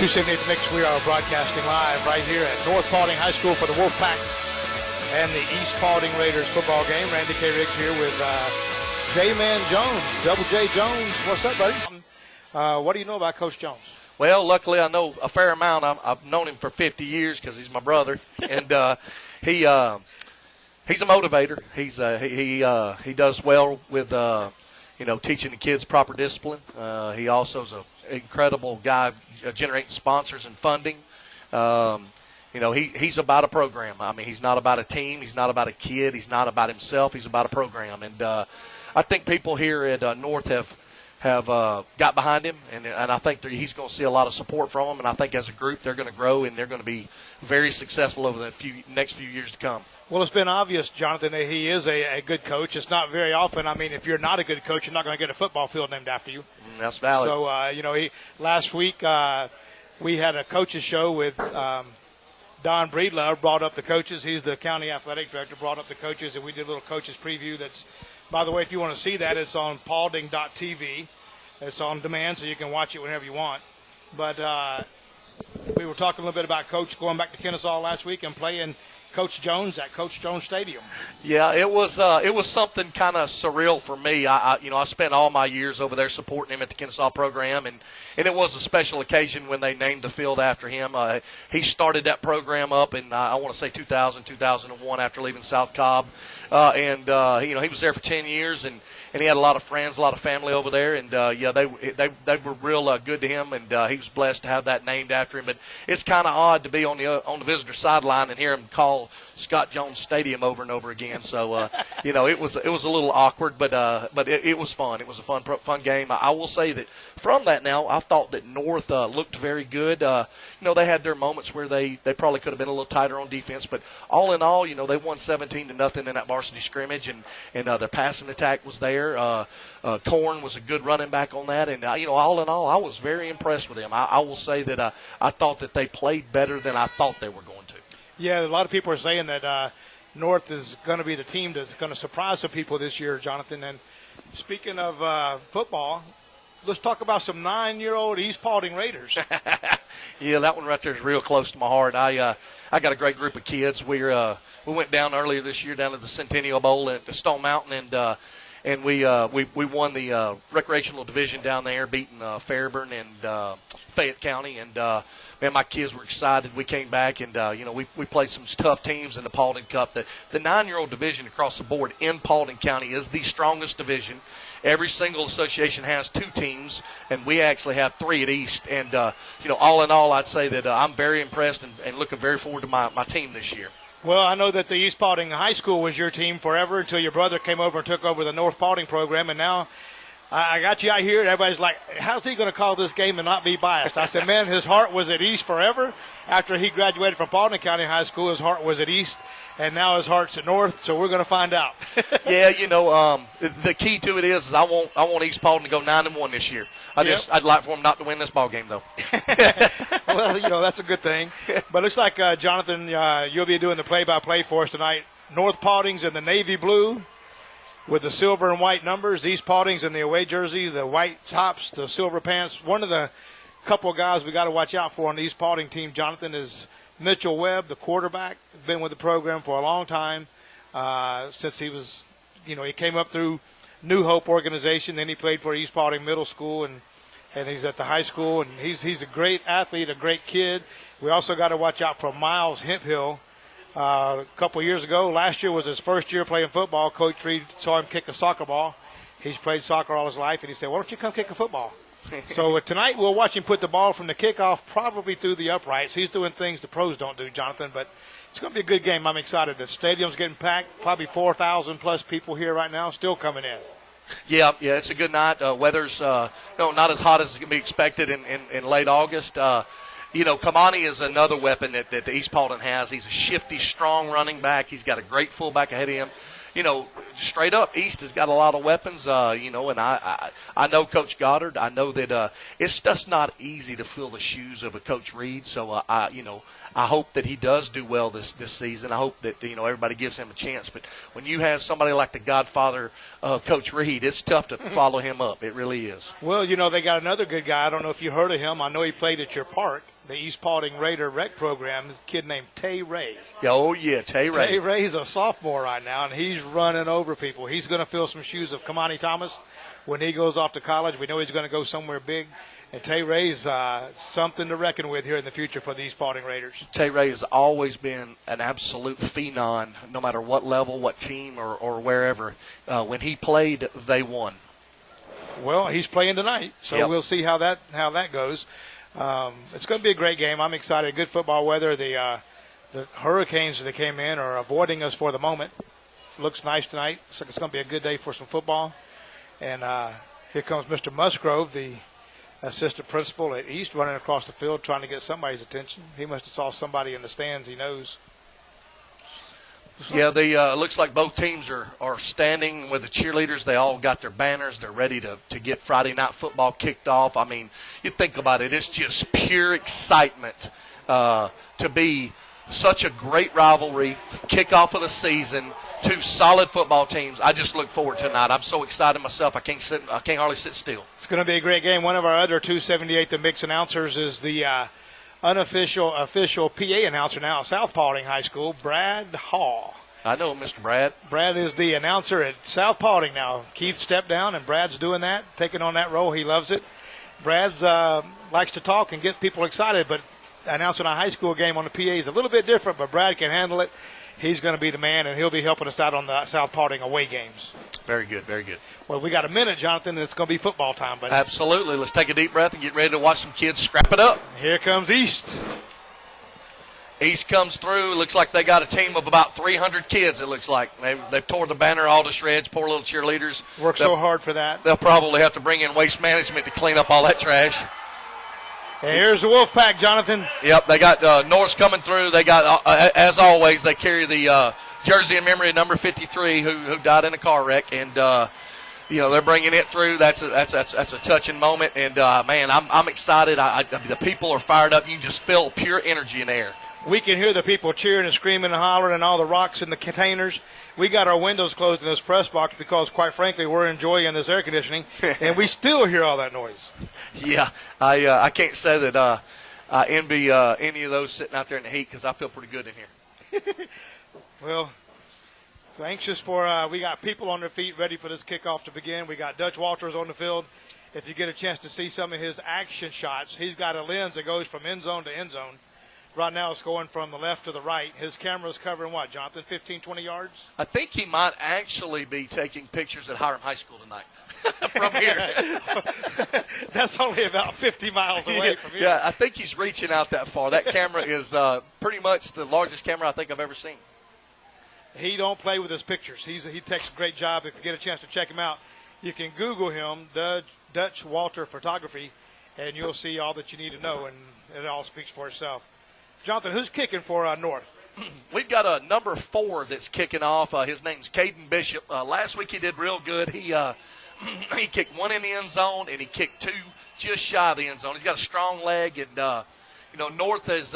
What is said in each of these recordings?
278 The Mix. We are broadcasting live right here at North Paulding High School for the Wolfpack and the East Paulding Raiders football game. Randy K. Riggs here with J-Man Jones, Double J Jones. What's up, buddy? What do you know about Coach Jones? Well, luckily I know a fair amount. I've known him for 50 years because he's my brother, and he's a motivator. He does well with teaching the kids proper discipline. He also is an incredible guy generating sponsors and funding. He's about a program. I mean, he's not about a team. He's not about a kid. He's not about himself. He's about a program. And I think people here at North have got behind him, and I think he's going to see a lot of support from them. And I think as a group they're going to grow, and they're going to be very successful over the next few years to come. Well, it's been obvious, Jonathan, that he is a good coach. It's not very often. I mean, if you're not a good coach, you're not going to get a football field named after you. That's valid. So, last week we had a coaches show with Don Breedlove, brought up the coaches. He's the county athletic director, brought up the coaches, and we did a little coaches preview. That's, by the way, if you want to see that, it's on paulding.tv. It's on demand, so you can watch it whenever you want. But we were talking a little bit about Coach going back to Kennesaw last week and playing Coach Jones at Coach Jones Stadium. Yeah, it was something kind of surreal for me. I spent all my years over there supporting him at the Kennesaw program, and it was a special occasion when they named the field after him. He started that program up in I want to say 2000, 2001 after leaving South Cobb, he was there for 10 years, and he had a lot of friends, a lot of family over there, and they were real good to him, and he was blessed to have that named after him. But it's kind of odd to be on the visitor sideline and hear him call Scott Jones Stadium over and over again. So it was a little awkward, but it was fun. It was a fun game. I will say that from that now, I thought that North looked very good. They had their moments where they probably could have been a little tighter on defense, but all in all, they won 17-0 in that varsity scrimmage, and their passing attack was there. Korn was a good running back on that, and all in all, I was very impressed with them. I will say that I thought that they played better than I thought they were going to. Yeah, a lot of people are saying that North is going to be the team that's going to surprise some people this year, Jonathan. And speaking of football, let's talk about some 9-year-old East Paulding Raiders. Yeah, that one right there is real close to my heart. I got a great group of kids. We went down earlier this year down to the Centennial Bowl at the Stone Mountain, and we won the recreational division down there, beating Fairburn and Fayette County, and man, my kids were excited. We came back, and we played some tough teams in the Paulding Cup. The 9-year-old division across the board in Paulding County is the strongest division. Every single association has 2 teams, and we actually have 3 at East. And all in all, I'd say that I'm very impressed and looking very forward to my team this year. Well, I know that the East Paulding High School was your team forever until your brother came over and took over the North Paulding program, and now I got you out here, and everybody's like, how's he going to call this game and not be biased? I said, man, his heart was at East forever. After he graduated from Paulding County High School, his heart was at East, and now his heart's at North, so we're going to find out. Yeah, the key to it is I want East Paulding to go 9-1 this year. I'd like for them not to win this ball game, though. Well, that's a good thing. But it looks like, Jonathan, you'll be doing the play-by-play for us tonight. North Paulding's in the navy blue with the silver and white numbers. East Paulding's in the away jersey, the white tops, the silver pants. One of the couple of guys we got to watch out for on the East Paulding team, Jonathan, is Mitchell Webb, the quarterback. Been with the program for a long time since he was, he came up through New Hope organization. Then he played for East Paulding Middle School, and he's at the high school. And he's a great athlete, a great kid. We also got to watch out for Miles Hemphill. A couple of years ago, last year was his first year playing football. Coach Reed saw him kick a soccer ball. He's played soccer all his life, and he said, why don't you come kick a football? So tonight we'll watch him put the ball from the kickoff probably through the uprights. He's doing things the pros don't do, Jonathan, but it's going to be a good game. I'm excited. The stadium's getting packed, probably 4,000-plus people here right now, still coming in. Yeah, it's a good night. Weather's not as hot as can be expected in late August. Kamani is another weapon that the East Paulding has. He's a shifty, strong running back. He's got a great fullback ahead of him. straight up, East has got a lot of weapons, and I know Coach Goddard. I know that it's just not easy to fill the shoes of a Coach Reed. So, I hope that he does do well this season. I hope that, everybody gives him a chance. But when you have somebody like the godfather of Coach Reed, it's tough to follow him up. It really is. Well, they got another good guy. I don't know if you heard of him. I know he played at your park, the East Paulding Raider Rec Program, a kid named Tay Ray. Oh, yeah, Tay Ray. Tay Ray's a sophomore right now, and he's running over people. He's going to fill some shoes of Kamani Thomas when he goes off to college. We know he's going to go somewhere big. And Tay Ray's something to reckon with here in the future for the East Paulding Raiders. Tay Ray has always been an absolute phenom, no matter what level, what team, or wherever. When he played, they won. Well, he's playing tonight, so We'll see how that goes. It's going to be a great game. I'm excited. Good football weather. The hurricanes that came in are avoiding us for the moment. Looks nice tonight. Looks like it's going to be a good day for some football. And here comes Mr. Musgrove, the assistant principal at East, running across the field trying to get somebody's attention. He must have saw somebody in the stands he knows. Yeah, they looks like both teams are standing with the cheerleaders. They all got their banners. They're ready to get Friday night football kicked off. I mean, you think about it. It's just pure excitement to be such a great rivalry, kickoff of the season, two solid football teams. I just look forward to tonight. I'm so excited myself. I can't hardly sit still. It's going to be a great game. One of our other 278 The Mix announcers is the official PA announcer now at South Paulding High School, Brad Hall. I know Mr. Brad. Brad is the announcer at South Paulding now. Keith stepped down, and Brad's doing that, taking on that role. He loves it. Brad likes to talk and get people excited, but announcing a high school game on the PA is a little bit different, but Brad can handle it. He's going to be the man, and he'll be helping us out on the South Paulding away games. Very good, very good. Well, we got a minute, Jonathan, and it's going to be football time. Buddy. Absolutely. Let's take a deep breath and get ready to watch some kids scrap it up. Here comes East. East comes through. Looks like they got a team of about 300 kids, it looks like. They've tore the banner all to shreds, poor little cheerleaders. Worked so hard for that. They'll probably have to bring in waste management to clean up all that trash. And here's the Wolfpack, Jonathan. Yep, they got Norse coming through. They got, as always, they carry the jersey in memory of number 53 who died in a car wreck. And, they're bringing it through. That's a touching moment. And, man, I'm excited. The people are fired up. You can just feel pure energy in the air. We can hear the people cheering and screaming and hollering and all the rocks in the containers. We got our windows closed in this press box because, quite frankly, we're enjoying this air conditioning, and we still hear all that noise. Yeah, I can't say that I envy any of those sitting out there in the heat because I feel pretty good in here. Well, so anxious for we got people on their feet ready for this kickoff to begin. We got Dutch Walters on the field. If you get a chance to see some of his action shots, he's got a lens that goes from end zone to end zone. Right now it's going from the left to the right. His camera's covering what, Jonathan, 15, 20 yards? I think he might actually be taking pictures at Hiram High School tonight from here. That's only about 50 miles away from here. Yeah, I think he's reaching out that far. That camera is pretty much the largest camera I think I've ever seen. He don't play with his pictures. He takes a great job. If you get a chance to check him out, you can Google him, Dutch Walter Photography, and you'll see all that you need to know, and it all speaks for itself. Jonathan, who's kicking for North? We've got a number 4 that's kicking off. His name's Caden Bishop. Last week he did real good. He kicked 1 in the end zone, and he kicked 2 just shy of the end zone. He's got a strong leg, and North is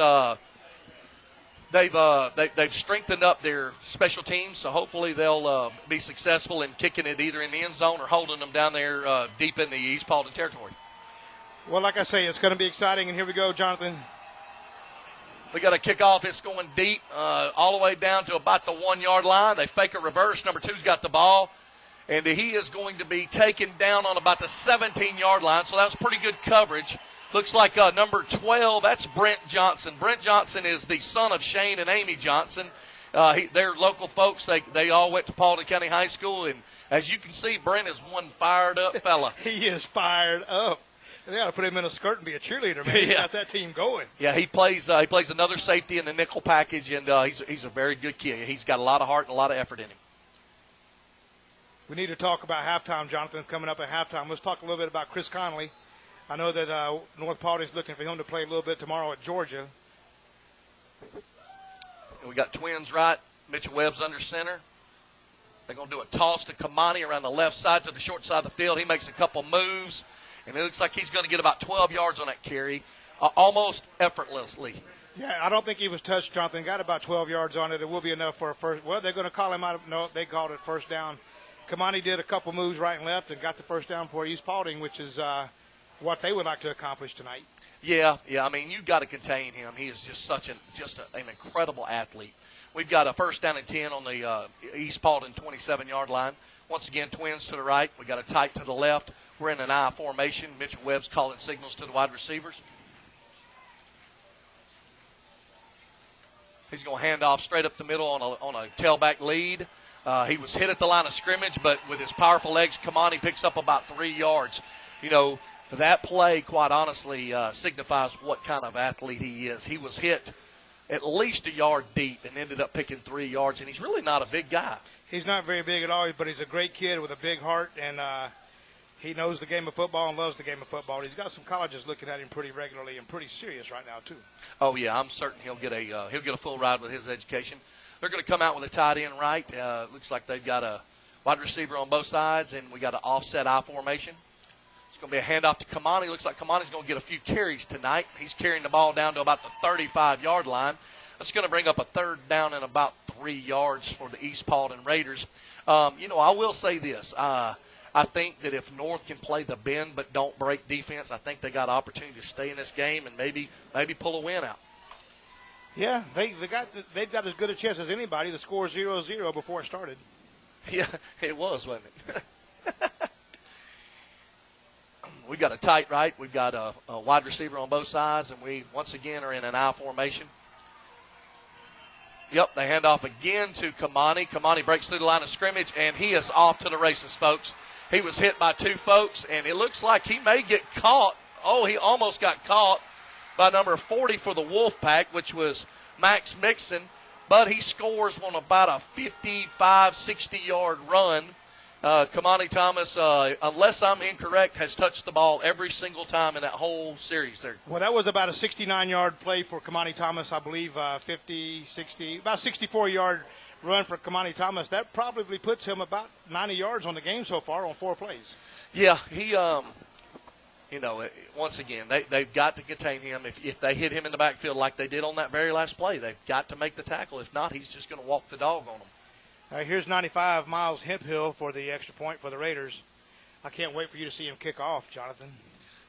they've strengthened up their special teams, so hopefully they'll be successful in kicking it either in the end zone or holding them down there deep in the East Paulding territory. Well, like I say, it's going to be exciting, and here we go, Jonathan. We got a kickoff. It's going deep all the way down to about the 1-yard line. They fake a reverse. Number 2's got the ball, and he is going to be taken down on about the 17-yard line, so that's pretty good coverage. Looks like number 12, that's Brent Johnson. Brent Johnson is the son of Shane and Amy Johnson. They're local folks. They all went to Paulding County High School, and as you can see, Brent is one fired up fella. He is fired up. They ought to put him in a skirt and be a cheerleader, man. He got that team going. Yeah, he plays another safety in the nickel package, and he's a very good kid. He's got a lot of heart and a lot of effort in him. We need to talk about halftime, Jonathan, coming up at halftime. Let's talk a little bit about Chris Connolly. I know that North Paulding is looking for him to play a little bit tomorrow at Georgia. And we got twins, right? Mitchell Webb's under center. They're going to do a toss to Kamani around the left side to the short side of the field. He makes a couple moves, and it looks like he's going to get about 12 yards on that carry, almost effortlessly. Yeah, I don't think he was touched, Jonathan. Got about 12 yards on it. It will be enough for a first. Well, they're going to call him out. No, they called it first down. Kamani did a couple moves right and left and got the first down for East Paulding, which is what they would like to accomplish tonight. Yeah. I mean, you've got to contain him. He is just an incredible athlete. We've got a first down and 10 on the East Paulding 27-yard line. Once again, twins to the right. We got a tight to the left. We're in an I formation. Mitchell Webb's calling signals to the wide receivers. He's going to hand off straight up the middle on a tailback lead. He was hit at the line of scrimmage, but with his powerful legs, Kamani picks up about 3 yards. You know, that play, quite honestly, signifies what kind of athlete he is. He was hit at least a yard deep and ended up picking 3 yards, and he's really not a big guy. He's not very big at all, but he's a great kid with a big heart, and he knows the game of football and loves the game of football. He's got some colleges looking at him pretty regularly and pretty serious right now, too. Oh, yeah, I'm certain he'll get a full ride with his education. They're going to come out with a tight end right. Looks like they've got a wide receiver on both sides, and we got an offset I formation. It's going to be a handoff to Kamani. Looks like Kamani's going to get a few carries tonight. He's carrying the ball down to about the 35-yard line. That's going to bring up a third down and about 3 yards for the East Paulding Raiders. I will say this. I think that if North can play the bend but don't break defense, I think they got an opportunity to stay in this game and maybe pull a win out. Yeah, they've got as good a chance as anybody to score 0-0 before it started. Yeah, it was, wasn't it? We've got a tight right. We've got a wide receiver on both sides, and we, once again, are in an I formation. Yep, they hand off again to Kamani. Kamani breaks through the line of scrimmage, and he is off to the races, folks. He was hit by 2 folks, and it looks like he may get caught. Oh, he almost got caught by number 40 for the Wolfpack, which was Max Mixon, but he scores on about a 55, 60-yard run. Kamani Thomas, unless I'm incorrect, has touched the ball every single time in that whole series there. Well, that was about a 69-yard play for Kamani Thomas, I believe, 50, 60, about 64-yard run for Kamani Thomas. That probably puts him about 90 yards on the game so far on 4 plays. Yeah, he, once again, they've got to contain him. If they hit him in the backfield like they did on that very last play, they've got to make the tackle. If not, he's just going to walk the dog on them. Here's 95 Miles Hemphill for the extra point for the Raiders. I can't wait for you to see him kick off, Jonathan.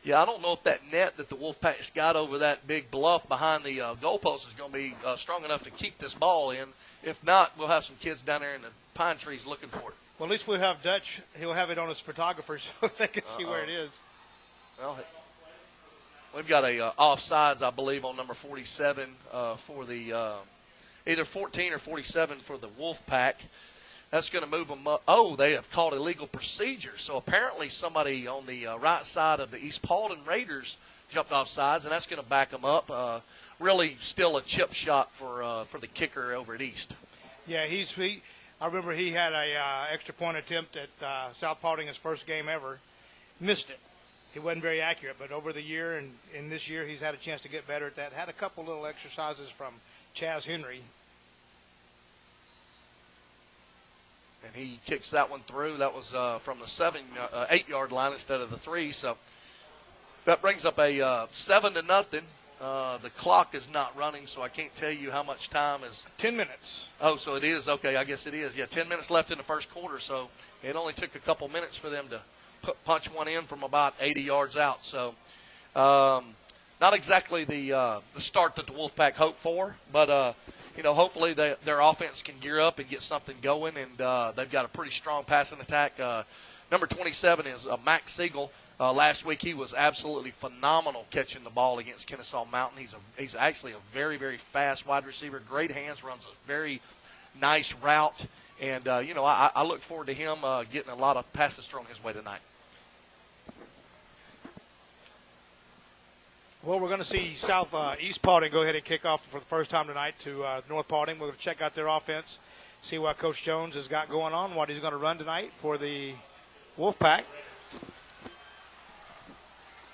Yeah, I don't know if that net that the Wolfpack's got over that big bluff behind the goalpost is going to be strong enough to keep this ball in. If not, we'll have some kids down there in the pine trees looking for it. Well, at least we'll have Dutch. He'll have it on his photographer so they can see where it is. Well, we've got a offsides, I believe, on number 47 for the either 14 or 47 for the Wolfpack. That's going to move them up. Oh, they have called illegal procedure. So apparently somebody on the right side of the East Paulding Raiders jumped off sides, and that's going to back them up. Really still a chip shot for the kicker over at East. Yeah, I remember he had a extra point attempt at South Paulding, his first game ever. Missed it. He wasn't very accurate, but over the year and in this year he's had a chance to get better at that. Had a couple little exercises from Chaz Henry. And he kicks that one through. That was from the 8-yard line instead of the 3. So that brings up a 7-0. The clock is not running, so I can't tell you how much time is. 10 minutes. Oh, so it is. Okay, I guess it is. Yeah, 10 minutes left in the first quarter, so it only took a couple minutes for them to punch one in from about 80 yards out. So not exactly the start that the Wolfpack hoped for, but hopefully their offense can gear up and get something going, and they've got a pretty strong passing attack. Number 27 is Max Siegel. Last week he was absolutely phenomenal catching the ball against Kennesaw Mountain. He's actually a very, very fast wide receiver, great hands, runs a very nice route, and I look forward to him getting a lot of passes thrown his way tonight. Well, we're going to see East Paulding go ahead and kick off for the first time tonight to North Paulding. We're going to check out their offense, see what Coach Jones has got going on, what he's going to run tonight for the Wolfpack.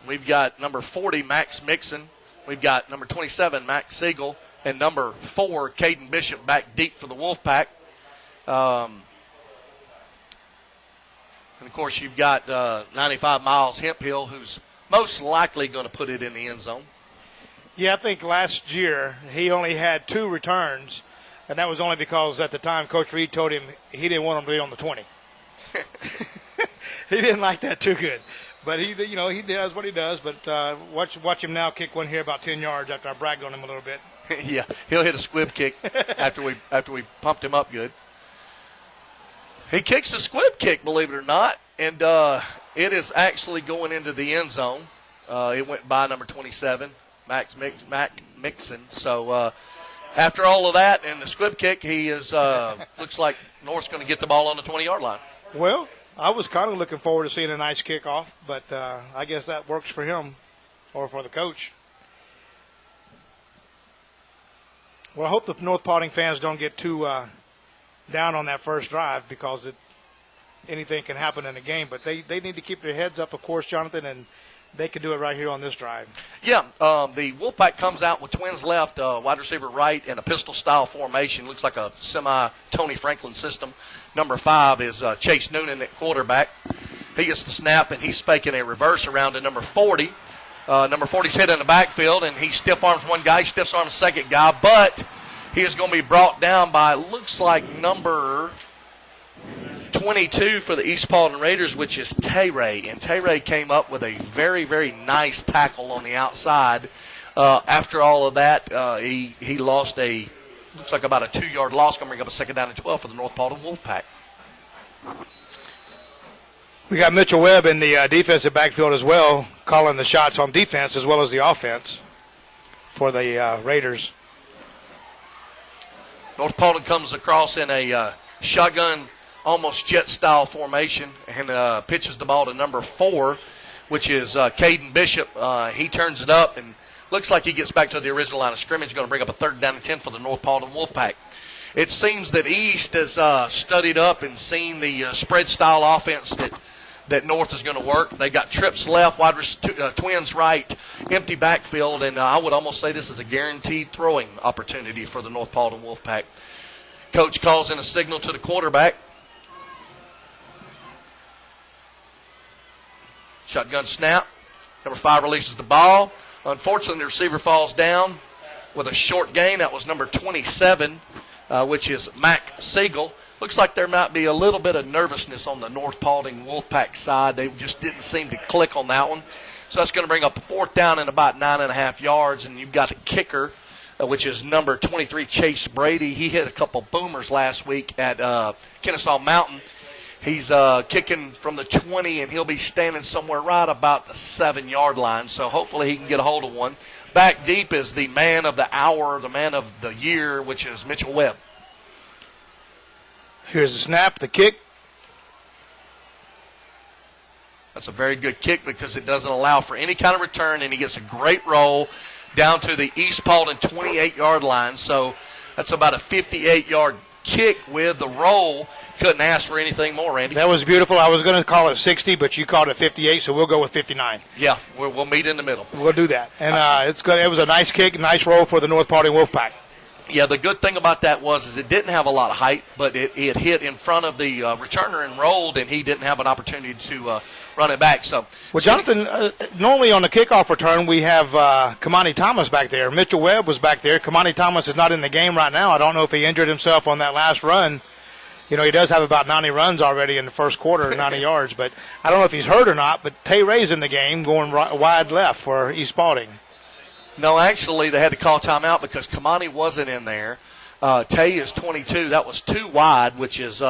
We've got number 40, Max Mixon. We've got number 27, Max Siegel, and number 4, Caden Bishop, back deep for the Wolfpack. And, of course, you've got 95 Miles Hemphill, who's most likely going to put it in the end zone. Yeah, I think last year he only had 2 returns, and that was only because at the time Coach Reed told him he didn't want him to be on the 20. He didn't like that too good. But he does what he does. But watch him now kick one here about 10 yards after I bragged on him a little bit. Yeah, he'll hit a squib kick after we pumped him up good. He kicks a squib kick, believe it or not, and it is actually going into the end zone. It went by number 27, Mac Mixon. So after all of that and the squib kick, he is looks like North's going to get the ball on the 20-yard line. Well, I was kind of looking forward to seeing a nice kickoff, but I guess that works for him or for the coach. Well, I hope the North Paulding fans don't get too down on that first drive because anything can happen in a game. But they need to keep their heads up, of course, Jonathan, and they can do it right here on this drive. Yeah, the Wolfpack comes out with twins left, wide receiver right, in a pistol-style formation. Looks like a semi-Tony Franklin system. Number 5 is Chase Noonan at quarterback. He gets the snap, and he's faking a reverse around to number 40. Number 40's hit in the backfield, and he stiff-arms one guy, stiff-arms a second guy, but he is going to be brought down by, looks like, number 22 for the East Paulding Raiders, which is Tay-Ray. And Tay-Ray came up with a very, very nice tackle on the outside. After all of that, he lost looks like about a 2-yard loss, going to bring up a second down and 12 for the North Paulding Wolfpack. We got Mitchell Webb in the defensive backfield as well, calling the shots on defense as well as the offense for the Raiders. North Paulding comes across in a shotgun, almost jet-style formation, and pitches the ball to number 4, which is Caden Bishop. He turns it up and looks like he gets back to the original line of scrimmage, going to bring up a third down and 10 for the North Paulding Wolfpack. It seems that East has studied up and seen the spread-style offense that North is going to work. They got trips left, twins right, empty backfield, and I would almost say this is a guaranteed throwing opportunity for the North Paulding Wolfpack. Coach calls in a signal to the quarterback. Shotgun snap. Number 5 releases the ball. Unfortunately, the receiver falls down with a short gain. That was number 27, which is Mac Siegel. Looks like there might be a little bit of nervousness on the North Paulding Wolfpack side. They just didn't seem to click on that one. So that's going to bring up a 4th down and about 9.5 yards. And you've got a kicker, which is number 23, Chase Brady. He hit a couple boomers last week at Kennesaw Mountain. He's kicking from the 20, and he'll be standing somewhere right about the 7-yard line. So hopefully he can get a hold of one. Back deep is the man of the hour, the man of the year, which is Mitchell Webb. Here's the snap, the kick. That's a very good kick because it doesn't allow for any kind of return, and he gets a great roll down to the East Paulding 28-yard line. So that's about a 58-yard kick with the roll. Couldn't ask for anything more, Randy. That was beautiful. I was going to call it 60, but you called it 58, so we'll go with 59. Yeah, we'll meet in the middle. We'll do that. And it's good. It was a nice kick, nice roll for the North Paulding Wolfpack. Yeah, the good thing about that was it didn't have a lot of height, but it hit in front of the returner and rolled, and he didn't have an opportunity to run it back. So, well, Jonathan, normally on the kickoff return we have Kamani Thomas back there. Mitchell Webb was back there. Kamani Thomas is not in the game right now. I don't know if he injured himself on that last run. You know, he does have about 90 runs already in the first quarter, 90 yards, but I don't know if he's hurt or not. But Tay-Ray's in the game going wide left for East Paulding. No, actually, they had to call timeout because Kamani wasn't in there. Tay is 22. That was too wide, which is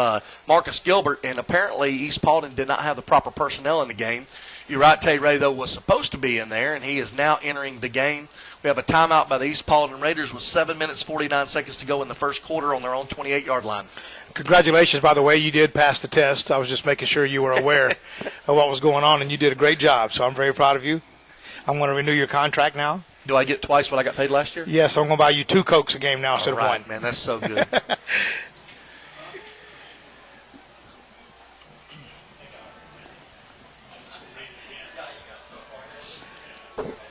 Marcus Gilbert, and apparently East Paulding did not have the proper personnel in the game. You're right, Tay-Ray, though, was supposed to be in there, and he is now entering the game. We have a timeout by the East Paulding Raiders with 7 minutes, 49 seconds to go in the first quarter on their own 28-yard line. Congratulations, by the way. You did pass the test. I was just making sure you were aware of what was going on, and you did a great job, so I'm very proud of you. I'm going to renew your contract now. Do I get twice what I got paid last year? Yes, I'm going to buy you 2 Cokes a game now instead of one. Man, that's so good.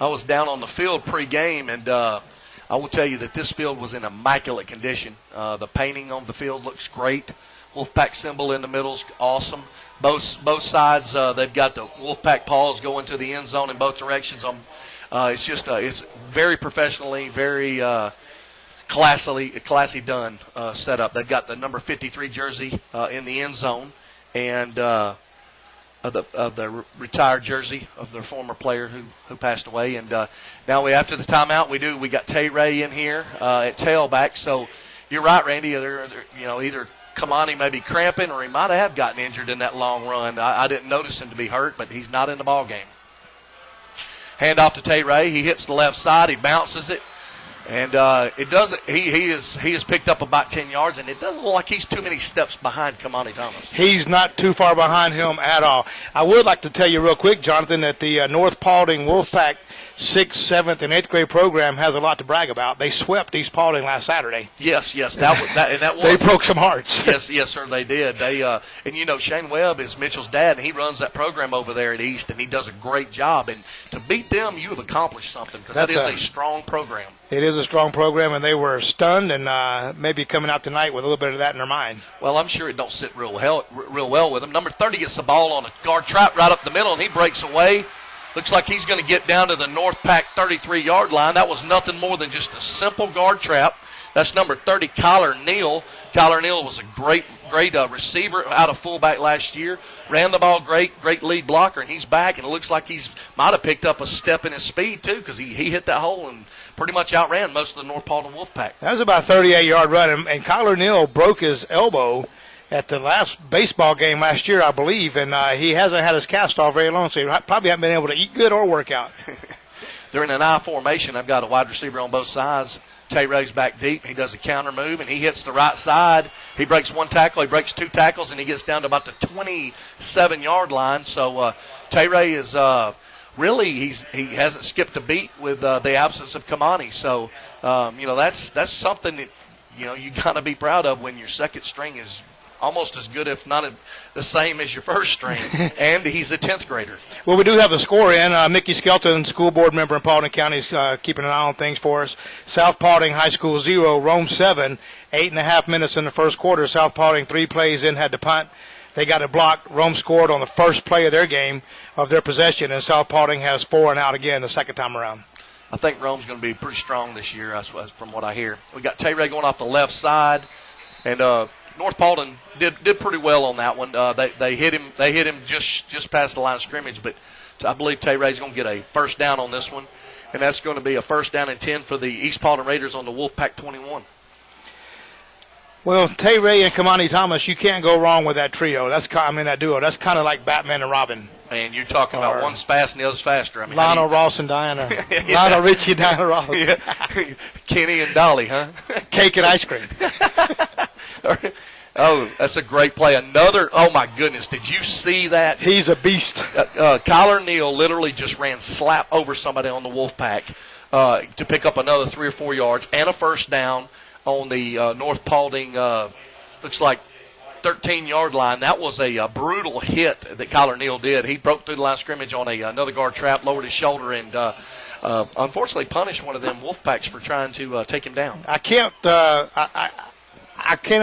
I was down on the field pregame, and I will tell you that this field was in immaculate condition. The painting on the field looks great. Wolfpack symbol in the middle is awesome. Both sides, they've got the Wolfpack paws going to the end zone in both directions. It's just it's very professionally, very classy done setup. They've got the number 53 jersey in the end zone, and of the retired jersey of their former player who passed away. And now after the timeout, we got Tay Ray in here at tailback. So you're right, Randy. They're either Kamani may be cramping or he might have gotten injured in that long run. I didn't notice him to be hurt, but he's not in the ball game. Hand off to Tay Ray. He hits the left side. He bounces it. And it doesn't. He has picked up about 10 yards, and it doesn't look like he's too many steps behind Kamani Thomas. He's not too far behind him at all. I would like to tell you real quick, Jonathan, that the North Paulding Wolfpack 6th, 7th, and 8th grade program has a lot to brag about. They swept East Paulding last Saturday. Yes, that was. They broke some hearts. Yes, sir, they did. And Shane Webb is Mitchell's dad, and he runs that program over there at East, and he does a great job. And to beat them, you have accomplished something because that is a strong program. It is a strong program, and they were stunned and maybe coming out tonight with a little bit of that in their mind. Well, I'm sure it don't sit real well with them. Number 30 gets the ball on a guard trap right up the middle, and he breaks away. Looks like he's going to get down to the North Pack 33-yard line. That was nothing more than just a simple guard trap. That's number 30, Kyler Neal. Kyler Neal was a great receiver out of fullback last year. Ran the ball great lead blocker, and he's back, and it looks like he's might have picked up a step in his speed, too, because he hit that hole and pretty much outran most of the North Paulding Wolfpack. That was about a 38-yard run, and Kyler Neal broke his elbow at the last baseball game last year, I believe, and he hasn't had his cast off very long, so he probably hasn't been able to eat good or work out. They're in an I formation. I've got a wide receiver on both sides. Tay Ray's back deep. He does a counter move, and he hits the right side. He breaks one tackle. He breaks two tackles, and he gets down to about the 27-yard line. So Tay Ray is really he hasn't skipped a beat with the absence of Kamani. So that's something that you got to be proud of when your second string is almost as good, if not the same as your first string, and he's a 10th grader. Well, we do have the score in. Mickey Skelton, school board member in Paulding County, is keeping an eye on things for us. South Paulding High School 0, Rome 7, 8.5 minutes in the first quarter. South Paulding 3 plays in, had to punt. They got it blocked. Rome scored on the first play of their game, of their possession, and South Paulding has 4 and out again the second time around. I think Rome's going to be pretty strong this year, from what I hear. We got Tay Ray going off the left side, and North Paulding did pretty well on that one. They hit him just past the line of scrimmage, but I believe Tay Ray's going to get a first down on this one, and that's going to be a first down and 10 for the East Paulding Raiders on the Wolfpack 21. Well, Tay Ray and Kamani Thomas, you can't go wrong with that trio. That duo. That's kind of like Batman and Robin. And you're talking about one's fast and the other's faster. Lionel Ross and Diana. Yeah. Lionel Richie and Diana Ross. Yeah. Kenny and Dolly, huh? Cake and ice cream. Oh, that's a great play. Oh, my goodness. Did you see that? He's a beast. Kyler Neal literally just ran slap over somebody on the Wolfpack to pick up another 3 or 4 yards and a first down on the North Paulding, looks like 13-yard line. That was a brutal hit that Kyler Neal did. He broke through the line of scrimmage on another guard trap, lowered his shoulder, and unfortunately punished one of them Wolfpacks for trying to take him down. I can't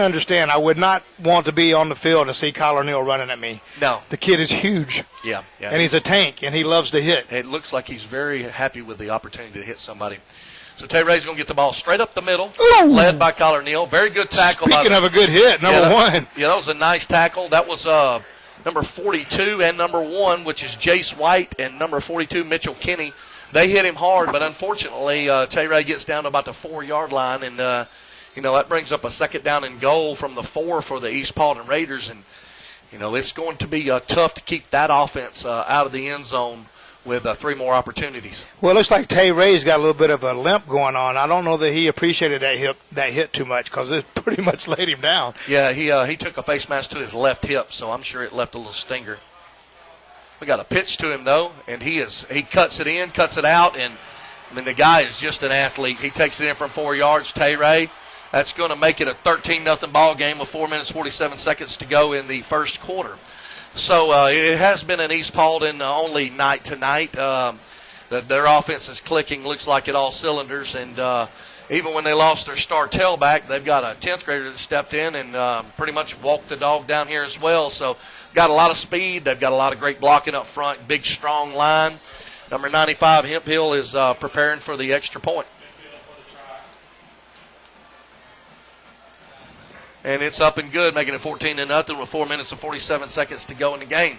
understand. I would not want to be on the field and see Kyler Neal running at me. No. The kid is huge. Yeah. And he's a tank, and he loves to hit. It looks like he's very happy with the opportunity to hit somebody. So Tay Ray's going to get the ball straight up the middle, led by Kyler Neal. Very good tackle. Speaking of a good hit, number 1. Yeah, that was a nice tackle. That was number 42 and number 1, which is Jace White, and number 42, Mitchell Kinney. They hit him hard, but unfortunately, Tay Ray gets down to about the 4-yard line, and that brings up a second down and goal from the 4 for the East Paulding Raiders, and it's going to be tough to keep that offense out of the end zone with 3 more opportunities. Well, it looks like Tay Ray's got a little bit of a limp going on. I don't know that he appreciated that hit too much because it pretty much laid him down. Yeah, he took a face mask to his left hip, so I'm sure it left a little stinger. We got a pitch to him though, and he cuts it in, cuts it out, and the guy is just an athlete. He takes it in from 4 yards. Tay Ray. That's going to make it a 13-0 ball game with 4 minutes 47 seconds to go in the first quarter. So it has been an East Paulding only night tonight. Their offense is clicking, looks like at all cylinders, and even when they lost their star tailback, they've got a 10th grader that stepped in and pretty much walked the dog down here as well. So got a lot of speed. They've got a lot of great blocking up front, big, strong line. Number 95, Hemphill, is preparing for the extra point. And it's up and good, making it 14-0 with 4 minutes and 47 seconds to go in the game.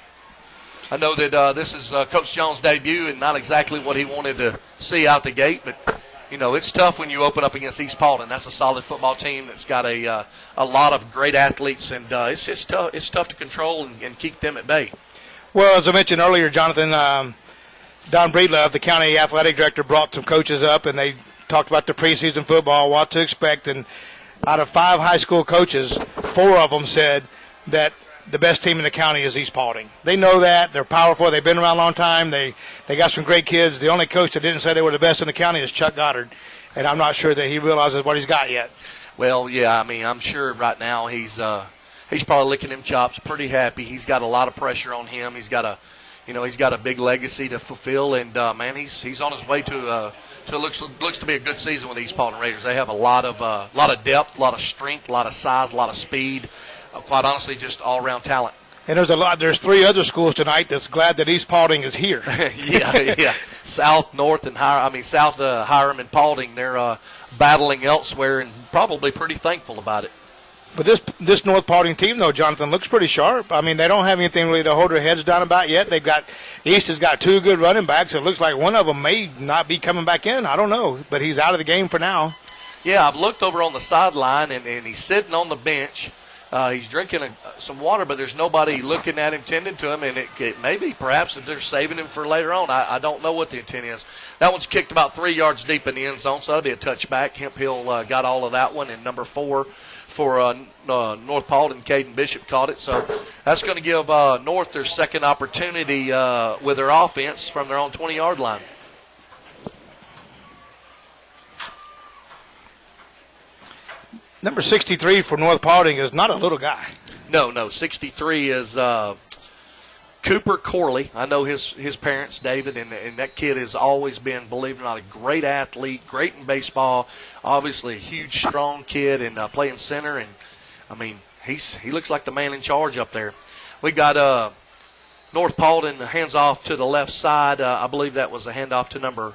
I know that this is Coach Jones' debut and not exactly what he wanted to see out the gate, but, you know, it's tough when you open up against East Paulding. That's a solid football team that's got a lot of great athletes, and it's just tough. It's tough to control and keep them at bay. Well, as I mentioned earlier, Jonathan, Don Breedlove, the county athletic director, brought some coaches up, and they talked about the preseason football, what to expect. And out of 5 high school coaches, 4 of them said that the best team in the county is East Paulding. They know that. They're powerful. They've been around a long time. They got some great kids. The only coach that didn't say they were the best in the county is Chuck Goddard, and I'm not sure that he realizes what he's got yet. Well, yeah, I mean, I'm sure right now he's probably licking them chops, pretty happy. He's got a lot of pressure on him. He's got a big legacy to fulfill, and man, he's on his way to looks to be a good season with the East Paulding Raiders. They have a lot of depth, a lot of strength, a lot of size, a lot of speed. Quite honestly, just all-around talent. And there's 3 other schools tonight that's glad that East Paulding is here. yeah. South, North, and Hiram and Paulding, they're battling elsewhere and probably pretty thankful about it. But this North Paulding team, though, Jonathan, looks pretty sharp. I mean, they don't have anything really to hold their heads down about yet. East has got 2 good running backs. It looks like one of them may not be coming back in. I don't know, but he's out of the game for now. Yeah, I've looked over on the sideline, and he's sitting on the bench. He's drinking some water, but there's nobody looking at him, tending to him, and it may be perhaps that they're saving him for later on. I don't know what the intent is. That one's kicked about 3 yards deep in the end zone, so that'll be a touchback. Hemphill got all of that one, and number 4 for North Paulding, Caden Bishop caught it. So that's going to give North their second opportunity with their offense from their own 20-yard line. Number 63 for North Paulding is not a little guy. No. 63 is Cooper Corley. I know his parents, David, and that kid has always been, believe it or not, a great athlete, great in baseball, obviously a huge, strong kid, and playing center. And, I mean, he looks like the man in charge up there. We got North Paulding hands off to the left side. I believe that was a handoff to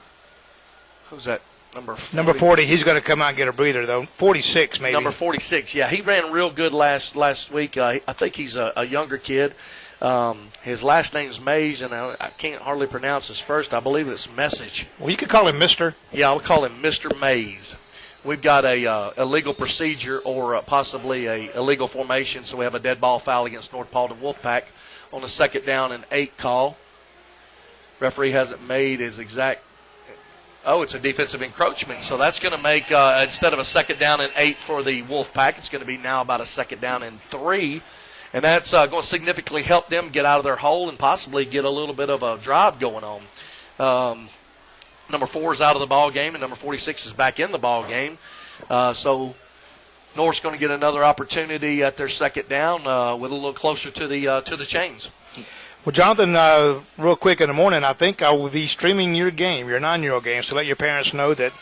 who's that? Number 40. He's going to come out and get a breather, though. 46, maybe. Number 46, yeah. He ran real good last week. I think he's a younger kid. His last name's Mays, and I can't hardly pronounce his first. I believe it's Message. Well, you could call him Mr. Yeah, I'll call him Mr. Mays. We've got a illegal procedure or possibly a illegal formation, so we have a dead ball foul against North Paulding Wolfpack on a 2nd down and 8 call. Referee hasn't made his exact. Oh, it's a defensive encroachment. So that's going to make, instead of a 2nd down and 8 for the Wolfpack, it's going to be now about a 2nd down and 3. And that's going to significantly help them get out of their hole and possibly get a little bit of a drive going on. Number 4 is out of the ball game, and number 46 is back in the ball game. So North's going to get another opportunity at their 2nd down with a little closer to the chains. Well, Jonathan, real quick in the morning, I think I will be streaming your game, your 9-year-old game, so let your parents know that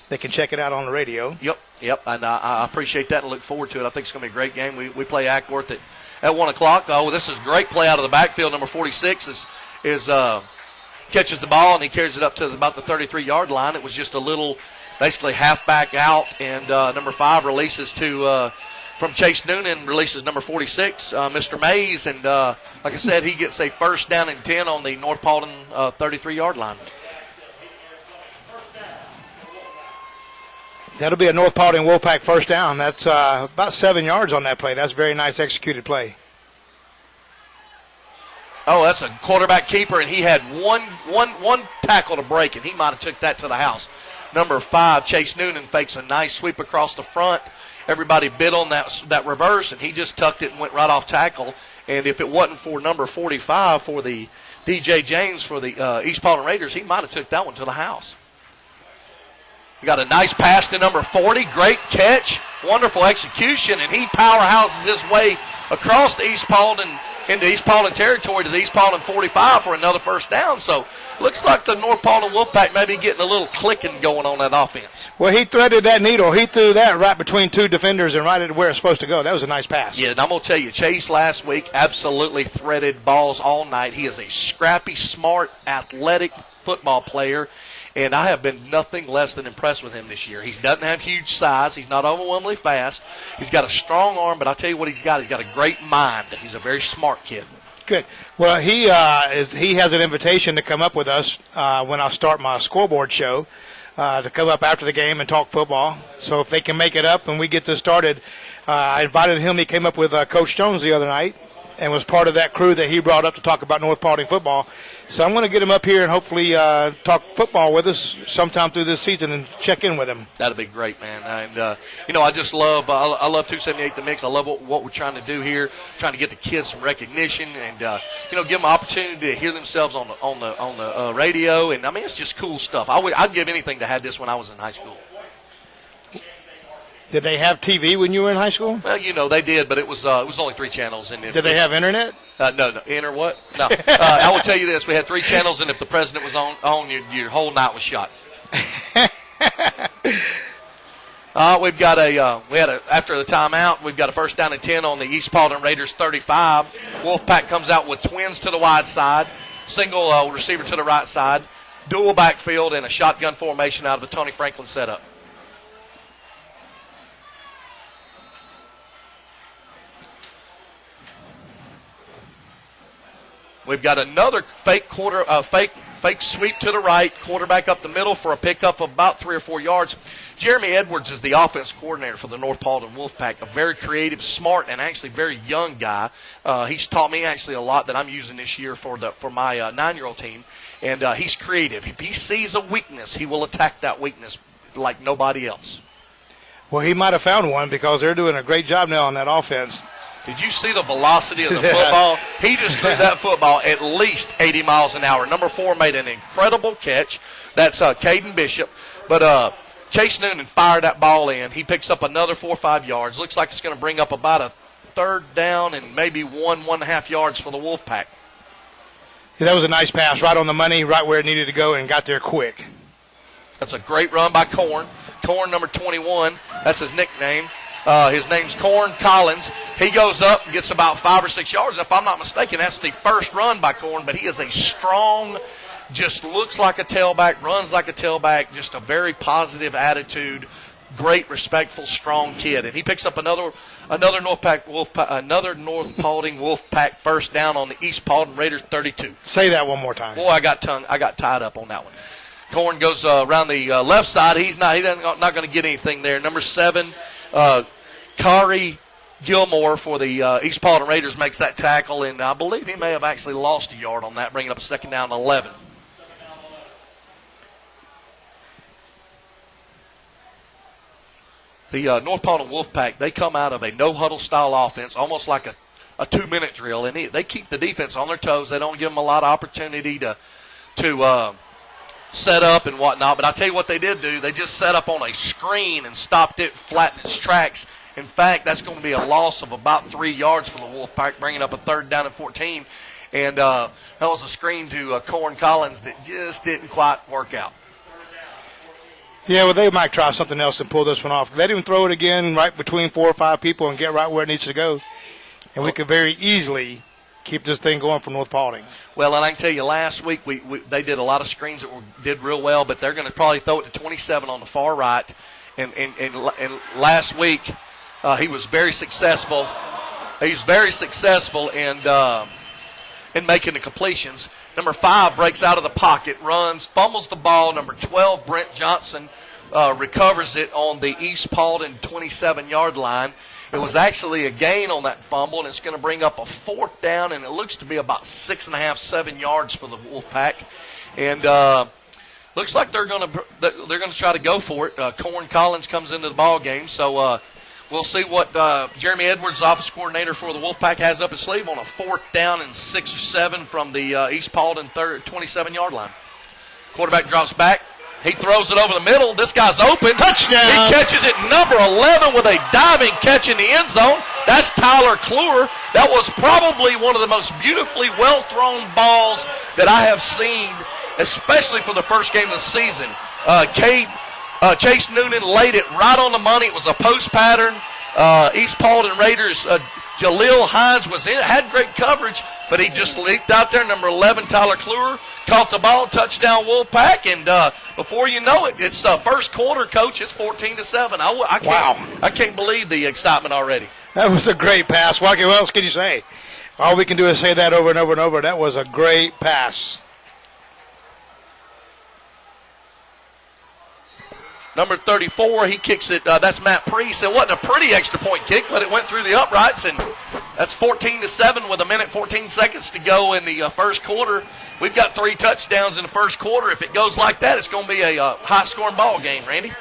they can check it out on the radio. Yep, and I appreciate that and look forward to it. I think it's going to be a great game. We play Ackworth at 1 o'clock. Oh, this is a great play out of the backfield. Number 46 is catches the ball, and he carries it up to about the 33-yard line. It was just a little, basically halfback out, and number 5 releases from Chase Noonan, releases number 46, Mr. Mays, and like I said, he gets a 1st down and 10 on the North Paulding 33-yard line. That'll be a North Paulding Wolfpack 1st down. That's about 7 yards on that play. That's a very nice executed play. Oh, that's a quarterback keeper, and he had one tackle to break, and he might have took that to the house. Number 5, Chase Noonan, fakes a nice sweep across the front. Everybody bid on that reverse, and he just tucked it and went right off tackle. And if it wasn't for number 45 for the DJ James for the East Paulding Raiders, he might have took that one to the house. We got a nice pass to number 40. Great catch. Wonderful execution, and he powerhouses his way across the East Paulding into East Paulding territory to the East Paulding 45 for another first down. So looks like the North Paulding Wolfpack may be getting a little clicking going on that offense. Well, he threaded that needle. He threw that right between two defenders and right at where it's supposed to go. That was a nice pass. Yeah, and I'm going to tell you, Chase last week absolutely threaded balls all night. He is a scrappy, smart, athletic football player, and I have been nothing less than impressed with him this year. He doesn't have huge size. He's not overwhelmingly fast. He's got a strong arm, but I'll tell you what he's got. He's got a great mind. He's a very smart kid. Good. Well, he has an invitation to come up with us when I start my scoreboard show to come up after the game and talk football. So if they can make it up and we get this started, I invited him. He came up with Coach Jones the other night and was part of that crew that he brought up to talk about North Paulding football. So I'm going to get him up here and hopefully talk football with us sometime through this season and check in with him. That'll be great, man. And, I just love I love 278 The Mix. I love what we're trying to do here, trying to get the kids some recognition and, give them an opportunity to hear themselves on the radio. And, I mean, it's just cool stuff. I'd give anything to have this when I was in high school. Did they have TV when you were in high school? Well, they did, but it was only 3 channels. And did they have internet? No. Enter what? No. I will tell you this: we had 3 channels, and if the president was on, your whole night was shot. We've got after the timeout, we've got a first down and 10 on the East Paulding Raiders 35. Wolfpack comes out with twins to the wide side, single receiver to the right side, dual backfield, and a shotgun formation out of the Tony Franklin setup. We've got another fake sweep to the right, quarterback up the middle for a pickup of about 3 or 4 yards. Jeremy Edwards is the offense coordinator for the North Paulding Wolfpack, a very creative, smart, and actually very young guy. He's taught me actually a lot that I'm using this year for my 9-year-old team, and he's creative. If he sees a weakness, he will attack that weakness like nobody else. Well, he might have found one because they're doing a great job now on that offense. Did you see the velocity of the football? He just threw that football at least 80 miles an hour. Number 4 made an incredible catch. That's Caden Bishop. But Chase Noonan fired that ball in. He picks up another 4 or 5 yards. Looks like it's going to bring up about a 3rd down and maybe 1.5 yards for the Wolfpack. Yeah, that was a nice pass, right on the money, right where it needed to go, and got there quick. That's a great run by Corn. Corn, number 21. That's his nickname. His name's Corn Collins. He goes up and gets about 5 or 6 yards. If I'm not mistaken, that's the first run by Corn, but he is a strong, just looks like a tailback, runs like a tailback, just a very positive attitude, great, respectful, strong kid. And he picks up another North Paulding Wolfpack first down on the East Paulding Raiders 32. Say that one more time. Boy, I got tied up on that one. Corn goes around the left side. He's not going to get anything there. Number 7, Kari Gilmore for the East Paulding Raiders makes that tackle, and I believe he may have actually lost a yard on that, bringing up a 2nd down and 11. The North Paulding Wolfpack, they come out of a no-huddle style offense, almost like a 2-minute drill, and they keep the defense on their toes. They don't give them a lot of opportunity to set up and whatnot. But I tell you what they did do. They just set up on a screen and stopped it, flattened its tracks. In fact, that's going to be a loss of about 3 yards for the Wolfpack, bringing up a 3rd down and 14. And that was a screen to Corn Collins that just didn't quite work out. Yeah, well, they might try something else and pull this one off. Let him throw it again right between 4 or 5 people and get right where it needs to go. And we could very easily keep this thing going for North Paulding. Well, and I can tell you, last week they did a lot of screens that did real well, but they're going to probably throw it to 27 on the far right. And last week he was very successful. He was very successful in making the completions. Number 5 breaks out of the pocket, runs, fumbles the ball. Number 12, Brent Johnson, recovers it on the East Paulding 27-yard line. It was actually a gain on that fumble, and it's going to bring up a 4th down, and it looks to be about 6.5, 7 yards for the Wolfpack. And looks like they're going to try to go for it. Corn Collins comes into the ball game, so we'll see what Jeremy Edwards, office coordinator for the Wolfpack, has up his sleeve on a 4th down and 6 or 7 from the East Paulding 27-yard line. Quarterback drops back, He throws it over the middle. This guy's open. Touchdown. He catches it number 11 with a diving catch in the end zone. That's Tyler Kluwer. That was probably one of the most beautifully well-thrown balls that I have seen, especially for the first game of the season. Chase Noonan laid it right on the money. It was a post pattern. East Paulding Raiders, Jaleel Hines was in it, had great coverage, but he just leaped out there. Number 11, Tyler Kluwer, caught the ball, touchdown Wolfpack, and before you know it, it's first quarter, Coach. It's 14-7. I can't believe the excitement already. That was a great pass. What else can you say? All we can do is say that over and over and over. That was a great pass. Number 34, he kicks it. That's Matt Priest. It wasn't a pretty extra point kick, but it went through the uprights, and that's 14-7 with 1:14 to go in the first quarter. We've got 3 touchdowns in the first quarter. If it goes like that, it's going to be a high-scoring ball game, Randy.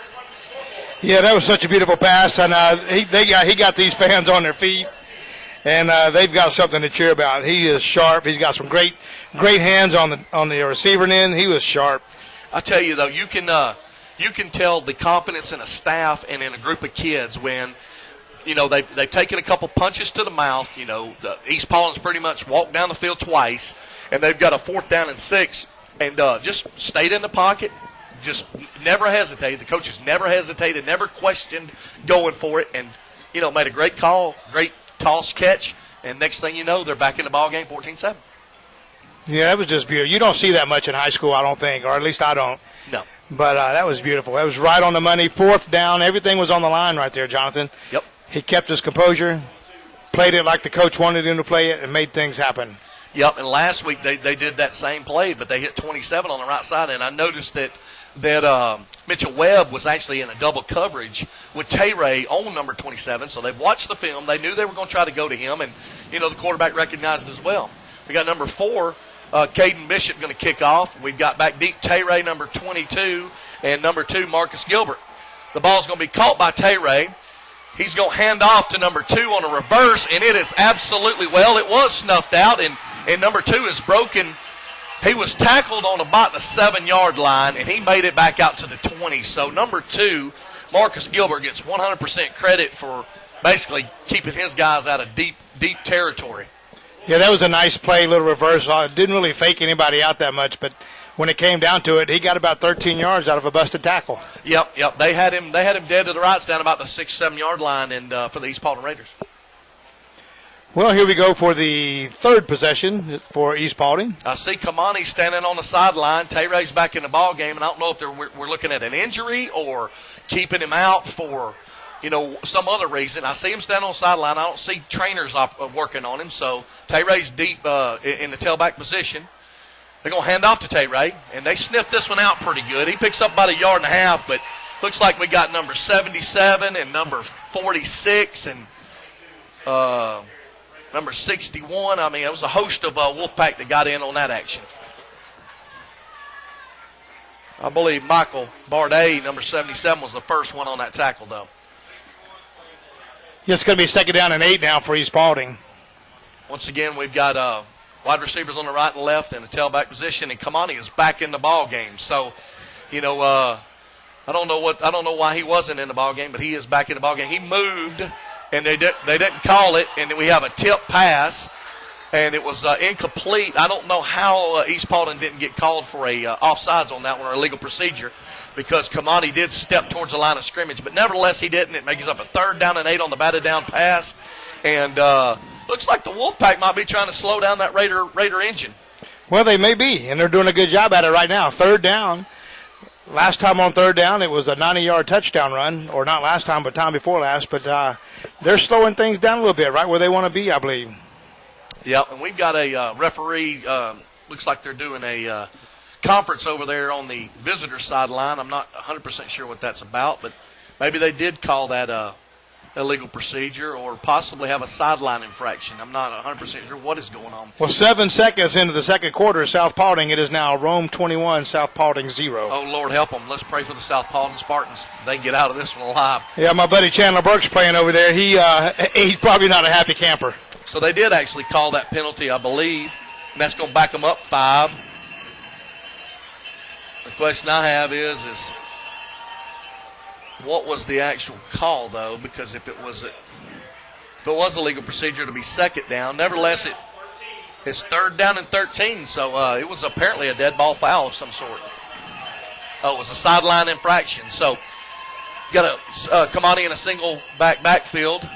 Yeah, that was such a beautiful pass, and he got these fans on their feet, and they've got something to cheer about. He is sharp. He's got some great hands on the receiving end. He was sharp. I tell you though, you can tell the confidence in a staff and in a group of kids when, they've taken a couple punches to the mouth. The East Paulding's pretty much walked down the field twice, and they've got a 4th down and 6, and just stayed in the pocket, just never hesitated. The coaches never hesitated, never questioned going for it, and, made a great call, great toss catch, and next thing you know, they're back in the ball game 14-7. Yeah, that was just beautiful. You don't see that much in high school, I don't think, or at least I don't. No. But that was beautiful. That was right on the money. 4th down. Everything was on the line right there, Jonathan. Yep. He kept his composure, played it like the coach wanted him to play it, and made things happen. Yep, and last week they did that same play, but they hit 27 on the right side, and I noticed that Mitchell Webb was actually in a double coverage with Tay-Ray on number 27, so they've watched the film. They knew they were going to try to go to him, and, the quarterback recognized it as well. We got number 4, Caden Bishop going to kick off. We've got back deep Tay-Ray, number 22, and number 2, Marcus Gilbert. The ball's going to be caught by Tay-Ray. He's going to hand off to number 2 on a reverse, and it is absolutely, it was snuffed out, and number 2 is broken. He was tackled on about the 7-yard line, and he made it back out to the 20. So number 2, Marcus Gilbert, gets 100% credit for basically keeping his guys out of deep territory. Yeah, that was a nice play, little reverse. Didn't really fake anybody out that much, but when it came down to it, he got about 13 yards out of a busted tackle. Yep. They had him dead to the rights down about the 6-7 yard line, and for the East Paulding Raiders. Well, here we go for the 3rd possession for East Paulding. I see Kamani standing on the sideline. Tay-Ray's back in the ball game, and I don't know if we're looking at an injury or keeping him out for some other reason. I see him standing on the sideline. I don't see trainers working on him, so Tay-Ray's deep in the tailback position. They're going to hand off to Tay-Ray, and they sniffed this one out pretty good. He picks up about 1.5 yards, but looks like we got number 77 and number 46 and number 61. I mean, it was a host of Wolfpack that got in on that action. I believe Michael Barday, number 77, was the first one on that tackle, though. Yeah, it's going to be 2nd down and 8 now for East Paulding. Once again, we've got wide receivers on the right and left in the tailback position, and Kamani is back in the ball game. So, I don't know why he wasn't in the ball game, but he is back in the ball game. He moved, and they didn't call it, and then we have a tip pass, and it was incomplete. I don't know how East Paulding didn't get called for a offsides on that one or a legal procedure, because Kamani did step towards the line of scrimmage, but nevertheless he didn't. It makes up a 3rd down and 8 on the batted down pass, and looks like the Wolfpack might be trying to slow down that Raider engine. Well, they may be, and they're doing a good job at it right now. 3rd down. Last time on 3rd down, it was a 90-yard touchdown run, or not last time, but time before last. But they're slowing things down a little bit, right where they want to be, I believe. Yeah, and we've got a referee. Looks like they're doing a conference over there on the visitor sideline. I'm not 100% sure what that's about, but maybe they did call that illegal procedure or possibly have a sideline infraction. I'm not 100% sure what is going on. Well, 7 seconds into the 2nd quarter, South Paulding, it is now Rome 21, South Paulding 0. Oh, Lord help them. Let's pray for the South Paulding Spartans. They can get out of this one alive. Yeah, my buddy Chandler Burke's playing over there. He's probably not a happy camper. So they did actually call that penalty, I believe, and that's going to back them up 5. The question I have is what was the actual call, though? Because if it was a legal procedure to be second down, nevertheless, it's third down and 13, so it was apparently a dead ball foul of some sort. Oh, it was a sideline infraction. So got Kamani in a single backfield.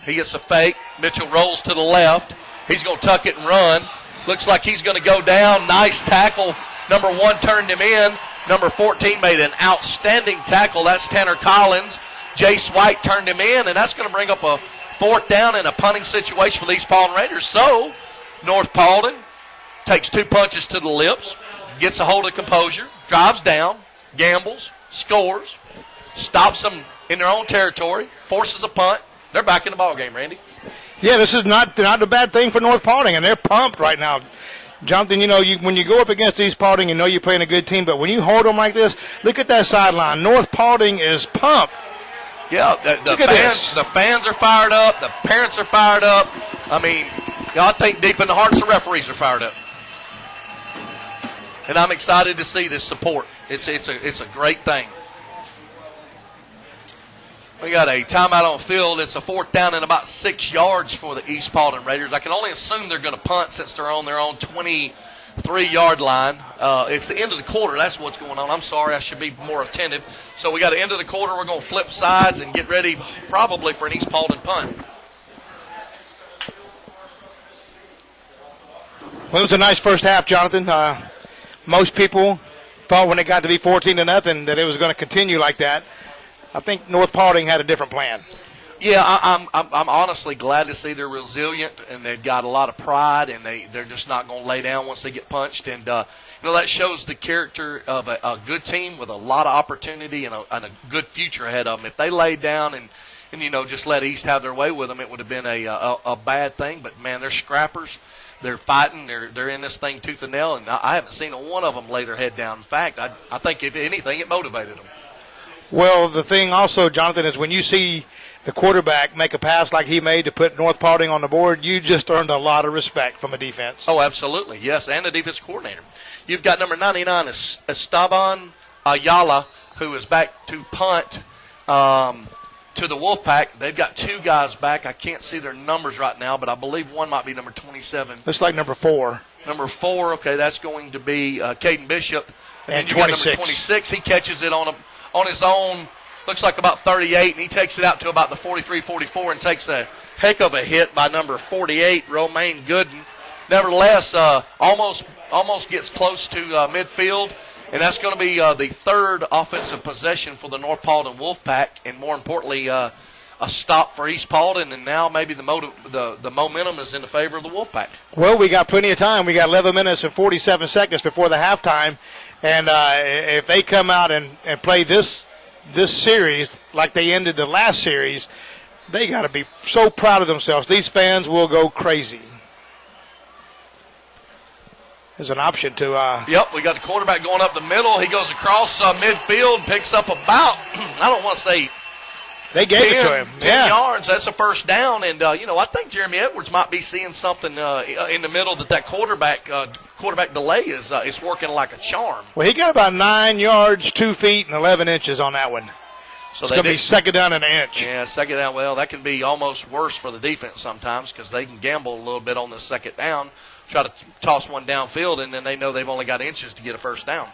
He gets a fake. Mitchell rolls to the left. He's going to tuck it and run. Looks like he's going to go down. Nice tackle. Number 1 turned him in. Number 14 made an outstanding tackle. That's Tanner Collins. Jace White turned him in, and that's going to bring up a fourth down in a punting situation for the East Paulding Raiders. So North Paulding takes 2 punches to the lips, gets a hold of composure, drives down, gambles, scores, stops them in their own territory, forces a punt. They're back in the ballgame, Randy. Yeah, this is not a bad thing for North Paulding, and they're pumped right now. Jonathan, when you go up against East Paulding, you know you're playing a good team, but when you hold them like this, look at that sideline. North Paulding is pumped. Yeah, the fans are fired up. The parents are fired up. I mean, I think deep in the hearts, the referees are fired up. And I'm excited to see this support. It's a great thing. We got a timeout on field. It's a fourth down and about 6 yards for the East Paulding Raiders. I can only assume they're going to punt since they're on their own 23-yard line. It's the end of the quarter. That's what's going on. I'm sorry. I should be more attentive. So we got the end of the quarter. We're going to flip sides and get ready probably for an East Paulding punt. Well, it was a nice first half, Jonathan. Most people thought when it got to be 14-0 that it was going to continue like that. I think North Paulding had a different plan. Yeah, I'm honestly glad to see they're resilient and they've got a lot of pride and they're just not going to lay down once they get punched. And that shows the character of a good team with a lot of opportunity and a good future ahead of them. If they laid down and just let East have their way with them, it would have been a bad thing. But man, they're scrappers. They're fighting. They're in this thing tooth and nail, and I haven't seen one of them lay their head down. In fact, I think if anything, it motivated them. Well, the thing also, Jonathan, is when you see the quarterback make a pass like he made to put North Paulding on the board, you just earned a lot of respect from a defense. Oh, absolutely. Yes, and the defense coordinator. You've got number 99, Esteban Ayala, who is back to punt to the Wolfpack. They've got 2 guys back. I can't see their numbers right now, but I believe one might be number 27. Looks like number 4. Number 4, okay, that's going to be Caden Bishop. And you 26. got number 26. He catches it on his own, looks like about 38, and he takes it out to about the 43-44 and takes a heck of a hit by number 48, Romaine Gooden. Nevertheless, almost gets close to midfield, and that's going to be the third offensive possession for the North Paulding Wolfpack, and more importantly, a stop for East Paulding, and now maybe the momentum is in the favor of the Wolfpack. Well, we got plenty of time. We got 11 minutes and 47 seconds before the halftime. And if they come out and play this series like they ended the last series, they got to be so proud of themselves. These fans will go crazy. There's an option to. Yep, we got the quarterback going up the middle. He goes across midfield, picks up about, I don't want to say, they gave it to him. 10 yards. That's a first down. And, I think Jeremy Edwards might be seeing something in the middle that quarterback delay is working like a charm. Well, he got about 9 yards, 2 feet, and 11 inches on that one. So it's going to be second down and an inch. Yeah, second down. Well, that can be almost worse for the defense sometimes because they can gamble a little bit on the second down, try to toss one downfield, and then they know they've only got inches to get a first down.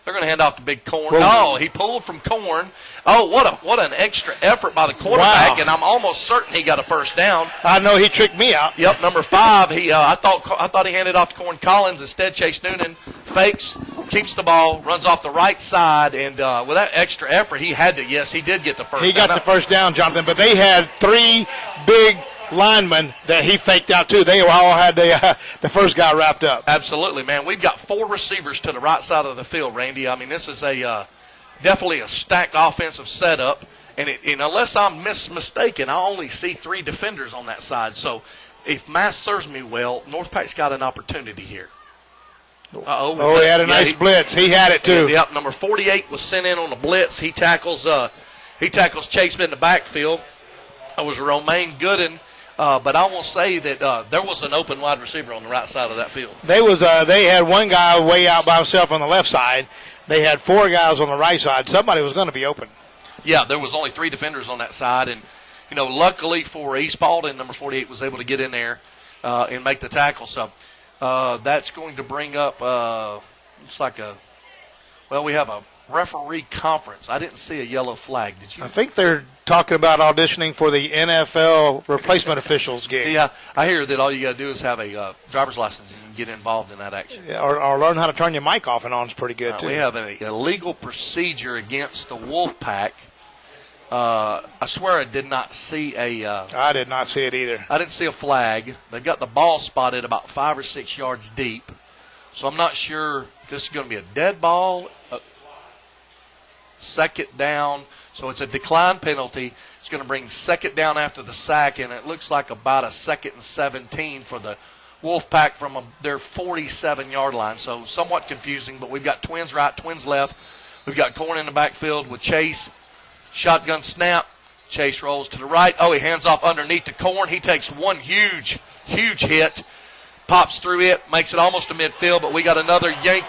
They're going to hand off to Big Corn. Oh, he pulled from Corn. Oh, what an extra effort by the quarterback, and I'm almost certain he got a first down. I know he tricked me out. Yep, number 5. I thought he handed off to Corn Collins. Instead, Chase Noonan fakes, keeps the ball, runs off the right side, and with that extra effort, he did get the first down. He got the first down, Jonathan, but they had 3 big linemen that he faked out too. They all had the first guy wrapped up. Absolutely, man. We've got 4 receivers to the right side of the field, Randy. I mean, this is definitely a stacked offensive setup. And unless I'm mistaken, I only see 3 defenders on that side. So if math serves me well, North Pack's got an opportunity here. Oh, he had a nice blitz. He had it too. Yep, number 48 was sent in on a blitz. He tackles Chase in the backfield. It was Romaine Gooden. But I will say that there was an open wide receiver on the right side of that field. They had one guy way out by himself on the left side. They had 4 guys on the right side. Somebody was going to be open. Yeah, there was only 3 defenders on that side, and luckily for East Paulding, number 48 was able to get in there and make the tackle. So that's going to bring up looks like we have a referee conference. I didn't see a yellow flag. Did you? I think they're talking about auditioning for the NFL replacement officials gig. Yeah, I hear that all you got to do is have a driver's license and you can get involved in that action. Yeah, or learn how to turn your mic off and on is pretty good, too. We have a legal procedure against the Wolfpack. I swear I did not see I did not see it either. I didn't see a flag. They've got the ball spotted about 5 or 6 yards deep. So I'm not sure if this is going to be a dead ball, second down. So it's a decline penalty. It's going to bring second down after the sack, and it looks like about a 2nd and 17 for the Wolfpack from their 47-yard line. So somewhat confusing, but we've got twins right, twins left. We've got Corn in the backfield with Chase. Shotgun snap. Chase rolls to the right. Oh, he hands off underneath to Corn. He takes one huge hit. Pops through it, makes it almost to midfield, but we got another yank.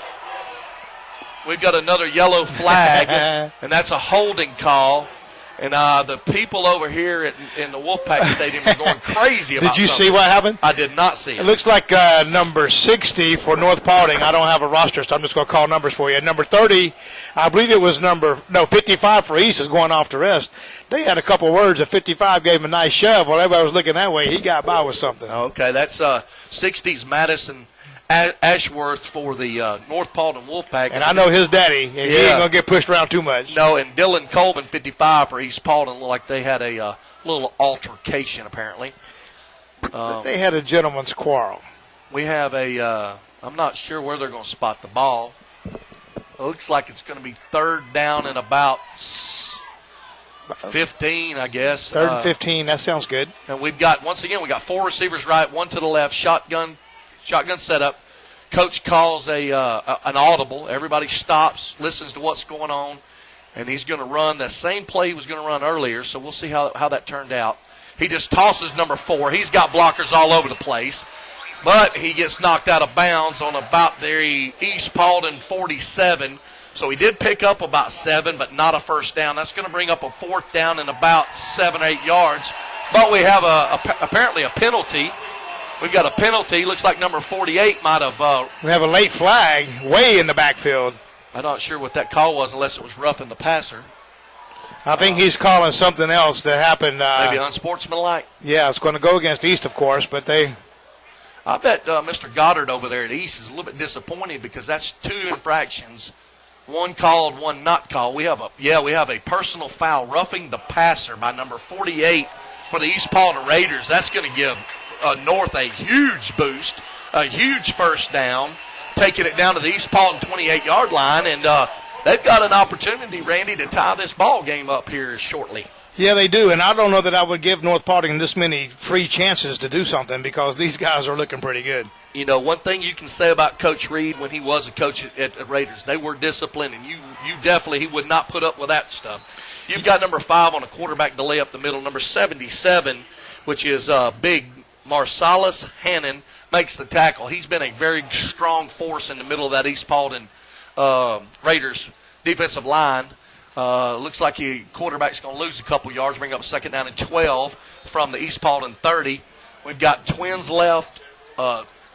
We've got another yellow flag, and that's a holding call. And the people over here in the Wolfpack Stadium are going crazy about Did you something. see what happened? I did not see it. It looks like number 60 for North Paulding. I don't have a roster, so I'm just going to call numbers for you. Number 30, I believe it was 55 for East is going off to rest. They had a couple words. At 55 gave him a nice shove. While everybody was looking that way, he got by with something. Okay, that's 60's Madison Ashworth for the North Paulding Wolfpack. And I know his daddy, and he ain't going to get pushed around too much. No, and Dylan Coleman, 55 for East Paulding, looked like they had a little altercation, apparently. They had a gentleman's quarrel. We have I'm not sure where they're going to spot the ball. It looks like it's going to be 3rd down and about 15, I guess. 3rd and 15, that sounds good. And we got 4 receivers right, 1 to the left, shotgun setup. Coach calls an audible. Everybody stops, listens to what's going on, and he's going to run the same play he was going to run earlier, so we'll see how that turned out. He just tosses number 4. He's got blockers all over the place, but he gets knocked out of bounds on about the East Paulding 47. So he did pick up about 7, but not a first down. That's going to bring up a 4th down and about 7 or 8 yards. But we have apparently a penalty. We've got a penalty. Looks like number 48 might have. We have a late flag way in the backfield. I'm not sure what that call was unless it was roughing the passer. I think he's calling something else that happened. Maybe unsportsmanlike. Yeah, it's going to go against East, of course, but I bet Mr. Goddard over there at East is a little bit disappointed because that's 2 infractions. 1 called, 1 not called. We have a personal foul, roughing the passer by number 48 for the East Paulding Raiders. That's going to give North a huge boost, a huge first down, taking it down to the East Paulding 28-yard line, and they've got an opportunity, Randy, to tie this ball game up here shortly. Yeah, they do, and I don't know that I would give North Paulding this many free chances to do something because these guys are looking pretty good. One thing you can say about Coach Reed when he was a coach at Raiders, they were disciplined, and you definitely, he would not put up with that stuff. You've got number 5 on a quarterback delay up the middle, number 77, which is big Marsalis Hannon, makes the tackle. He's been a very strong force in the middle of that East Paulding Raiders defensive line. Looks like quarterback's going to lose a couple yards, bring up 2nd down and 12 from the East Paulding 30. We've got twins left.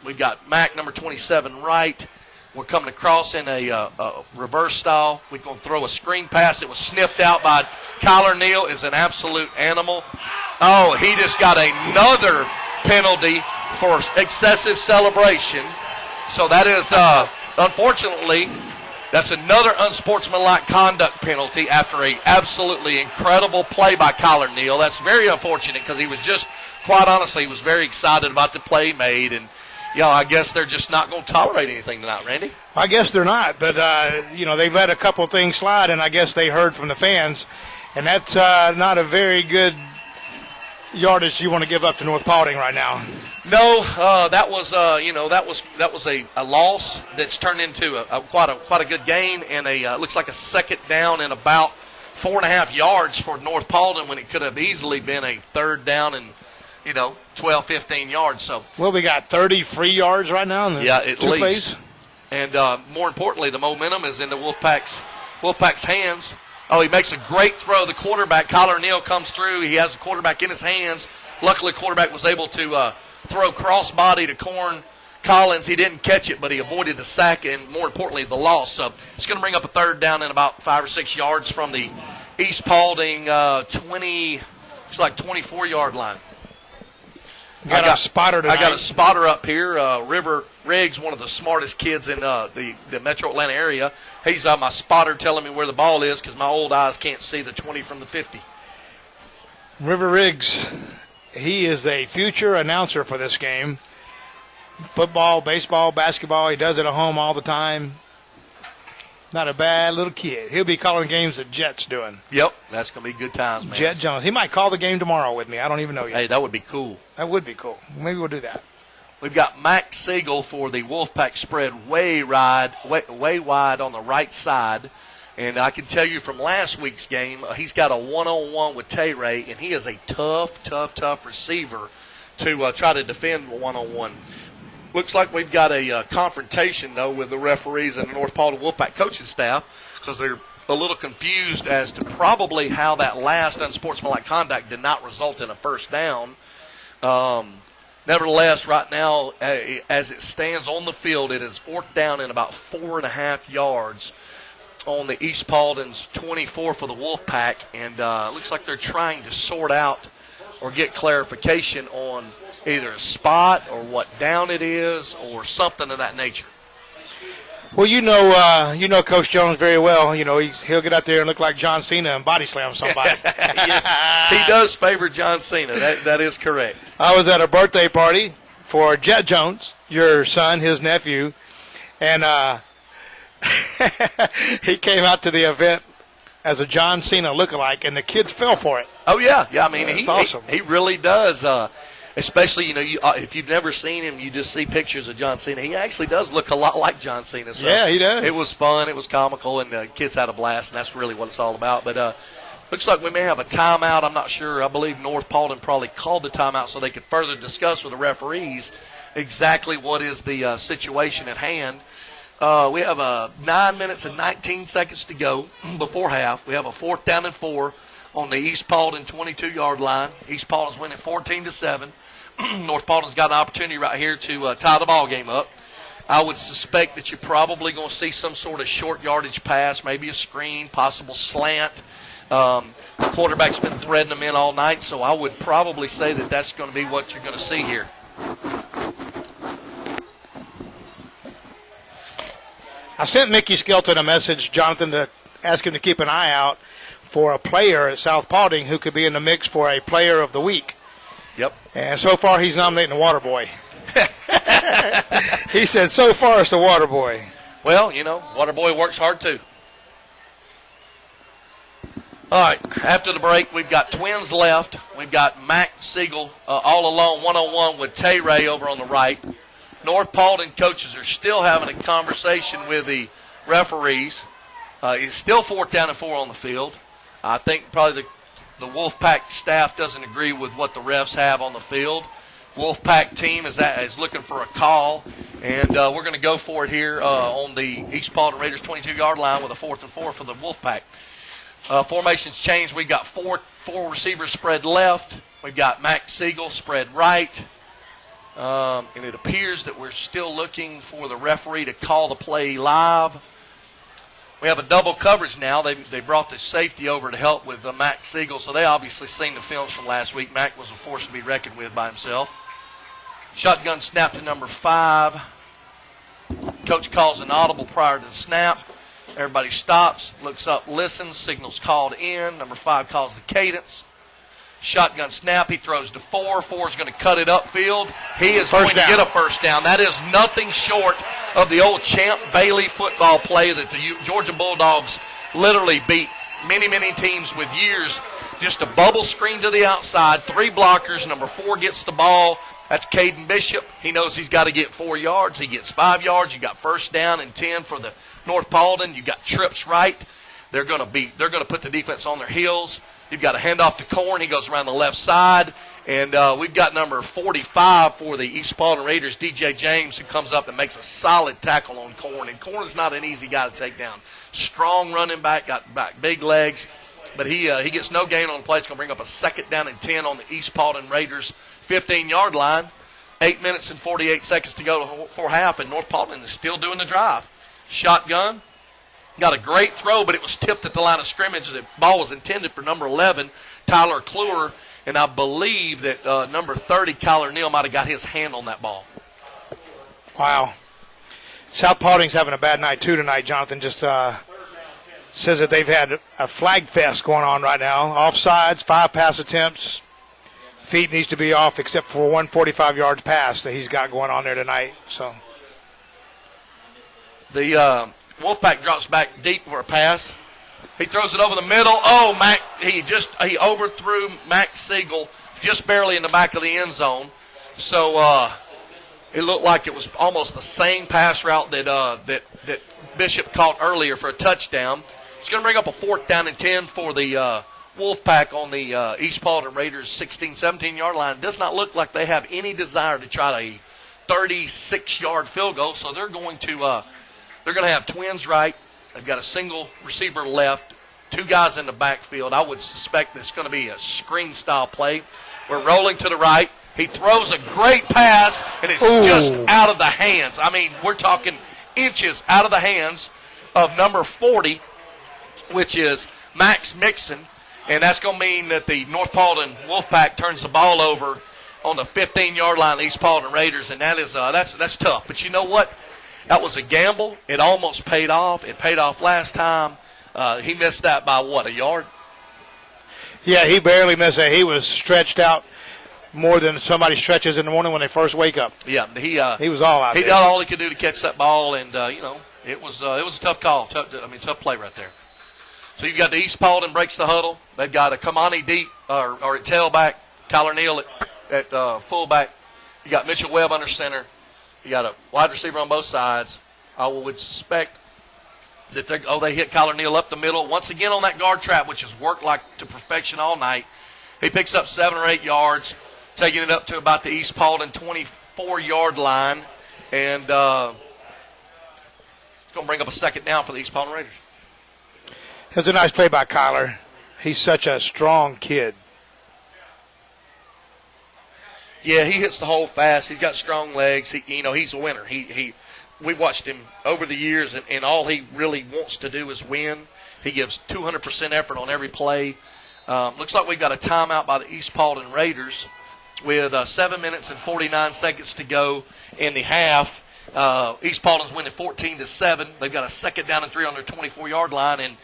We've got Mac, number 27, right. We're coming across in a reverse style. We're going to throw a screen pass. It was sniffed out by Kyler Neal. Is an absolute animal. Oh, he just got another penalty for excessive celebration. So that is, unfortunately, that's another unsportsmanlike conduct penalty after a absolutely incredible play by Kyler Neal. That's very unfortunate because he was just, quite honestly, he was very excited about the play he made. And, I guess they're just not going to tolerate anything tonight, Randy. I guess they're not, but, they've let a couple things slide, and I guess they heard from the fans. And that's not a very yardage you want to give up to North Paulding right now. No, that was a loss that's turned into quite a good gain, and looks like a 2nd down and about 4.5 yards for North Paulding when it could have easily been a 3rd down and 12, 15 yards. So well, we got 30 free yards right now in the at two least. plays. And more importantly, the momentum is in the Wolfpack's hands. Oh, he makes a great throw. The quarterback, Kyler Neal, comes through. He has the quarterback in his hands. Luckily, the quarterback was able to throw crossbody to Corn Collins. He didn't catch it, but he avoided the sack and, more importantly, the loss. So it's going to bring up a third down in about 5 or 6 yards from the East Paulding 24-yard line. I got a spotter tonight. I got a spotter up here. River Riggs, one of the smartest kids in the Metro Atlanta area. He's my spotter telling me where the ball is because my old eyes can't see the 20 from the 50. River Riggs, he is a future announcer for this game. Football, baseball, basketball, he does it at home all the time. Not a bad little kid. He'll be calling games that Jet's doing. Yep, that's going to be good times, man. Jet Jones. He might call the game tomorrow with me. I don't even know yet. Hey, that would be cool. That would be cool. Maybe we'll do that. We've got Mac Siegel for the Wolfpack spread way wide on the right side. And I can tell you from last week's game, he's got a one-on-one with Tay Ray, and he is a tough receiver to try to defend one-on-one. Looks like we've got a confrontation, though, with the referees and the North Paulding Wolfpack coaching staff because they're a little confused as to probably how that last unsportsmanlike conduct did not result in a first down. Nevertheless, right now, as it stands on the field, it is fourth down in about 4.5 yards on the East Paulding's 24 for the Wolfpack, and it looks like they're trying to sort out or get clarification on either a spot or what down it is or something of that nature. Well, you know Coach Jones very well. You know, he'll get out there and look like John Cena and body slam somebody. Yes, he does favor John Cena. That is correct. I was at a birthday party for Jet Jones, your son, his nephew, and he came out to the event as a John Cena lookalike, and the kids fell for it. Oh, yeah. I mean, it's awesome. He really does. Especially, if you've never seen him, you just see pictures of John Cena. He actually does look a lot like John Cena. So yeah, he does. It was fun. It was comical, and the kids had a blast, and that's really what it's all about. But looks like we may have a timeout. I'm not sure. I believe North Paulding probably called the timeout so they could further discuss with the referees exactly what is the situation at hand. We have 9 minutes and 19 seconds to go before half. We have a 4th down and 4 on the East Paulding 22-yard line. East Paulding's winning 14-7. North Paulding's got an opportunity right here to tie the ball game up. I would suspect that you're probably going to see some sort of short yardage pass, maybe a screen, possible slant. The quarterback's been threading them in all night, so I would probably say that that's going to be what you're going to see here. I sent Mickey Skelton a message, Jonathan, to ask him to keep an eye out for a player at South Paulding who could be in the mix for a player of the week. Yep. And so far he's nominating the Water Boy. He said so far it's the Water Boy. Well, Water Boy works hard too. All right, after the break, we've got twins left. We've got Mac Siegel all alone, one-on-one with Tay Ray over on the right. North Paulding coaches are still having a conversation with the referees. It's still 4th down and 4 on the field. I think probably the Wolfpack staff doesn't agree with what the refs have on the field. Wolfpack team is looking for a call, and we're going to go for it here on the East Paulding Raiders 22-yard line with a 4th and 4 for the Wolfpack. Formations changed. We've got four receivers spread left. We've got Mac Siegel spread right. And it appears that we're still looking for the referee to call the play live. We have a double coverage now. They brought the safety over to help with Mac Siegel, so they obviously seen the films from last week. Mac was a force to be reckoned with by himself. Shotgun snap to number 5. Coach calls an audible prior to the snap. Everybody stops, looks up, listens, signals called in. Number 5 calls the cadence. Shotgun snap, he throws to 4. 4 is going to cut it upfield. He is going to get a first down. That is nothing short of the old Champ Bailey football play that the Georgia Bulldogs literally beat many teams with years. Just a bubble screen to the outside, 3 blockers. Number 4 gets the ball. That's Caden Bishop. He knows he's got to get 4 yards. He gets 5 yards. You got first down and 10 for the North Paulding. You got trips right. they're going to put the defense on their heels. You've got a handoff to Korn. He goes around the left side. And we've got number 45 for the East Paulding Raiders, DJ James, who comes up and makes a solid tackle on Korn. And Korn is not an easy guy to take down. Strong running back, got big legs. But he gets no gain on the play. It's going to bring up a 2nd down and 10 on the East Paulding Raiders 15-yard line. 8 minutes and 48 seconds to go for half, and North Paulding is still doing the drive. Shotgun. Got a great throw, but it was tipped at the line of scrimmage. The ball was intended for number 11, Tyler Kluwer. And I believe that number 30, Kyler Neal, might have got his hand on that ball. Wow. South Paulding's having a bad night, too, tonight. Jonathan just says that they've had a flag fest going on right now. Offsides, 5 pass attempts. Feet needs to be off except for 145 yards pass that he's got going on there tonight. So the Wolfpack drops back deep for a pass. He throws it over the middle. Oh, he overthrew Mac Siegel just barely in the back of the end zone. So it looked like it was almost the same pass route that Bishop caught earlier for a touchdown. It's going to bring up a 4th down and 10 for the Wolfpack on the East Paulding Raiders 16, 17-yard line. It does not look like they have any desire to try a 36-yard field goal, so they're going to have twins right. They've got a single receiver left, 2 guys in the backfield. I would suspect it's going to be a screen-style play. We're rolling to the right. He throws a great pass, and it's just out of the hands. I mean, we're talking inches out of the hands of number 40, which is Max Mixon. And that's going to mean that the North Paulding Wolfpack turns the ball over on the 15-yard line of the East Paulding Raiders, and that is that's tough. But you know what? That was a gamble. It almost paid off. It paid off last time. He missed that by, a yard? Yeah, he barely missed that. He was stretched out more than somebody stretches in the morning when they first wake up. Yeah, he was all out there. He did all he could do to catch that ball, and, it was a tough call. Tough play right there. So you've got the East Paulding breaks the huddle. They've got a Kamani deep or at tailback, Tyler Neal at fullback. You got Mitchell Webb under center. You got a wide receiver on both sides. I would suspect that they hit Kyler Neal up the middle. Once again on that guard trap, which has worked like to perfection all night. He picks up 7 or 8 yards, taking it up to about the East Paulding 24-yard line. And it's going to bring up a 2nd down for the East Paulding Raiders. It was a nice play by Kyler. He's such a strong kid. Yeah, he hits the hole fast. He's got strong legs. He's a winner. We watched him over the years, and all he really wants to do is win. He gives 200% effort on every play. Looks like we've got a timeout by the East Paulding Raiders with 7 minutes and 49 seconds to go in the half. East Paulding's winning 14-7. They've got a 2nd down and 3 on their 24-yard line, and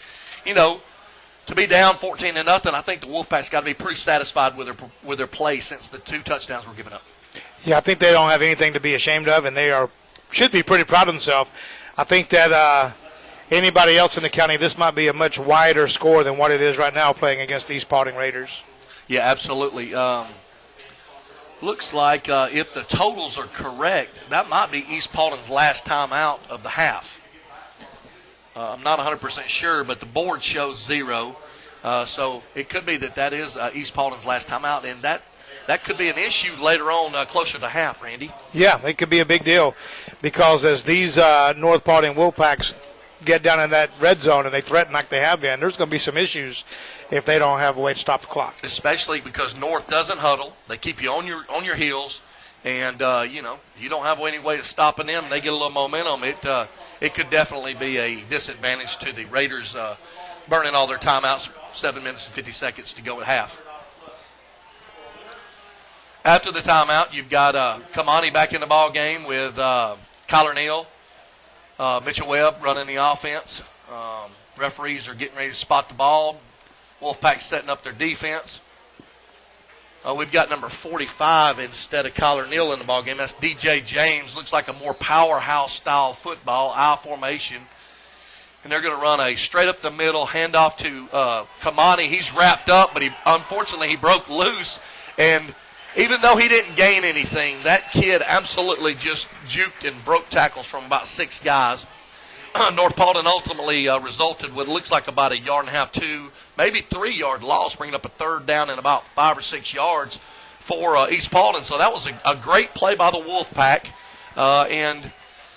to be down 14-0, I think the Wolfpack's got to be pretty satisfied with their play since the 2 touchdowns were given up. Yeah, I think they don't have anything to be ashamed of, and they should be pretty proud of themselves. I think that anybody else in the county, this might be a much wider score than what it is right now playing against the East Paulding Raiders. Yeah, absolutely. Looks like if the totals are correct, that might be East Paulding's last time out of the half. I'm not 100% sure, but the board shows 0. So it could be that is East Paulding's last time out, and that could be an issue later on closer to half, Randy. Yeah, it could be a big deal because as these North Paulding Wolfpacks get down in that red zone and they threaten like they have been, there's going to be some issues if they don't have a way to stop the clock. Especially because North doesn't huddle. They keep you on your heels, and, you don't have any way of stopping them. They get a little momentum. It could definitely be a disadvantage to the Raiders burning all their timeouts, 7 minutes and 50 seconds to go at half. After the timeout, you've got Kamani back in the ball game with Kyler Neal, Mitchell Webb running the offense. Referees are getting ready to spot the ball. Wolfpack setting up their defense. We've got number 45 instead of Kyler Neal in the ball game. That's DJ James. Looks like a more powerhouse-style football, I formation. And they're going to run a straight up the middle handoff to Kamani. He's wrapped up, but unfortunately he broke loose. And even though he didn't gain anything, that kid absolutely just juked and broke tackles from about 6 guys. North Paulding ultimately resulted with, looks like about a yard and a half, 2, maybe 3-yard loss, bringing up a third down and about 5 or 6 yards for East Paulding. So that was a great play by the Wolfpack, and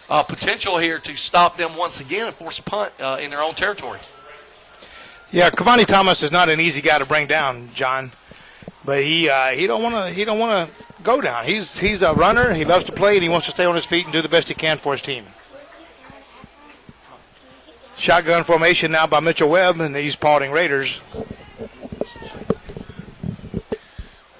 potential here to stop them once again and force a punt in their own territory. Yeah, Kamani Thomas is not an easy guy to bring down, John, but he don't want to go down. He's a runner. He loves to play, and he wants to stay on his feet and do the best he can for his team. Shotgun formation now by Mitchell Webb and the East Paulding Raiders.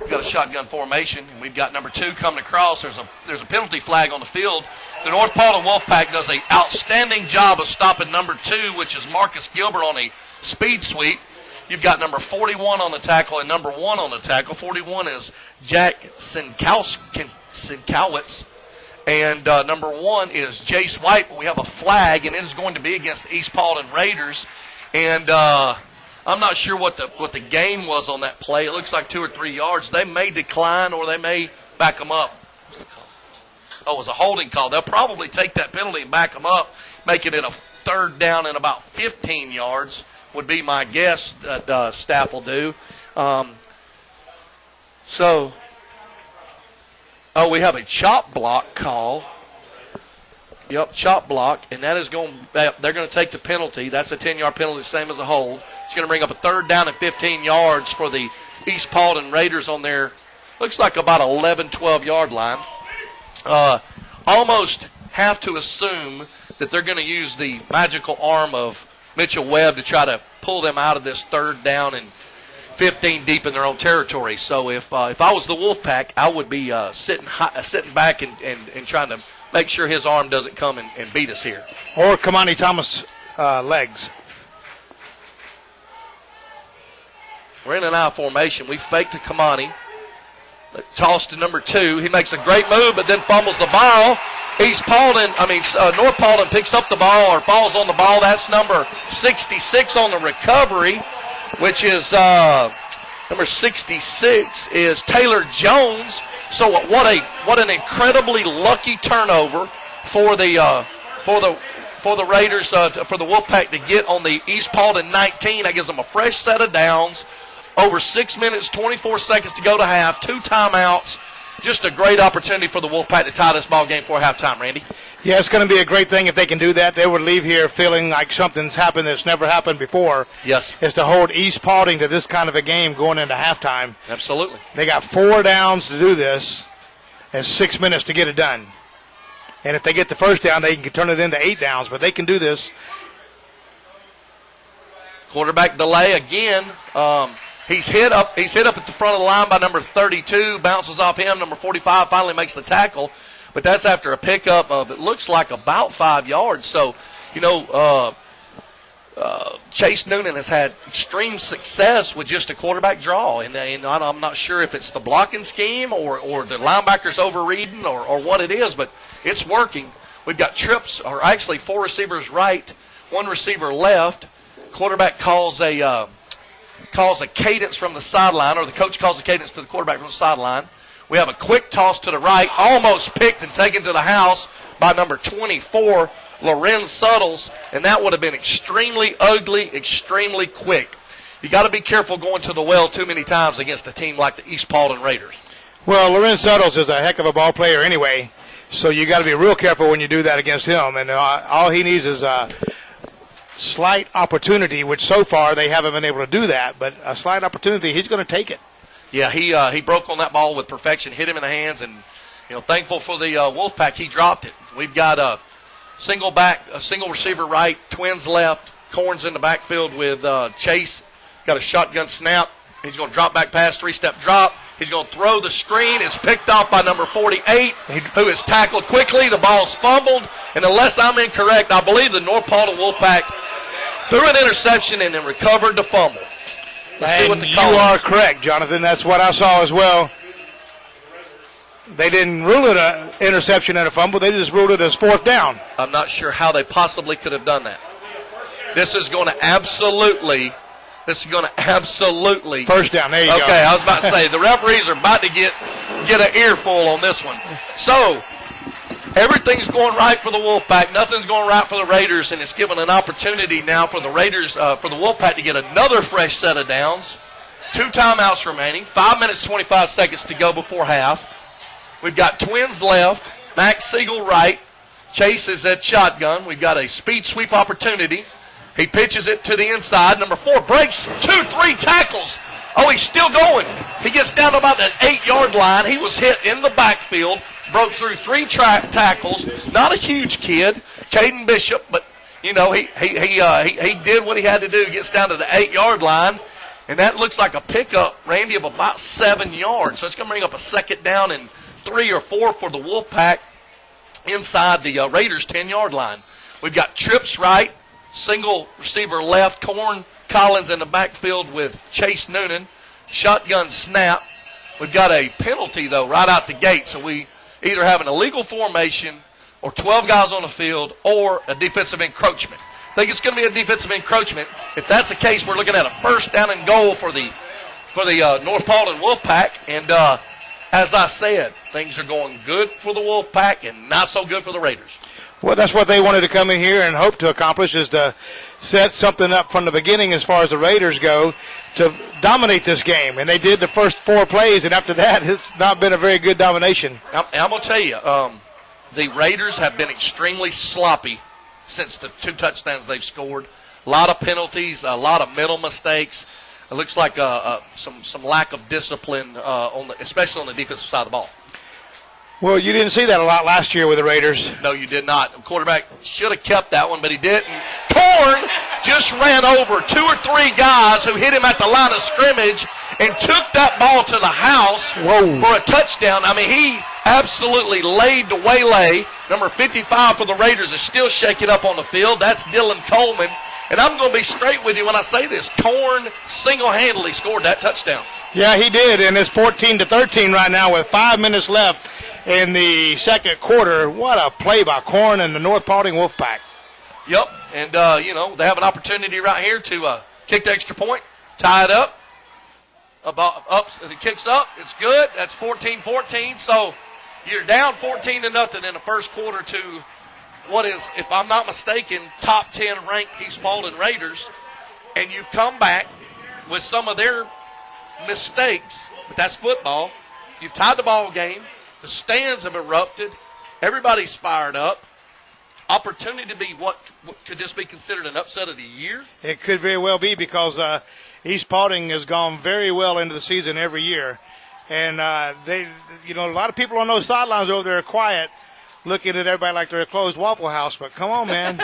We've got a shotgun formation, and we've got number 2 coming across. There's a penalty flag on the field. The North Paulding Wolfpack does an outstanding job of stopping number 2, which is Marcus Gilbert, on a speed sweep. You've got number 41 on the tackle and number 1 on the tackle. 41 is Jack Sinkowitz. And number 1 is Jace White. But we have a flag, and it is going to be against the East Paulding Raiders. And I'm not sure what the gain was on that play. It looks like 2 or 3 yards. They may decline or they may back them up. Oh, it was a holding call. They'll probably take that penalty and back them up, making it a third down and about 15 yards would be my guess that staff will do. We have a chop block call. Yep, chop block, and that is they're going to take the penalty. That's a 10-yard penalty, same as a hold. It's going to bring up a third down and 15 yards for the East Paulding Raiders on their, looks like about 11, 12-yard line. Almost have to assume that they're going to use the magical arm of Mitchell Webb to try to pull them out of this third down and 15 deep in their own territory. So if I was the Wolfpack, I would be sitting back and trying to make sure his arm doesn't come and beat us here. Or Kamani Thomas' legs. We're in an I formation. We fake to Kamani. Toss to number 2. He makes a great move, but then fumbles the ball. North Paulding picks up the ball or falls on the ball. That's number 66 on the recovery, which is number 66 is Taylor Jones. So what an incredibly lucky turnover for the Raiders, for the Wolfpack to get on the East Paulding 19. That gives them a fresh set of downs. Over 6 minutes, 24 seconds to go to half. 2 timeouts. Just a great opportunity for the Wolfpack to tie this ball game before halftime, Randy. Yeah, it's going to be a great thing if they can do that. They would leave here feeling like something's happened that's never happened before. Yes. Is to hold East Paulding to this kind of a game going into halftime. Absolutely. They got 4 downs to do this and 6 minutes to get it done. And if they get the first down, they can turn it into 8 downs, but they can do this. Quarterback delay again. He's hit up at the front of the line by number 32, bounces off him. Number 45 finally makes the tackle, but that's after a pickup of, it looks like, about 5 yards. So, Chase Noonan has had extreme success with just a quarterback draw, and I'm not sure if it's the blocking scheme or the linebackers overreading or what it is, but it's working. We've got trips, or actually 4 receivers right, 1 receiver left. Quarterback calls a cadence from the sideline, or the coach calls a cadence to the quarterback from the sideline. We have a quick toss to the right, almost picked and taken to the house by number 24, Lorenz Suttles, and that would have been extremely ugly, extremely quick. You got to be careful going to the well too many times against a team like the East Paulding Raiders. Well, Lorenz Suttles is a heck of a ball player anyway, so you got to be real careful when you do that against him, and all he needs is a slight opportunity, which so far they haven't been able to do that, but a slight opportunity, he's going to take it. Yeah, he broke on that ball with perfection, hit him in the hands, and thankful for the Wolfpack, he dropped it. We've got a single receiver right, twins left, Corns in the backfield with Chase. Got a shotgun snap. He's going to drop back pass, 3-step drop. He's going to throw the screen. It's picked off by number 48, who is tackled quickly. The ball's fumbled, and unless I'm incorrect, I believe the North Paulding Wolfpack threw an interception and then recovered the fumble. Let's see what the call you are is. correct, Jonathan. That's what I saw as well. They didn't rule it an interception and a fumble. They just ruled it as 4th down. I'm not sure how they possibly could have done that. This is going to absolutely first down. There you go. Okay, I was about to say, the referees are about to get an earful on this one. So, everything's going right for the Wolfpack. Nothing's going right for the Raiders, and it's given an opportunity now for the Raiders, for the Wolfpack to get another fresh set of downs. 2 timeouts remaining. 5 minutes, 25 seconds to go before half. We've got twins left. Max Siegel right. Chase is at shotgun. We've got a speed sweep opportunity. He pitches it to the inside. Number 4 breaks 2-3 tackles. Oh, he's still going. He gets down to about the 8-yard line. He was hit in the backfield. Broke through 3 tackles. Not a huge kid, Caden Bishop, but you know he did what he had to do. Gets down to the 8-yard line, and that looks like a pickup, Randy, of about 7 yards. So it's going to bring up a second down and 3 or 4 for the Wolfpack inside the Raiders' 10-yard line. We've got trips right, single receiver left, Corn Collins in the backfield with Chase Noonan. Shotgun snap. We've got a penalty, though, right out the gate. So we either have an illegal formation or 12 guys on the field or a defensive encroachment. I think it's going to be a defensive encroachment. If that's the case, we're looking at a first down and goal for the North Paulding Wolfpack. And as I said, things are going good for the Wolfpack and not so good for the Raiders. Well, that's what they wanted to come in here and hope to accomplish, is to set something up from the beginning as far as the Raiders go to dominate this game. And they did the first 4 plays, and after that, it's not been a very good domination. I'm going to tell you, the Raiders have been extremely sloppy since the 2 touchdowns they've scored. A lot of penalties, a lot of mental mistakes. It looks like some lack of discipline, especially on the defensive side of the ball. Well, you didn't see that a lot last year with the Raiders. No, you did not. The quarterback should have kept that one, but he didn't. Corn just ran over 2 or 3 guys who hit him at the line of scrimmage and took that ball to the house for a touchdown. I mean, he absolutely laid the waylay. Number 55 for the Raiders is still shaking up on the field. That's Dylan Coleman. And I'm going to be straight with you when I say this. Corn single-handedly scored that touchdown. Yeah, he did, and it's 14-13 right now with 5 minutes left in the second quarter. What a play by Corn and the North Paulding Wolfpack. Yep, and, they have an opportunity right here to kick the extra point, tie it up. It kicks up. It's good. That's 14-14. So you're down 14-0 in the first quarter to what is, if I'm not mistaken, top 10 ranked East Paulding Raiders. And you've come back with some of their mistakes, but that's football. You've tied the ball game. The stands have erupted. Everybody's fired up. Opportunity to be what could this be considered an upset of the year? It could very well be, because East Paulding has gone very well into the season every year. And a lot of people on those sidelines over there are quiet, looking at everybody like they're a closed Waffle House. But come on, man.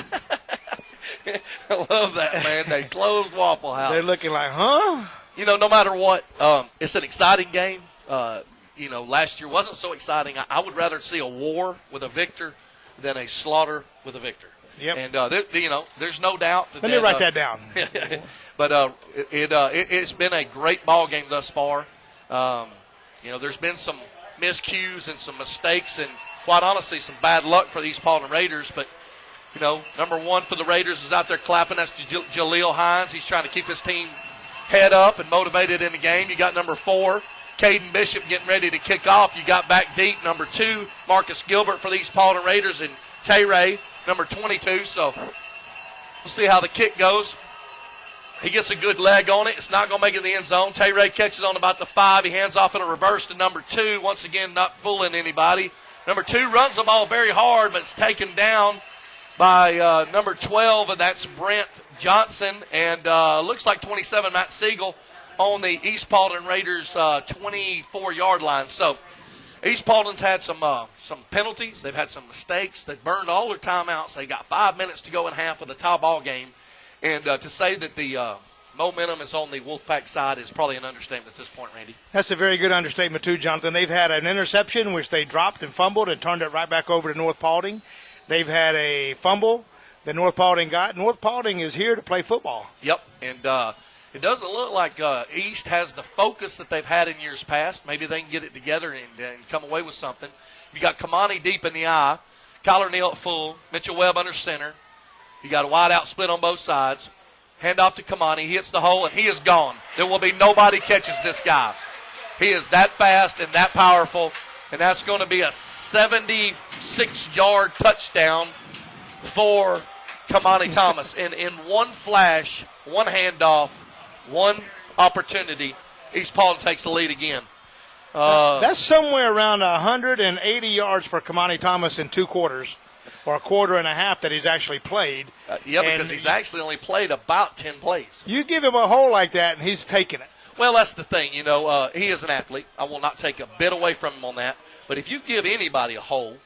I love that, man. They closed Waffle House. They're looking like, huh? No matter what, it's an exciting game. Last year wasn't so exciting. I would rather see a war with a victor than a slaughter with a victor. Yep. And, there's no doubt. Let me write that down. But it's been a great ball game thus far. There's been some miscues and some mistakes and, quite honestly, some bad luck for the East Paulding Raiders. But, number 1 for the Raiders is out there clapping. That's Jaleel Hines. He's trying to keep his team head up and motivated in the game. You got number 4, Caden Bishop, getting ready to kick off. You got back deep, number 2, Marcus Gilbert for the East Paulding Raiders, and Tay-Ray, number 22. So we'll see how the kick goes. He gets a good leg on it. It's not going to make it in the end zone. Tay-Ray catches on about the 5. He hands off in a reverse to number 2. Once again, not fooling anybody. Number 2 runs the ball very hard, but it's taken down by number 12, and that's Brent Johnson. And looks like 27, Matt Siegel, on the East Paulding Raiders' 24-yard line. So East Paulding's had some penalties. They've had some mistakes. They've burned all their timeouts. They got 5 minutes to go in half of the tie ball game. And to say that the momentum is on the Wolfpack side is probably an understatement at this point, Randy. That's a very good understatement, too, Jonathan. They've had an interception, which they dropped and fumbled and turned it right back over to North Paulding. They've had a fumble that North Paulding got. North Paulding is here to play football. Yep, and it doesn't look like East has the focus that they've had in years past. Maybe they can get it together and come away with something. You got Kamani deep in the eye, Kyler Neal at full, Mitchell Webb under center. You got a wide out split on both sides. Hand off to Kamani. He hits the hole, and he is gone. There will be nobody catches this guy. He is that fast and that powerful. And that's going to be a 76-yard touchdown for Kamani Thomas. And in one flash, one handoff, one opportunity, East Paulding takes the lead again. That's somewhere around 180 yards for Kamani Thomas in 2 quarters, or a quarter and a half that he's actually played. Because he's actually only played about 10 plays. You give him a hole like that, and he's taking it. Well, that's the thing. He is an athlete. I will not take a bit away from him on that. But if you give anybody a hole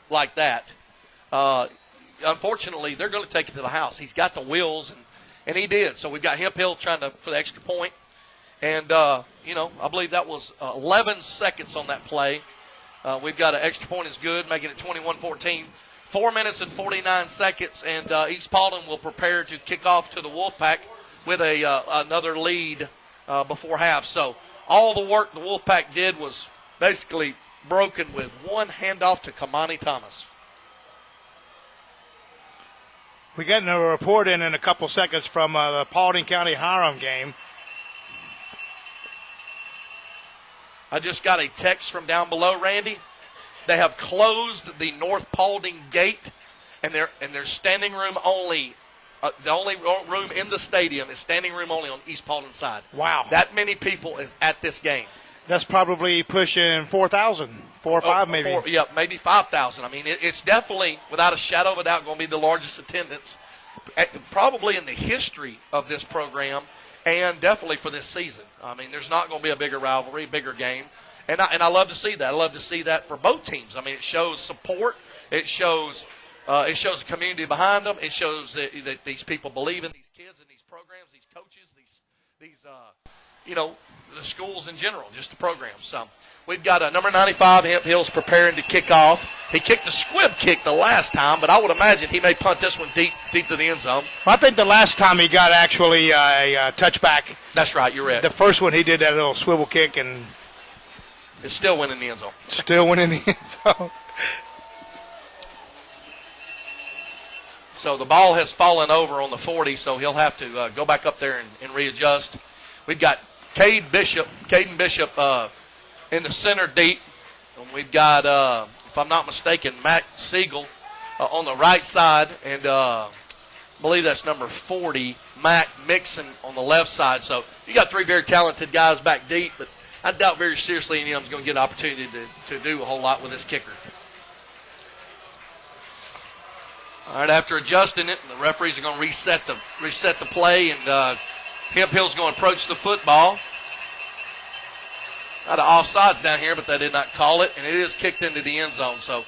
like that, unfortunately, they're going to take it to the house. He's got the wheels, and he did. So we've got Hemphill trying for the extra point. And, I believe that was 11 seconds on that play. We've got an extra point is good, making it 21-14. 4 minutes and 49 seconds, and East Paulding will prepare to kick off to the Wolfpack with another lead before half. So all the work the Wolfpack did was basically broken with one handoff to Kamani Thomas. We're getting a report in a couple seconds from the Paulding County Hiram game. I just got a text from down below, Randy. They have closed the North Paulding gate, and their standing room only. The only room in the stadium is standing room only on East Paulding side. Wow. That many people is at this game. That's probably pushing 4,000, 4 or 5 maybe. Maybe 5,000. I mean, it's definitely, without a shadow of a doubt, going to be the largest attendance probably in the history of this program, and definitely for this season. I mean, there's not going to be a bigger rivalry, bigger game. And I love to see that. I love to see that for both teams. I mean, it shows support. It shows a community behind them. It shows that these people believe in these kids and these programs, these coaches, these the schools in general, just the programs. So we've got number 95, Hemp Hill's preparing to kick off. He kicked a squib kick the last time, but I would imagine he may punt this one deep to the end zone. I think the last time he got actually a touchback. That's right. You're right. The first one he did that little swivel kick and. It's still winning the end zone. Still winning the end zone. So the ball has fallen over on the 40, so he'll have to go back up there and readjust. We've got Caden Bishop in the center deep. And we've got, if I'm not mistaken, Mac Siegel on the right side. And I believe that's number 40, Mac Mixon on the left side. So you got 3 very talented guys back deep, but I doubt very seriously any of them's going to get an opportunity to do a whole lot with this kicker. All right, after adjusting it, the referees are going to reset the play, and Hemp Hill's going to approach the football. Not an offsides down here, but they did not call it, and it is kicked into the end zone. So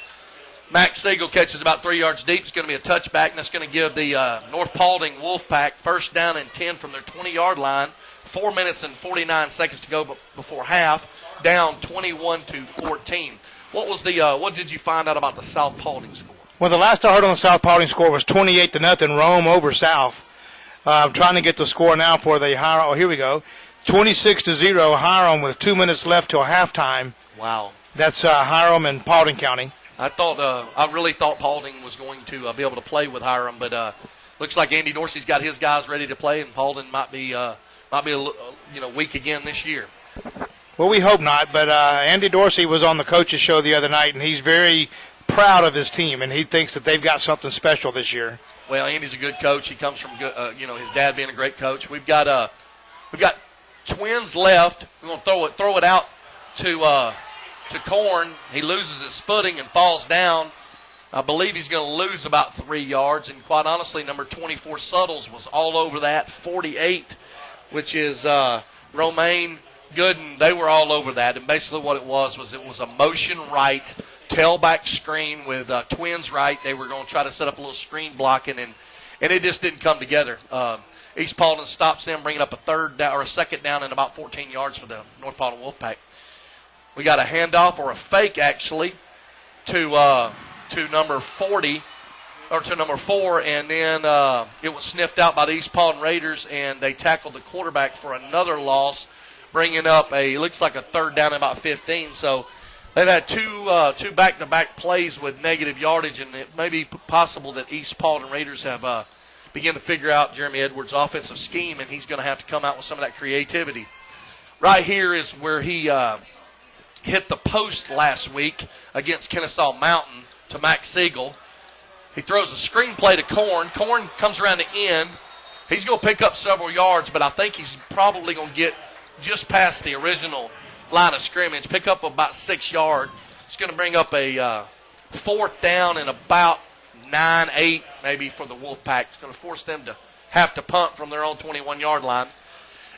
Max Siegel catches about 3 yards deep. It's going to be a touchback, and that's going to give the North Paulding Wolfpack first down and 10 from their 20-yard line. 4 minutes and 49 seconds to go before half, down 21-14. What did you find out about the South Paulding score? Well, the last I heard on the South Paulding score was 28-0 Rome over South. I'm trying to get the score now for the Hiram. Oh, here we go. 26-0 Hiram with 2 minutes left till halftime. Wow. That's Hiram and Paulding County. I really thought Paulding was going to be able to play with Hiram, but looks like Andy Dorsey's got his guys ready to play, and Paulding might be weak again this year. Well, we hope not, but Andy Dorsey was on the coaches show the other night, and he's very proud of his team, and he thinks that they've got something special this year. Well, Andy's a good coach. He comes from his dad being a great coach. We've got twins left. We're going to throw it out to Korn. He loses his footing and falls down. I believe he's going to lose about 3 yards, and quite honestly, number 24 Suttles was all over that. 48, which is Romaine Gooden. They were all over that, and basically what it was a motion right tailback screen with twins right. They were going to try to set up a little screen blocking, and it just didn't come together. East Paulding stops them, bringing up a second down and about 14 yards for the North Paulding Wolfpack. We got a handoff or a fake actually to number 40 or to number 4, and then it was sniffed out by the East Paulding Raiders, and they tackled the quarterback for another loss, bringing up looks like a third down and about 15. So they've had two back-to-back plays with negative yardage, and it may be possible that East Paulding Raiders have begun to figure out Jeremy Edwards' offensive scheme, and he's going to have to come out with some of that creativity. Right here is where he hit the post last week against Kennesaw Mountain to Max Siegel. He throws a screen play to Korn. Korn comes around the end. He's going to pick up several yards, but I think he's probably going to get just past the original line of scrimmage, pick up about 6 yards. It's going to bring up a 4th down and about 9-8 maybe for the Wolfpack. It's going to force them to have to punt from their own 21-yard line.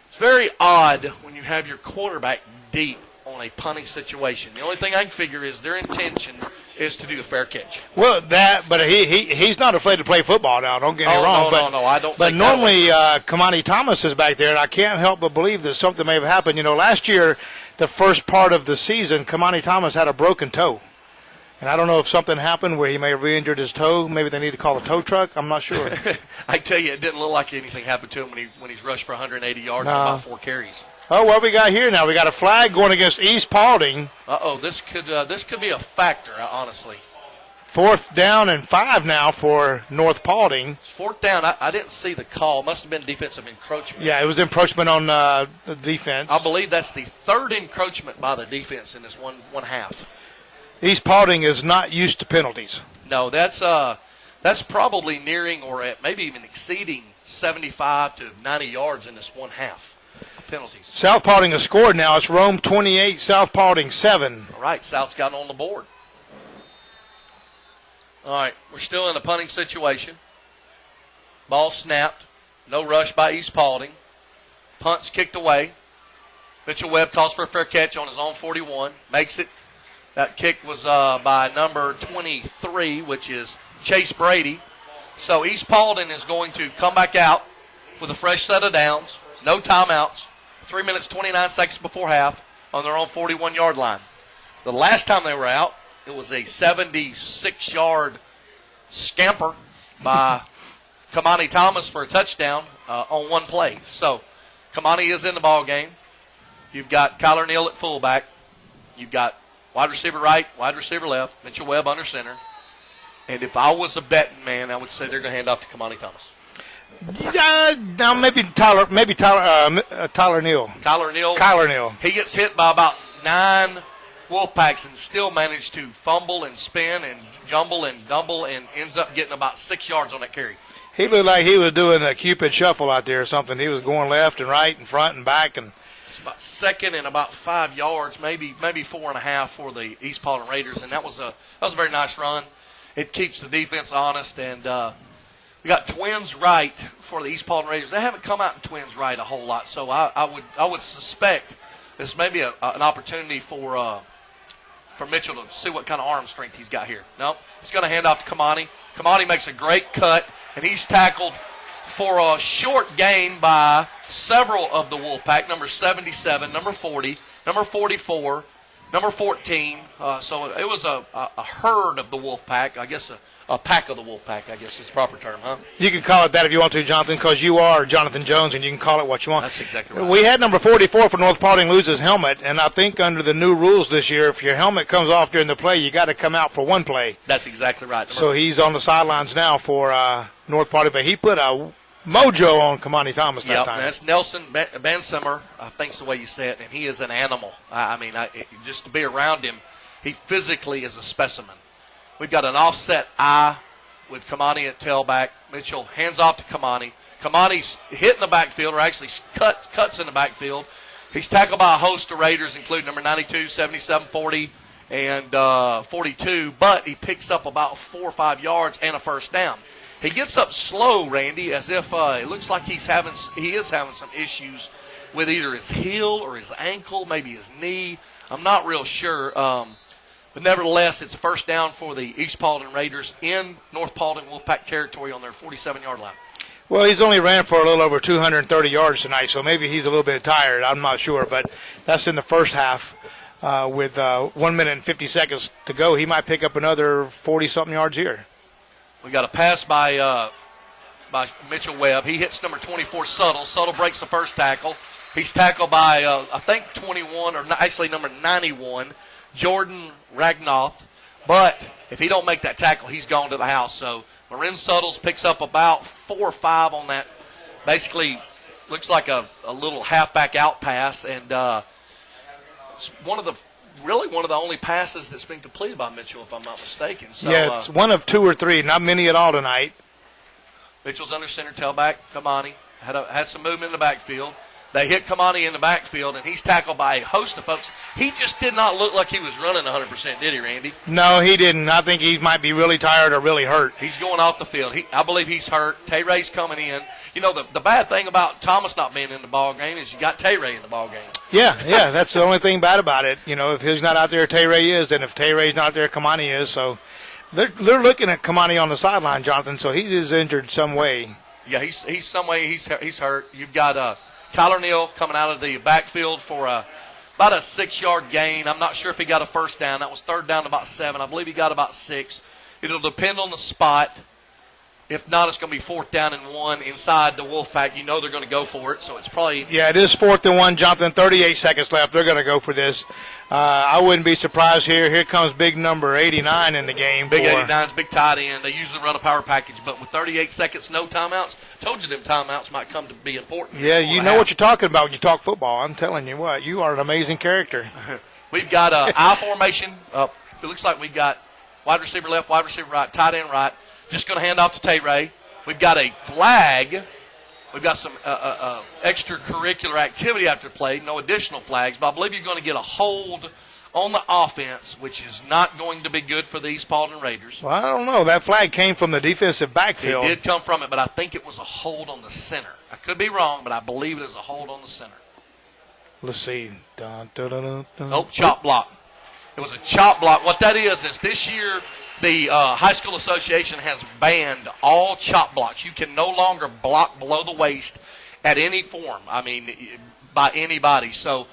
It's very odd when you have your quarterback deep on a punting situation. The only thing I can figure is their intention is to do a fair catch. Well, but he's not afraid to play football now. Don't get me wrong. No, I don't. But normally, Kamani Thomas is back there, and I can't help but believe that something may have happened. Last year, the first part of the season, Kamani Thomas had a broken toe. And I don't know if something happened where he may have re-injured his toe. Maybe they need to call a tow truck. I'm not sure. I tell you, it didn't look like anything happened to him when he's rushed for 180 yards and about 4 carries. Oh, what we got here now? We got a flag going against East Paulding. This could be a factor, honestly. 4th down and 5 now for North Paulding. It's 4th down. I didn't see the call. It must have been defensive encroachment. Yeah, it was encroachment on the defense. I believe that's the 3rd encroachment by the defense in this one half. East Paulding is not used to penalties. No, that's probably nearing or maybe even exceeding 75 to 90 yards in this one half. Penalties. South Paulding has scored now. It's Rome 28, South Paulding 7. All right, South's gotten on the board. All right, we're still in a punting situation. Ball snapped. No rush by East Paulding. Punt's kicked away. Mitchell Webb calls for a fair catch on his own 41. Makes it. That kick was by number 23, which is Chase Brady. So East Paulding is going to come back out with a fresh set of downs. No timeouts. 3 minutes, 29 seconds before half on their own 41-yard line. The last time they were out, it was a 76-yard scamper by Kamani Thomas for a touchdown on one play. So Kamani is in the ball game. You've got Kyler Neal at fullback. You've got wide receiver right, wide receiver left, Mitchell Webb under center. And if I was a betting man, I would say they're going to hand off to Kamani Thomas. Now maybe Tyler Neal. Kyler Neal. He gets hit by about 9 Wolfpacks and still managed to fumble and spin and jumble and dumble and ends up getting about 6 yards on that carry. He looked like he was doing a Cupid shuffle out there or something. He was going left and right and front and back. And it's about 2nd and about 5 yards, maybe 4.5 for the East Paulding Raiders, and that was a very nice run. It keeps the defense honest, and we got twins right for the East Paulding Raiders. They haven't come out in twins right a whole lot, so I would suspect this may be an opportunity for Mitchell to see what kind of arm strength he's got here. Nope, he's going to hand off to Kamani. Kamani makes a great cut, and he's tackled for a short gain by several of the Wolfpack, number 77, number 40, number 44, number 14. So it was a herd of the Wolfpack, I guess a pack of the Wolfpack, I guess is the proper term, huh? You can call it that if you want to, Jonathan, because you are Jonathan Jones, and you can call it what you want. That's exactly right. We had number 44 for North Paulding lose his helmet, and I think under the new rules this year, if your helmet comes off during the play, you got to come out for one play. That's exactly right. So he's on the sidelines now for North Paulding, but he put a mojo on Kamani Thomas that time. That's Nelson Bansimmer, I think's the way you say it, and he is an animal. Just to be around him, he physically is a specimen. We've got an offset eye with Kamani at tailback. Mitchell hands off to Kamani. Kamani's hit in the backfield, or actually cuts in the backfield. He's tackled by a host of Raiders, including number 92, 77, 40, and 42, but he picks up about 4 or 5 yards and a first down. He gets up slow, Randy, as if it looks like he is having some issues with either his heel or his ankle, maybe his knee. I'm not real sure. But nevertheless, it's a first down for the East Paulding Raiders in North Paulding Wolfpack territory on their 47-yard line. Well, he's only ran for a little over 230 yards tonight, so maybe he's a little bit tired. I'm not sure, but that's in the first half. With 1 minute and 50 seconds to go, he might pick up another 40-something yards here. We got a pass by Mitchell Webb. He hits number 24, Suttle. Suttle breaks the first tackle. He's tackled by, I think, 21, or actually number 91, Jordan Ragnoth. But if he don't make that tackle, he's gone to the house. So Marin Suttles picks up about 4 or 5 on that. Basically, looks like a little halfback out pass. And it's one of the really one of the only passes that's been completed by Mitchell, if I'm not mistaken. So, yeah, it's one of 2 or 3, not many at all tonight. Mitchell's under center, tailback, Kamani. Had some movement in the backfield. They hit Kamani in the backfield, and he's tackled by a host of folks. He just did not look like he was running 100%, did he, Randy? No, he didn't. I think he might be really tired or really hurt. He's going off the field. I believe he's hurt. Tay Ray's coming in. You know, the bad thing about Thomas not being in the ball game is you got Tay Ray in the ball game. Yeah, that's the only thing bad about it. You know, if he's not out there, Tay Ray is. And if Tay Ray's not there, Kamani is. So they're looking at Kamani on the sideline, Jonathan, so he is injured some way. Yeah, he's some way. He's hurt. You've got Kyler Neal coming out of the backfield for about a 6-yard gain. I'm not sure if he got a first down. That was 3rd down to about 7. I believe he got about 6. It'll depend on the spot. If not, it's going to be 4th down and 1 inside the Wolfpack. You know they're going to go for it, so it's probably... Yeah, it is 4th and 1, Jonathan. 38 seconds left. They're going to go for this. I wouldn't be surprised here. Here comes big number 89 in the game. Big 89's big tight end. They usually run a power package, but with 38 seconds, no timeouts, told you them timeouts might come to be important. Yeah, you know what you're talking about when you talk football. I'm telling you what, you are an amazing character. We've got I formation. It looks like we've got wide receiver left, wide receiver right, tight end right. Just going to hand off to Tay Ray. We've got a flag. We've got some extracurricular activity after play, no additional flags, but I believe you're going to get a hold on the offense, which is not going to be good for the East Paulding Raiders. Well, I don't know. That flag came from the defensive backfield. It did come from it, but I think it was a hold on the center. I could be wrong, but I believe it is a hold on the center. Let's see. Dun, dun, dun, dun, dun. Nope, chop block. It was a chop block. What that is this year the High School Association has banned all chop blocks. You can no longer block below the waist at any form, by anybody. So,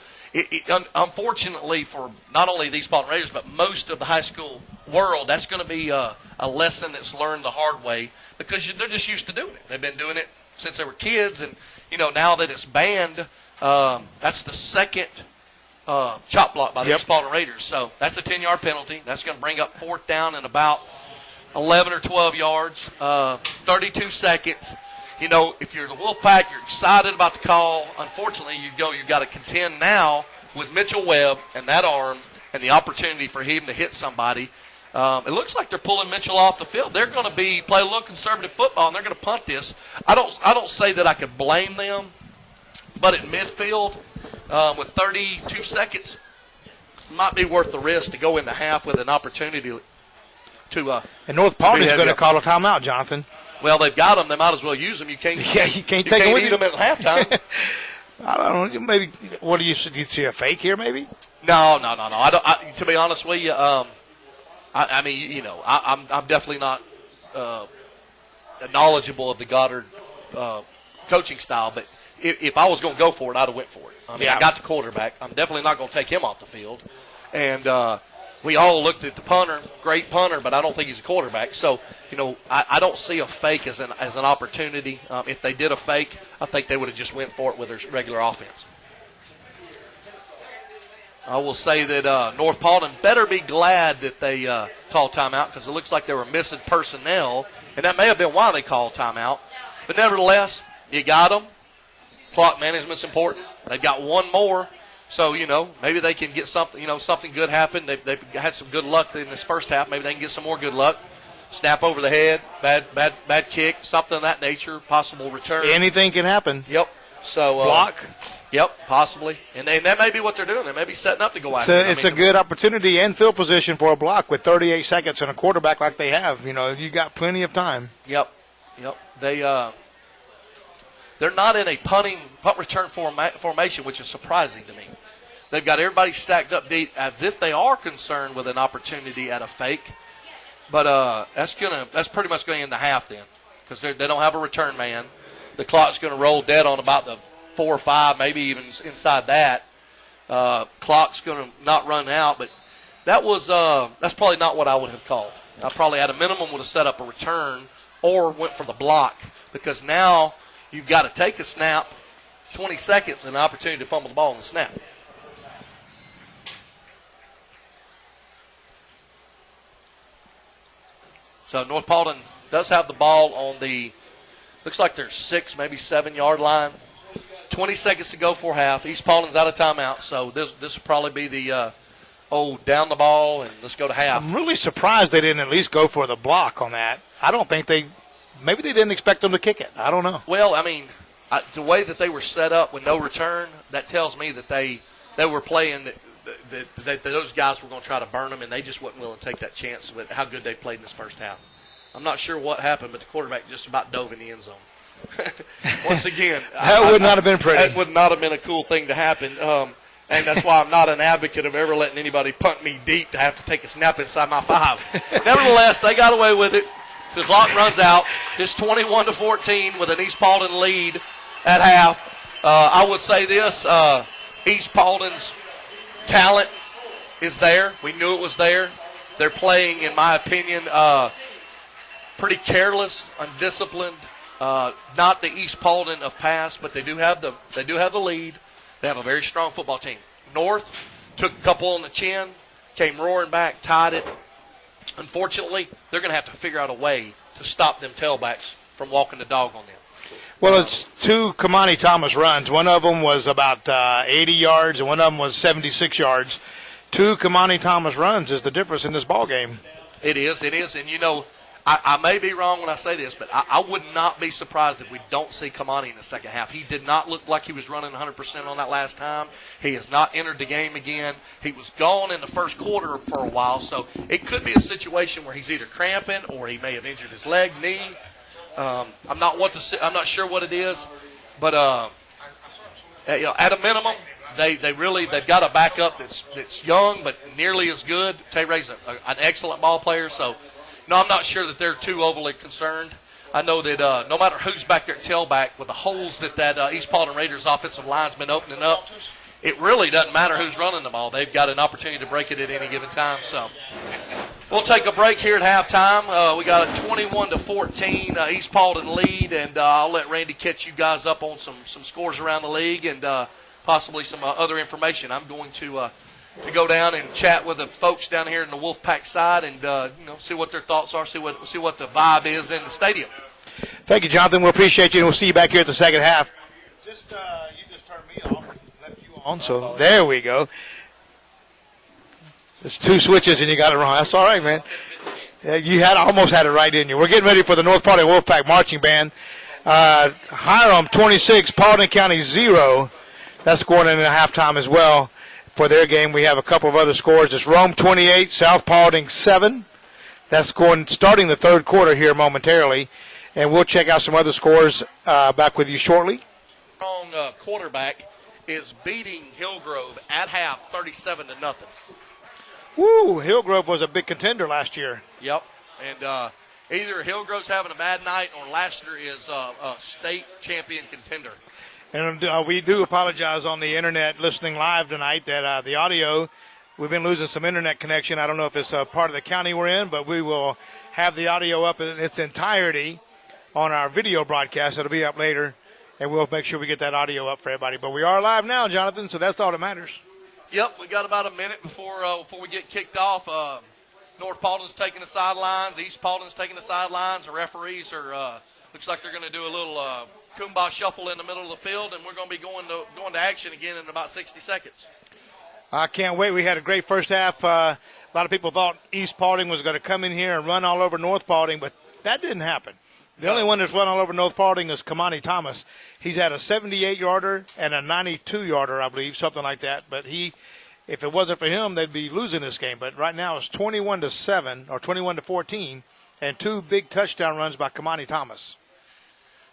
unfortunately for not only these Paulding Raiders, but most of the high school world, that's going to be a lesson that's learned the hard way because they're just used to doing it. They've been doing it since they were kids, and, now that it's banned, that's the second chop block by the East Paulding Raiders. So that's a 10-yard penalty. That's going to bring up 4th down in about 11 or 12 yards, 32 seconds. If you're the Wolfpack, you're excited about the call. Unfortunately, you've got to contend now with Mitchell Webb and that arm and the opportunity for him to hit somebody. It looks like they're pulling Mitchell off the field. They're going to play a little conservative football, and they're going to punt this. I don't say that I could blame them, but at midfield, with 32 seconds, might be worth the risk to go into half with an opportunity to. And North Paulding is going to call a timeout, Jonathan. Well, they've got them. They might as well use them. You can't take them with eat them at halftime. I don't know. Maybe what do you see a fake here? Maybe. No. To be honest with you, I'm definitely not knowledgeable of the Goddard coaching style, but if I was going to go for it, I'd have went for it. I got the quarterback. I'm definitely not going to take him off the field. And we all looked at the punter, great punter, but I don't think he's a quarterback. So, I don't see a fake as an opportunity. If they did a fake, I think they would have just went for it with their regular offense. I will say that North Paulding better be glad that they called timeout because it looks like they were missing personnel, and that may have been why they called timeout. But nevertheless, you got them. Clock management's important. They've got one more, so, maybe they can get something, something good happen. They've had some good luck in this first half. Maybe they can get some more good luck. Snap over the head, bad kick, something of that nature, possible return. Anything can happen. Yep. So block. Yep, possibly. And that may be what they're doing. They may be setting up to go after it. It's a good opportunity and field position for a block with 38 seconds and a quarterback like they have. You got plenty of time. Yep. They're not in a punt return formation, which is surprising to me. They've got everybody stacked up deep as if they are concerned with an opportunity at a fake. But that's pretty much going to end the half then because they don't have a return man. The clock's going to roll dead on about the 4 or 5, maybe even inside that. Clock's going to not run out, but that's probably not what I would have called. I probably at a minimum would have set up a return or went for the block because now you've got to take a snap, 20 seconds, and an opportunity to fumble the ball in the snap. So North Paulding does have the ball on the, looks like there's 6, maybe 7-yard line. 20 seconds to go for half. East Paulding's out of timeout, so this will probably be the down the ball and let's go to half. I'm really surprised they didn't at least go for the block on that. I don't think maybe they didn't expect them to kick it. I don't know. Well, I mean, the way that they were set up with no return, that tells me that they were playing that those guys were going to try to burn them, and they just wasn't willing to take that chance with how good they played in this first half. I'm not sure what happened, but the quarterback just about dove in the end zone. Once again, that would not have been pretty. That would not have been a cool thing to happen. And that's why I'm not an advocate of ever letting anybody punt me deep to have to take a snap inside my 5. Nevertheless, they got away with it. The clock runs out. It's 21-14 with an East Paulding lead at half. I would say this, East Paulding's talent is there. We knew it was there. They're playing, in my opinion, pretty careless, undisciplined. Not the East Paulding of past, but they do have the lead. They have a very strong football team. North took a couple on the chin, came roaring back, tied it. Unfortunately, they're going to have to figure out a way to stop them tailbacks from walking the dog on them. Well, it's 2 Kamani Thomas runs. One of them was about 80 yards, and one of them was 76 yards. 2 Kamani Thomas runs is the difference in this ball game. It is. And, you know, I may be wrong when I say this, but I would not be surprised if we don't see Kamani in the second half. He did not look like he was running 100% on that last time. He has not entered the game again. He was gone in the first quarter for a while, so it could be a situation where he's either cramping or he may have injured his leg, knee. I'm not sure what it is, but you know, at a minimum, they've got a backup that's young but nearly as good. Tay Ray's an excellent ball player, so. No, I'm not sure that they're too overly concerned. I know that no matter who's back there at tailback, with the holes that East Paulding Raiders offensive line's been opening up, it really doesn't matter who's running the ball. They've got an opportunity to break it at any given time. So we'll take a break here at halftime. We got a 21-14 East Paulding lead, and I'll let Randy catch you guys up on some scores around the league and possibly some other information. I'm going to go down and chat with the folks down here in the Wolfpack side and see what their thoughts are, see what the vibe is in the stadium. Thank you, Jonathan. We appreciate you, and we'll see you back here at the second half. You just turned me off, left you on, so there we go. There's 2 switches, and you got it wrong. That's all right, man. Yeah, you almost had it right, didn't you? We're getting ready for the North Paulding Wolfpack Marching Band. Hiram 26, Paulding County 0. That's going in at halftime as well. For their game, we have a couple of other scores. It's Rome 28, South Paulding 7. That's starting the third quarter here momentarily. And we'll check out some other scores back with you shortly. Strong quarterback is beating Hillgrove at half 37-0. Woo, Hillgrove was a big contender last year. Yep. And either Hillgrove's having a bad night or Lassiter is a state champion contender. And we do apologize on the internet listening live tonight that the audio, we've been losing some internet connection. I don't know if it's part of the county we're in, but we will have the audio up in its entirety on our video broadcast. It'll be up later, and we'll make sure we get that audio up for everybody. But we are live now, Jonathan, so that's all that matters. Yep, we got about a minute before we get kicked off. North Paulding's taking the sidelines. East Paulding's taking the sidelines. The referees are looks like they're going to do a little Kumbah shuffle in the middle of the field, and we're going to be going to action again in about 60 seconds. I can't wait. We had a great first half. A lot of people thought East Paulding was going to come in here and run all over North Paulding, but that didn't happen. The only one that's run all over North Paulding is Kamani Thomas. He's had a 78-yarder and a 92-yarder, I believe, something like that. But if it wasn't for him, they'd be losing this game. But right now it's 21-7 or 21-14, and 2 big touchdown runs by Kamani Thomas.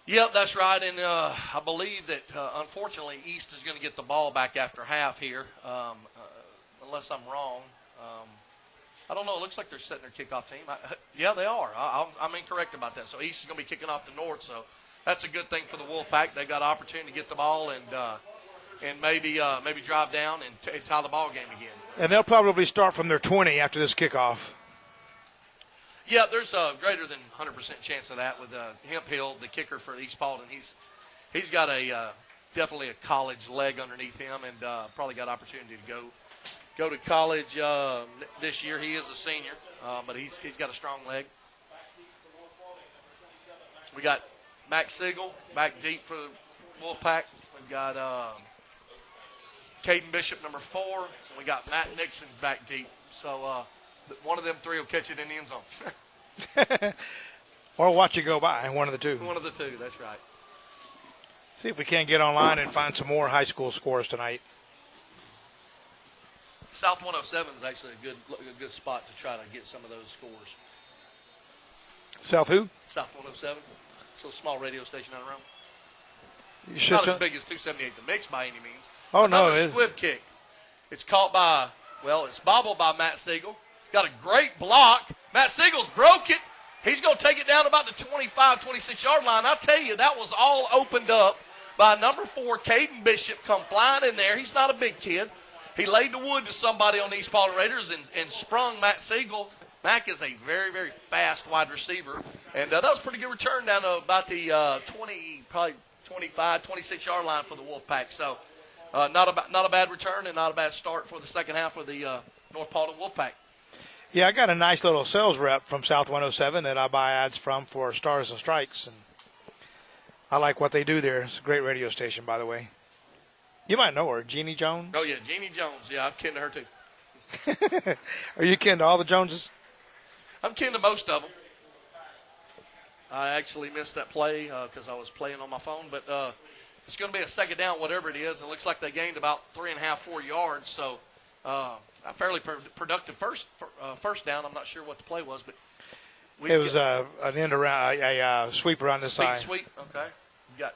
Yep, that's right, and I believe that, unfortunately, East is going to get the ball back after half here, unless I'm wrong. I don't know. It looks like they're setting their kickoff team. Yeah, they are. I'm incorrect about that. So East is going to be kicking off the North, so that's a good thing for the Wolfpack. They got an opportunity to get the ball and maybe drive down and tie the ball game again. And they'll probably start from their 20 after this kickoff. Yeah, there's a greater than 100% chance of that with Hemp Hill, the kicker for East Paulding. He's got definitely a college leg underneath him, and probably got opportunity to go to college this year. He is a senior, but he's got a strong leg. We got Max Siegel back deep for the Wolfpack. We've got Caden Bishop, number 4, and we got Matt Nixon back deep. So one of them three will catch it in the end zone. Or watch it go by, one of the two. One of the two, that's right. See if we can't get online and find some more high school scores tonight. South 107 is actually a good spot to try to get some of those scores. South who? South 107. It's a small radio station out around. Not as big as 278 The Mix by any means. Oh, no, it is. Squib kick. It's caught by, it's bobbled by Matt Siegel. Got a great block. Matt Siegel's broke it. He's going to take it down about the 25, 26-yard line. I'll tell you, that was all opened up by number 4, Caden Bishop, come flying in there. He's not a big kid. He laid the wood to somebody on the East Paulding Raiders and sprung Matt Siegel. Mac is a very, very fast wide receiver. And that was a pretty good return down to about the 25, 26-yard line for the Wolfpack. So not a bad return and not a bad start for the second half of the North Paulding Wolfpack. Yeah, I got a nice little sales rep from South 107 that I buy ads from for Stars and Strikes. And I like what they do there. It's a great radio station, by the way. You might know her, Jeannie Jones. Oh, yeah, Jeannie Jones. Yeah, I'm kin to her, too. Are you kin to all the Joneses? I'm kin to most of them. I actually missed that play because I was playing on my phone. But it's going to be a second down, whatever it is. It looks like they gained about 3.5, 4 yards. So a fairly productive first down. I'm not sure what the play was. But it was an end around, a sweep around this side. Sweep, okay. You got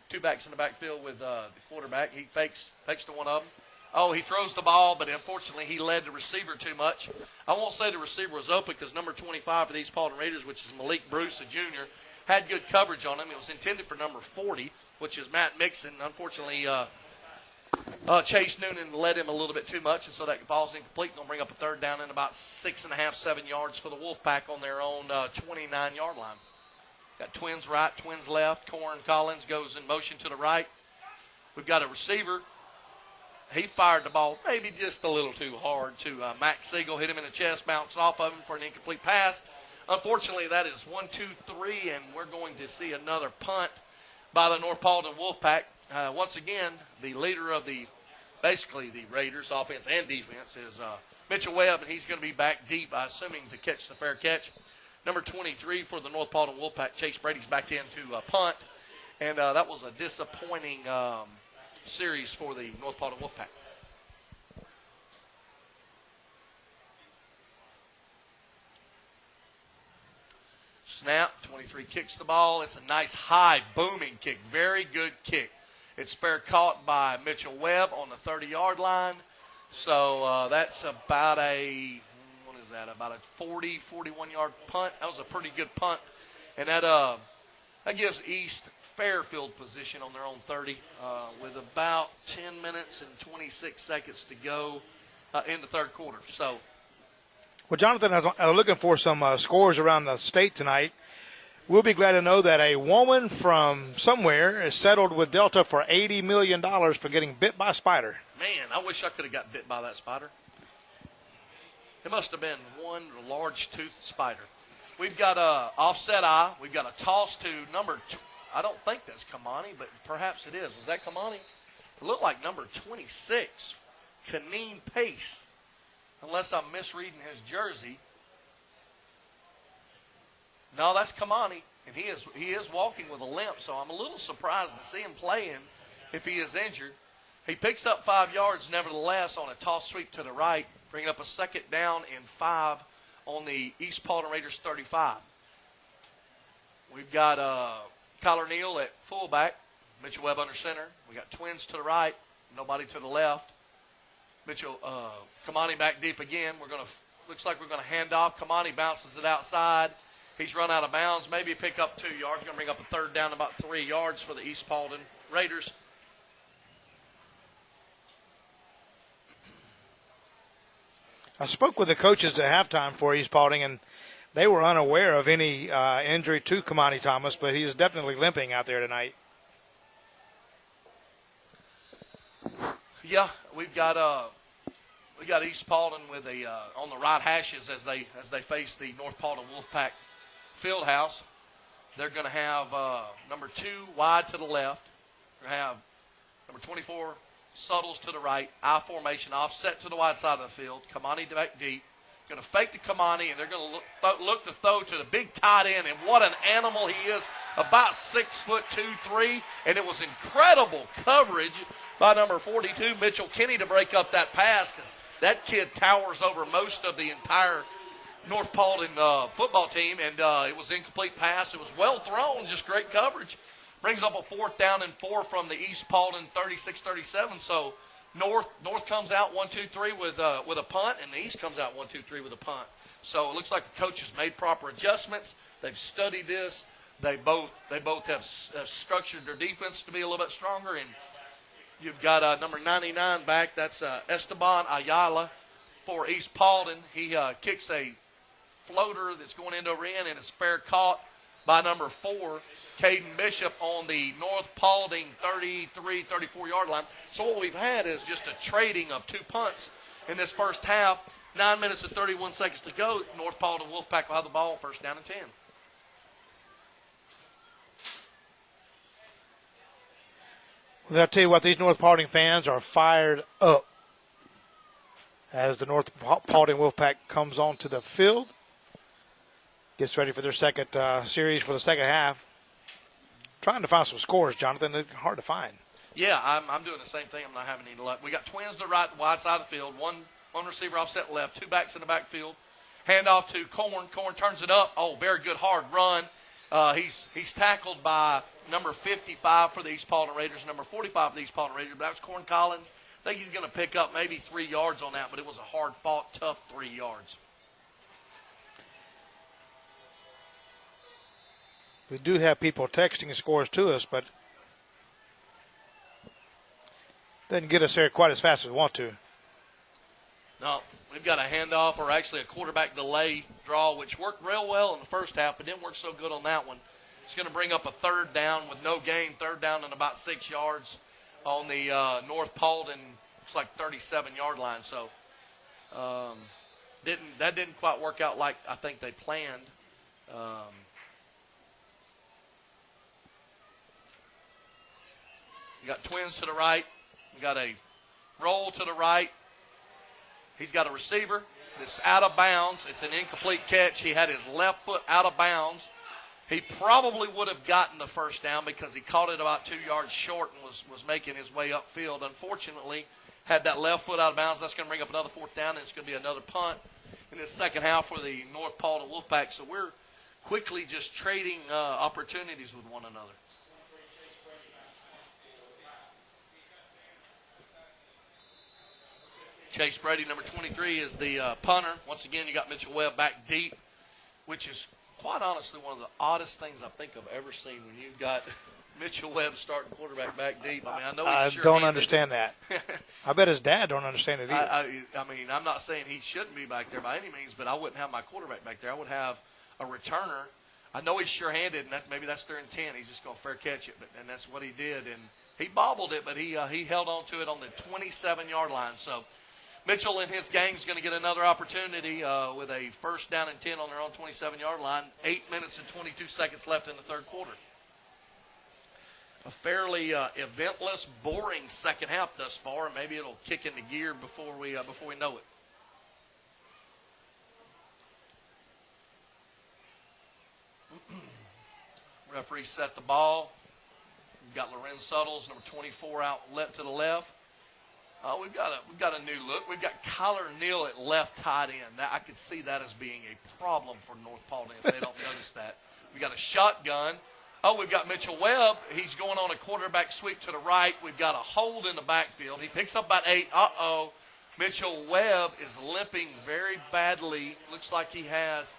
two backs in the backfield with the quarterback. He fakes to one of them. Oh, he throws the ball, but unfortunately he led the receiver too much. I won't say the receiver was open because number 25 for the East Paulding Raiders, which is Malik Bruce, a junior, had good coverage on him. It was intended for number 40, which is Matt Mixon. Unfortunately, Chase Noonan led him a little bit too much, and so that ball's incomplete. Going to bring up a third down and about 6.5, 7 yards for the Wolfpack on their own 29-yard line. Got twins right, twins left. Corin Collins goes in motion to the right. We've got a receiver. He fired the ball maybe just a little too hard to Max Siegel. Hit him in the chest, bounced off of him for an incomplete pass. Unfortunately, that is 1, 2, 3, and we're going to see another punt by the North Paulding Wolfpack. Once again, the leader of basically the Raiders, offense and defense, is Mitchell Webb, and he's going to be back deep, assuming to catch the fair catch. Number 23 for the North Paulding Wolfpack, Chase Brady's back in to punt, and that was a disappointing series for the North Paulding Wolfpack. Snap, 23 kicks the ball. It's a nice high booming kick, very good kick. It's fair caught by Mitchell Webb on the 30-yard line. So that's about about a 40, 41-yard punt. That was a pretty good punt. And that gives East fair field position on their own 30 with about 10 minutes and 26 seconds to go in the third quarter. So, well, Jonathan, I was looking for some scores around the state tonight. We'll be glad to know that a woman from somewhere is settled with Delta for $80 million for getting bit by a spider. Man, I wish I could have got bit by that spider. It must have been one large-toothed spider. We've got a offset eye. We've got a toss to number I don't think that's Kamani, but perhaps it is. Was that Kamani? It looked like number 26, Kaneen Pace, unless I'm misreading his jersey. No, that's Kamani, and he is walking with a limp, so I'm a little surprised to see him playing if he is injured. He picks up 5 yards, nevertheless, on a toss sweep to the right, bringing up a second down and 5 on the East Paulding Raiders 35. We've got Kyler Neal at fullback, Mitchell Webb under center. We got twins to the right, nobody to the left. Kamani back deep again. Looks like we're gonna hand off. Kamani bounces it outside. He's run out of bounds. Maybe pick up 2 yards. Gonna bring up a third down, about 3 yards for the East Paulding Raiders. I spoke with the coaches at halftime for East Paulding, and they were unaware of any injury to Kamani Thomas, but he is definitely limping out there tonight. Yeah, we got East Paulding with on the right hashes as they face the North Paulding Wolfpack field house. They're going to have number 2 wide to the left. We're going to have number 24 Suttles to the right, I formation, offset to the wide side of the field. Kamani back deep. Going to fake to Kamani, and they're going to look to throw to the big tight end. And what an animal he is, about 6'2", 3", and it was incredible coverage by number 42, Mitchell Kinney, to break up that pass, because that kid towers over most of the entire North Paulding football team, and it was an incomplete pass. It was well thrown, just great coverage. Brings up a 4th down and 4 from the East Paulding 36-37. So North comes out 1-2-3 with a punt, and the East comes out 1-2-3 with a punt. So it looks like the coaches made proper adjustments. They've studied this. They both have structured their defense to be a little bit stronger. And you've got number 99 back. That's Esteban Ayala for East Paulding. He kicks a floater that's going into a end, and it's fair caught by number 4, Caden Bishop, on the North Paulding 33, 34-yard line. So what we've had is just a trading of 2 punts in this first half. 9 minutes and 31 seconds to go. North Paulding Wolfpack will have the ball, 1st down and 10. Well, I'll tell you what, these North Paulding fans are fired up as the North Paulding Wolfpack comes onto the field. Gets ready for their second series for the second half. Trying to find some scores, Jonathan. They're hard to find. Yeah, I'm doing the same thing. I'm not having any luck. We got twins to the right, wide side of the field. One receiver offset left. 2 backs in the backfield. Handoff to Corn. Corn turns it up. Oh, very good hard run. He's tackled by number 55 for the East Paulding Raiders, number 45 for the East Paulding Raiders. But that was Corn Collins. I think he's going to pick up maybe 3 yards on that, but it was a hard-fought, tough 3 yards. We do have people texting scores to us, but doesn't get us there quite as fast as we want to. No, we've got a handoff, or actually a quarterback delay draw, which worked real well in the first half, but didn't work so good on that one. It's going to bring up a 3rd down with no gain, 3rd down and about 6 yards on the North Paulding, it's like 37-yard line. So that didn't quite work out like I think they planned. You got twins to the right. You got a roll to the right. He's got a receiver that's out of bounds. It's an incomplete catch. He had his left foot out of bounds. He probably would have gotten the 1st down because he caught it about 2 yards short and was making his way upfield. Unfortunately, had that left foot out of bounds. That's going to bring up another 4th down, and it's going to be another punt in this second half for the North Paulding Wolfpack. So we're quickly just trading opportunities with one another. Chase Brady, number 23, is the punter. Once again, you got Mitchell Webb back deep, which is quite honestly one of the oddest things I think I've ever seen when you've got Mitchell Webb starting quarterback back deep. I mean, I know he's I don't understand that. I bet his dad don't understand it either. I mean, I'm not saying he shouldn't be back there by any means, but I wouldn't have my quarterback back there. I would have a returner. I know he's sure-handed, and maybe that's their intent. He's just going to fair catch it, and that's what he did. And he bobbled it, but he held on to it on the 27-yard line. So Mitchell and his gang is going to get another opportunity with a 1st down and 10 on their own 27-yard line. 8 minutes and 22 seconds left in the 3rd quarter. A fairly eventless, boring second half thus far, and maybe it'll kick into gear before we know it. Referee set the ball. We've got Lorenz Suttles, number 24, out to the left. We've got a new look. We've got Kyler Neal at left tight end. Now, I could see that as being a problem for North Paulding if they don't notice that. We got a shotgun. Oh, we've got Mitchell Webb. He's going on a quarterback sweep to the right. We've got a hold in the backfield. He picks up about 8. Mitchell Webb is limping very badly. Looks like he has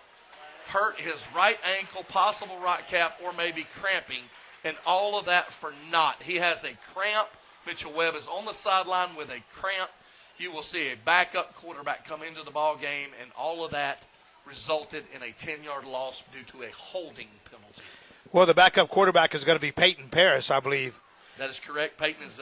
hurt his right ankle, possible right calf, or maybe cramping, and all of that for naught. He has a cramp. Mitchell Webb is on the sideline with a cramp. You will see a backup quarterback come into the ball game, and all of that resulted in a 10-yard loss due to a holding penalty. Well, the backup quarterback is going to be Peyton Paris, I believe. That is correct. Peyton is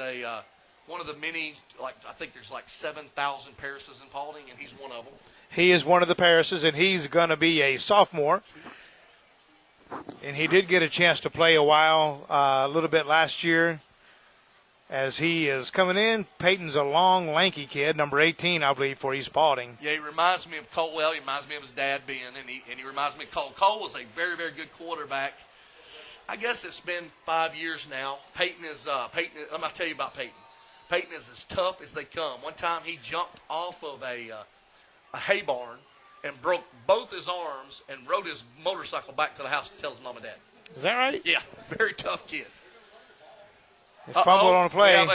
one of the many, I think there's 7,000 Parises in Paulding, and he's one of them. He is one of the Parises, and he's going to be a sophomore. And he did get a chance to play a while, a little bit last year. as he is coming in. Peyton's a long, lanky kid, number 18, I believe, for East Paulding. Yeah, he reminds me of Cole. Well, he reminds me of his dad, Ben, and he reminds me of Cole. Cole was a very, very good quarterback. I guess it's been 5 years now. Peyton is I'm going to tell you about Peyton. Peyton is as tough as they come. One time he jumped off of a hay barn and broke both his arms and rode his motorcycle back to the house to tell his mom and dad. Is that right? Yeah, very tough kid. Fumbled on a play. We have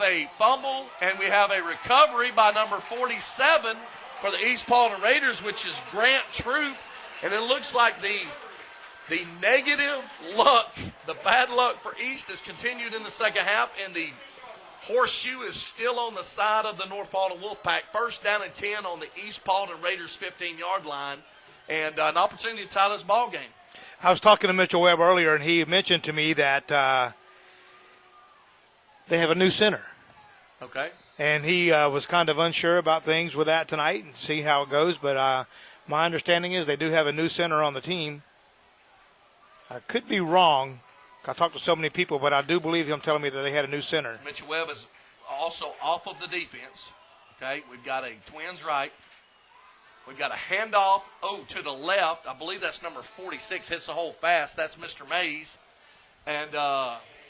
a fumble, and we have a recovery by number 47 for the East Paulding Raiders, which is Grant Troop. And it looks like the negative luck, the bad luck for East has continued in the second half, and the horseshoe is still on the side of the North Paulding Wolfpack. First down and 10 on the East Paulding Raiders 15-yard line, and an opportunity to tie this ball game. I was talking to Mitchell Webb earlier, and he mentioned to me that they have a new center. Okay. And he was kind of unsure about things with that tonight and see how it goes. But my understanding is they do have a new center on the team. I could be wrong. I talked to so many people, but I do believe him telling me that they had a new center. Mitchell Webb is also off of the defense. Okay, we've got a twins right. We've got a handoff, to the left. I believe that's number 46, hits the hole fast. That's Mr. Mays. And,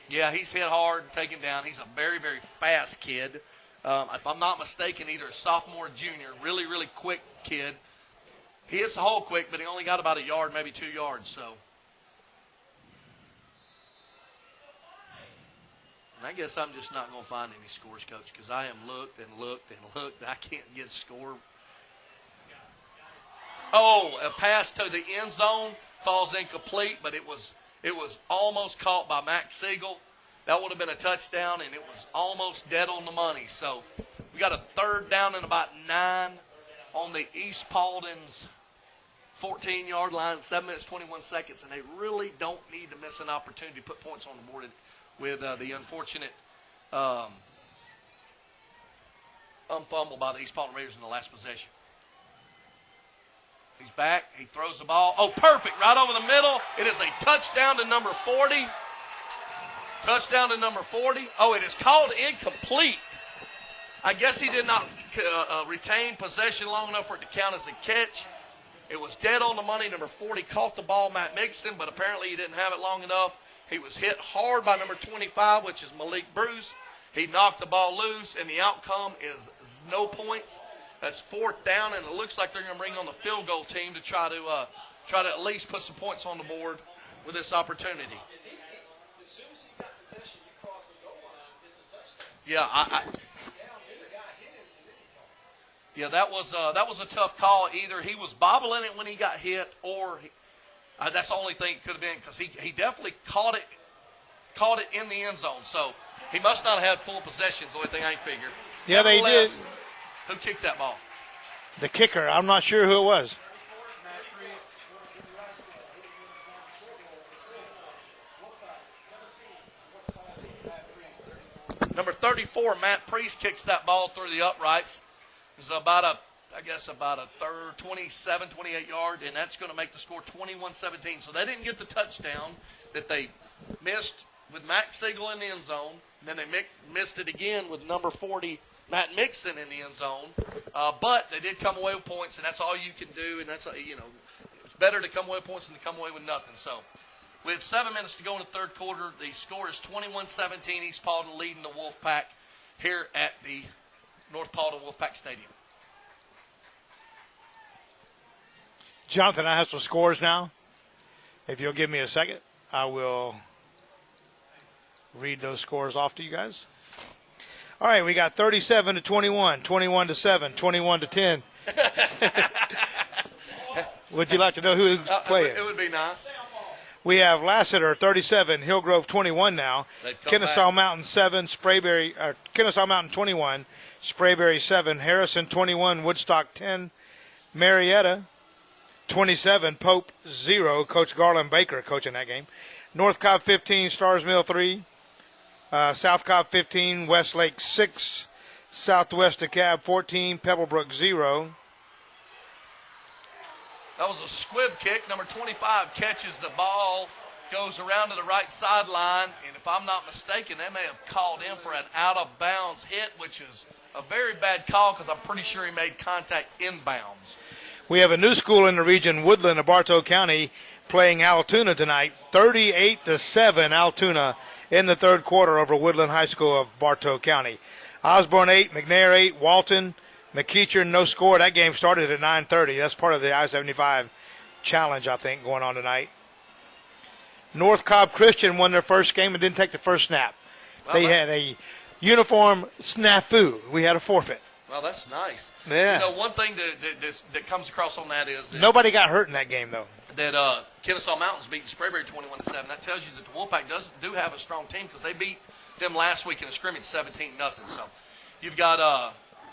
yeah, he's hit hard, taken down. He's a very, very fast kid. If I'm not mistaken, either a sophomore or junior, really, really quick kid. He hits the hole quick, but he only got about a yard, maybe 2 yards. So, and I guess I'm just not going to find any scores, Coach, because I have looked and looked and looked. I can't get a score. A pass to the end zone falls incomplete, but it was almost caught by Max Siegel. That would have been a touchdown, and it was almost dead on the money. So we got a third down and about 9 on the East Paulding's 14-yard line, 7 minutes, 21 seconds, and they really don't need to miss an opportunity to put points on the board with the unfortunate fumble by the East Paulding Raiders in the last possession. He's back. He throws the ball. Perfect. Right over the middle. It is a touchdown to number 40. Touchdown to number 40. It is called incomplete. I guess he did not retain possession long enough for it to count as a catch. It was dead on the money. Number 40 caught the ball, Matt Mixon, but apparently he didn't have it long enough. He was hit hard by number 25, which is Malik Bruce. He knocked the ball loose, and the outcome is no points. That's fourth down, and it looks like they're going to bring on the field goal team to try to at least put some points on the board with this opportunity. As soon as he got possession, you cross the goal line, it's a touchdown. Yeah, yeah, that was a tough call. Either he was bobbling it when he got hit, or that's the only thing it could have been, because he definitely caught it in the end zone. So he must not have had full possession. Is the only thing I figured. Yeah, they did. Who kicked that ball? The kicker. I'm not sure who it was. Number 34, Matt Priest, kicks that ball through the uprights. It's about a 27, 28 yard, and that's going to make the score 21-17. So they didn't get the touchdown that they missed with Max Siegel in the end zone. And then they missed it again with number 40, Matt Mixon, in the end zone. But they did come away with points, and that's all you can do. And that's, it's better to come away with points than to come away with nothing. So we have 7 minutes to go in the third quarter. The score is 21-17. East Paulding leading the Wolfpack here at the North Paulding Wolfpack Stadium. Jonathan, I have some scores now. If you'll give me a second, I will read those scores off to you guys. All right, we got 37-21, 21-7, 21-10. Would you like to know who's playing? It would be nice. We have Lassiter 37, Hillgrove 21 now. Kennesaw Mountain 7, Kennesaw Mountain 21, Sprayberry 7, Harrison 21, Woodstock 10, Marietta 27, Pope 0. Coach Garland Baker coaching that game. North Cobb 15, Stars Mill 3, South Cobb 15, Westlake 6, Southwest DeKalb 14, Pebblebrook 0. That was a squib kick. Number 25 catches the ball goes around to the right sideline, and if I'm not mistaken, they may have called in for an out-of-bounds hit, which is a very bad call because I'm pretty sure he made contact inbounds. We have a new school in the region, Woodland of Bartow County, playing Altoona tonight. 38-7 Altoona in the third quarter over Woodland High School of Bartow County. Osborne 8, McNair 8, Walton, McEachern, no score. That game started at 9:30. That's part of the I-75 challenge, I think, going on tonight. North Cobb Christian won their first game and didn't take the first snap. Well, they had a uniform snafu. We had a forfeit. Well, that's nice. Yeah. You know, one thing that comes across on that is that Nobody got hurt in that game, though. that Kennesaw Mountain's beating Sprayberry 21-7. That tells you that the Wolfpack do have a strong team because they beat them last week in a scrimmage 17-0. So you've got I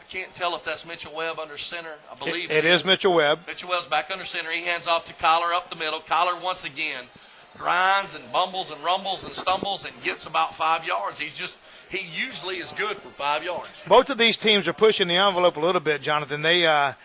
can't tell if that's Mitchell Webb under center. I believe it is Mitchell Webb. Mitchell Webb's back under center. He hands off to Collar up the middle. Collar once again grinds and bumbles and rumbles and stumbles and gets about 5 yards. He usually is good for 5 yards. Both of these teams are pushing the envelope a little bit, Jonathan. They're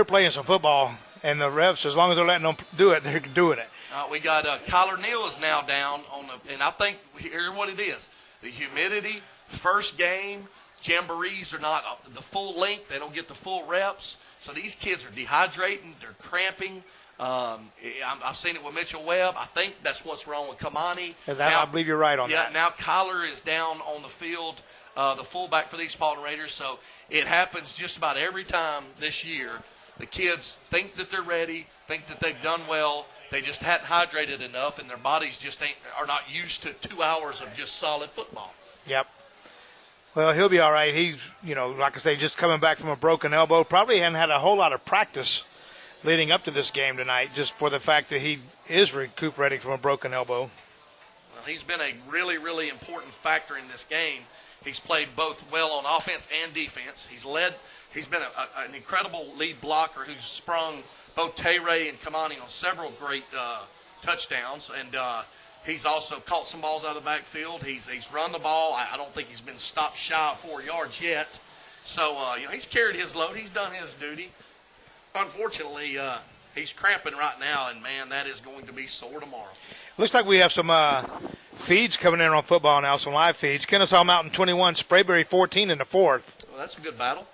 playing some football, and the refs, as long as they're letting them do it, they're doing it. We got Collar Neal is now down on the, and I think here's what it is: the humidity, first game, jamborees are not the full length; they don't get the full reps. So these kids are dehydrating, they're cramping. I've seen it with Mitchell Webb. I think that's what's wrong with Kamani. I believe you're right on that. Yeah, now Collar is down on the field, the fullback for these Paulding Raiders. So it happens just about every time this year. The kids think that they're ready, think that they've done well. They just hadn't hydrated enough, and their bodies just are not used to 2 hours of just solid football. Yep. Well, he'll be all right. He's, like I say, just coming back from a broken elbow. Probably hadn't had a whole lot of practice leading up to this game tonight, just for the fact that he is recuperating from a broken elbow. Well, he's been a really, really important factor in this game. He's played both well on offense and defense. He's been an incredible lead blocker who's sprung both Tay-Ray and Kamani on several great touchdowns, and he's also caught some balls out of the backfield. He's run the ball. I don't think he's been stopped shy of 4 yards yet. So, he's carried his load. He's done his duty. Unfortunately, he's cramping right now, and, man, that is going to be sore tomorrow. Looks like we have some feeds coming in on football now, some live feeds. Kennesaw Mountain 21, Sprayberry 14 in the fourth. Well, that's a good battle.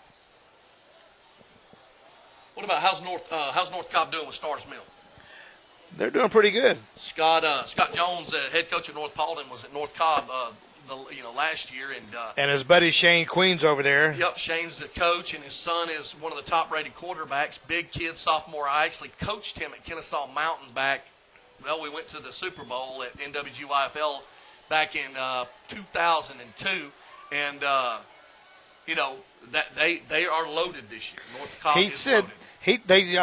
What about how's North Cobb doing with Stars Mill? They're doing pretty good. Scott Jones, head coach at North Paulding, was at North Cobb last year, and his buddy Shane Queen's over there. Yep, Shane's the coach, and his son is one of the top-rated quarterbacks. Big kid, sophomore. I actually coached him at Kennesaw Mountain back. Well, we went to the Super Bowl at NWGYFL back in 2002, and that they are loaded this year. North Cobb is loaded. They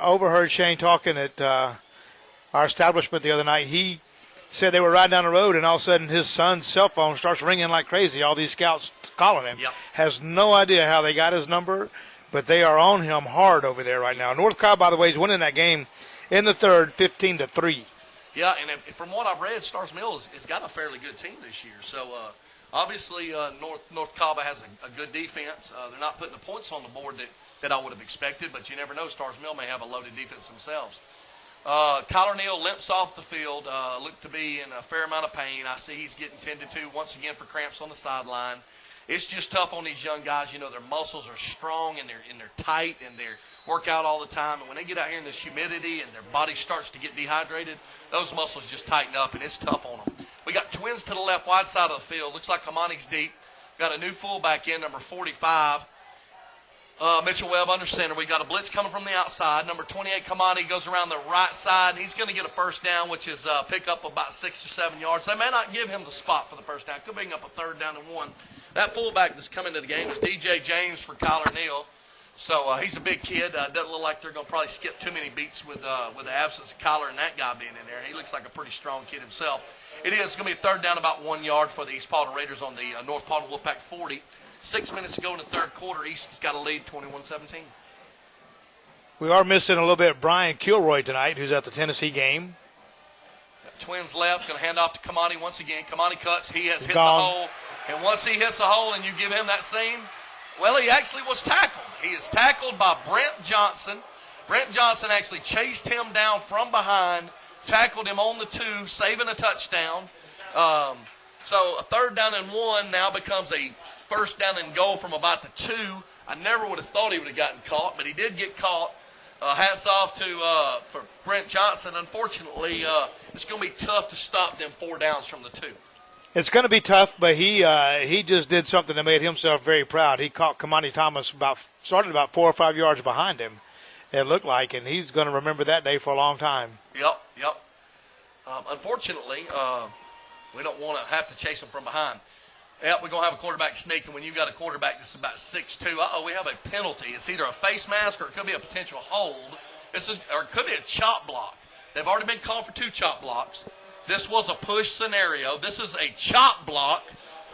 overheard Shane talking at our establishment the other night. He said they were riding down the road, and all of a sudden his son's cell phone starts ringing like crazy. All these scouts calling him. Yep. Has no idea how they got his number, but they are on him hard over there right now. North Cobb, by the way, is winning that game in the third, 15-3. Yeah, and from what I've read, Stars Mill has got a fairly good team this year. So obviously North Cobb has a good defense. They're not putting the points on the board that I would have expected, but you never know. Stars Mill may have a loaded defense themselves. Collar Neal limps off the field, looked to be in a fair amount of pain. I see he's getting tended to once again for cramps on the sideline. It's just tough on these young guys. Their muscles are strong and they're tight and they work out all the time. And when they get out here in this humidity and their body starts to get dehydrated, those muscles just tighten up and it's tough on them. We got twins to the left, wide side of the field. Looks like Kamani's deep. Got a new fullback in, number 45. Mitchell Webb under center. We got a blitz coming from the outside. Number 28, Kamani, goes around the right side. He's going to get a first down, which is pick up about 6 or 7 yards. They may not give him the spot for the first down. Could bring up a third down and 1. That fullback that's coming to the game is DJ James for Collar Neal. So he's a big kid. Doesn't look like they're going to probably skip too many beats with the absence of Collar and that guy being in there. He looks like a pretty strong kid himself. It is going to be a third down about 1 yard for the East Paulding Raiders on the North Paulding Wolfpack 40. 6 minutes to go in the third quarter. East's got a lead, 21-17. We are missing a little bit of Brian Kilroy tonight, who's at the Tennessee game. Twins left, going to hand off to Kamani once again. Kamani cuts. He has hit gone. the hole. And once he hits the hole and you give him that seam, well, he actually was tackled. He is tackled by Brent Johnson. Brent Johnson actually chased him down from behind, tackled him on the 2, saving a touchdown. So a 3rd down and 1 now becomes a 1st down and goal from about the 2. I never would have thought he would have gotten caught, but he did get caught. Hats off to for Brent Johnson. Unfortunately, it's going to be tough to stop them 4 downs from the 2. It's going to be tough, but he just did something that made himself very proud. He caught Kamani Thomas started about 4 or 5 yards behind him, it looked like, and he's going to remember that day for a long time. Yep. Unfortunately, we don't want to have to chase him from behind. Yep, we're going to have a quarterback sneak, and when you've got a quarterback that's about 6'2", we have a penalty. It's either a face mask or it could be a potential hold. Or it could be a chop block. They've already been called for 2 chop blocks. This was a push scenario. This is a chop block,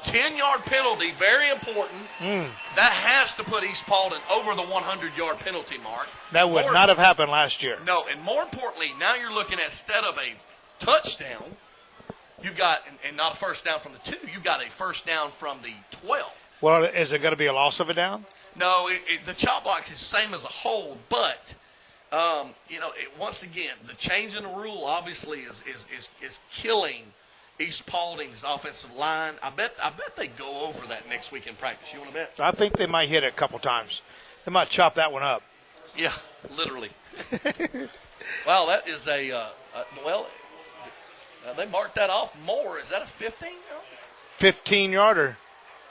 10-yard penalty, very important. That has to put East Paulding over the 100-yard penalty mark. That would not have happened last year. No, and more importantly, now you're looking at, instead of a touchdown, you've got, and not a 1st down from the 2, you've got a 1st down from the 12. Well, is it going to be a loss of a down? No, the chop block is the same as a hold, but once again, the change in the rule obviously is killing East Paulding's offensive line. I bet they go over that next week in practice. You want to bet? I think they might hit it a couple times. They might chop that one up. Yeah, literally. Well, that is they marked that off more. Is that a 15? 15-yarder.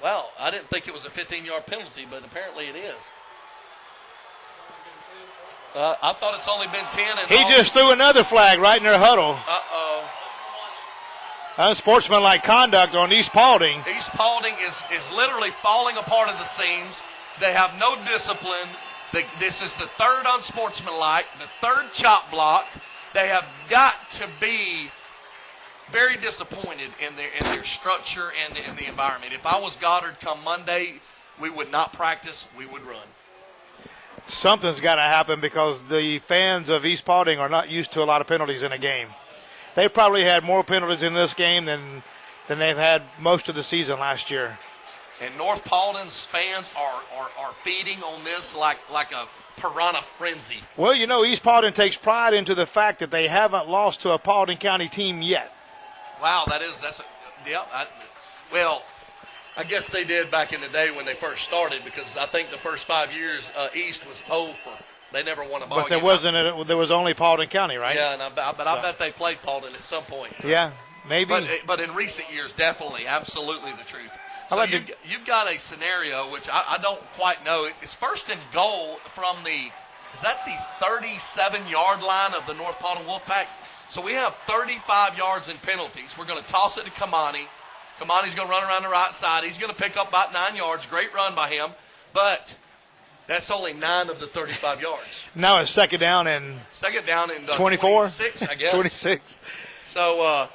Wow, I didn't think it was a 15-yard penalty, but apparently it is. I thought it's only been 10. And he just threw another flag right in their huddle. Uh-oh. Unsportsmanlike conduct on East Paulding. East Paulding is literally falling apart at the seams. They have no discipline. This is the 3rd unsportsmanlike, the 3rd chop block. They have got to be very disappointed in their structure and in the environment. If I was Goddard come Monday, we would not practice. We would run. Something's got to happen because the fans of East Paulding are not used to a lot of penalties in a game. They probably had more penalties in this game than they've had most of the season last year. And North Paulding's fans are feeding on this like a piranha frenzy. Well, East Paulding takes pride into the fact that they haven't lost to a Paulding County team yet. Wow, I guess they did back in the day when they first started, because I think the first 5 years East was over. They never won a ball game. But there was only Paulding County, right? Yeah, I bet they played Paulding at some point. Yeah, maybe. But in recent years, definitely, absolutely the truth. So you've got a scenario which I don't quite know. It's 1st and goal from is that the 37-yard line of the North Paulding Wolfpack? So we have 35 yards in penalties. We're going to toss it to Kamani. Kamani's going to run around the right side. He's going to pick up about 9 yards. Great run by him. But that's only 9 of the 35 yards. Now it's second down and 24? 26, I guess. 26. So,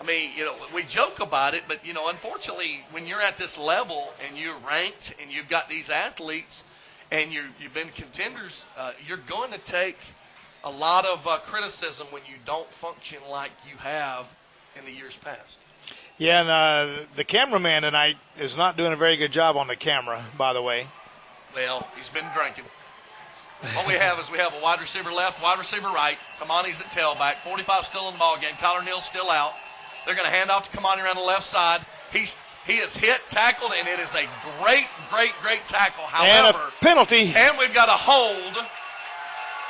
we joke about it, but, unfortunately, when you're at this level and you're ranked and you've got these athletes and you've been contenders, you're going to take a lot of criticism when you don't function like you have in the years past. Yeah, and the cameraman tonight is not doing a very good job on the camera, by the way. Well, he's been drinking. What we have is a wide receiver left, wide receiver right. Kamani's at tailback. 45 still in the ball game. Kyler Neal's still out. They're going to hand off to Kamani around the left side. He is hit, tackled, and it is a great tackle. However, and a penalty. And we've got a hold.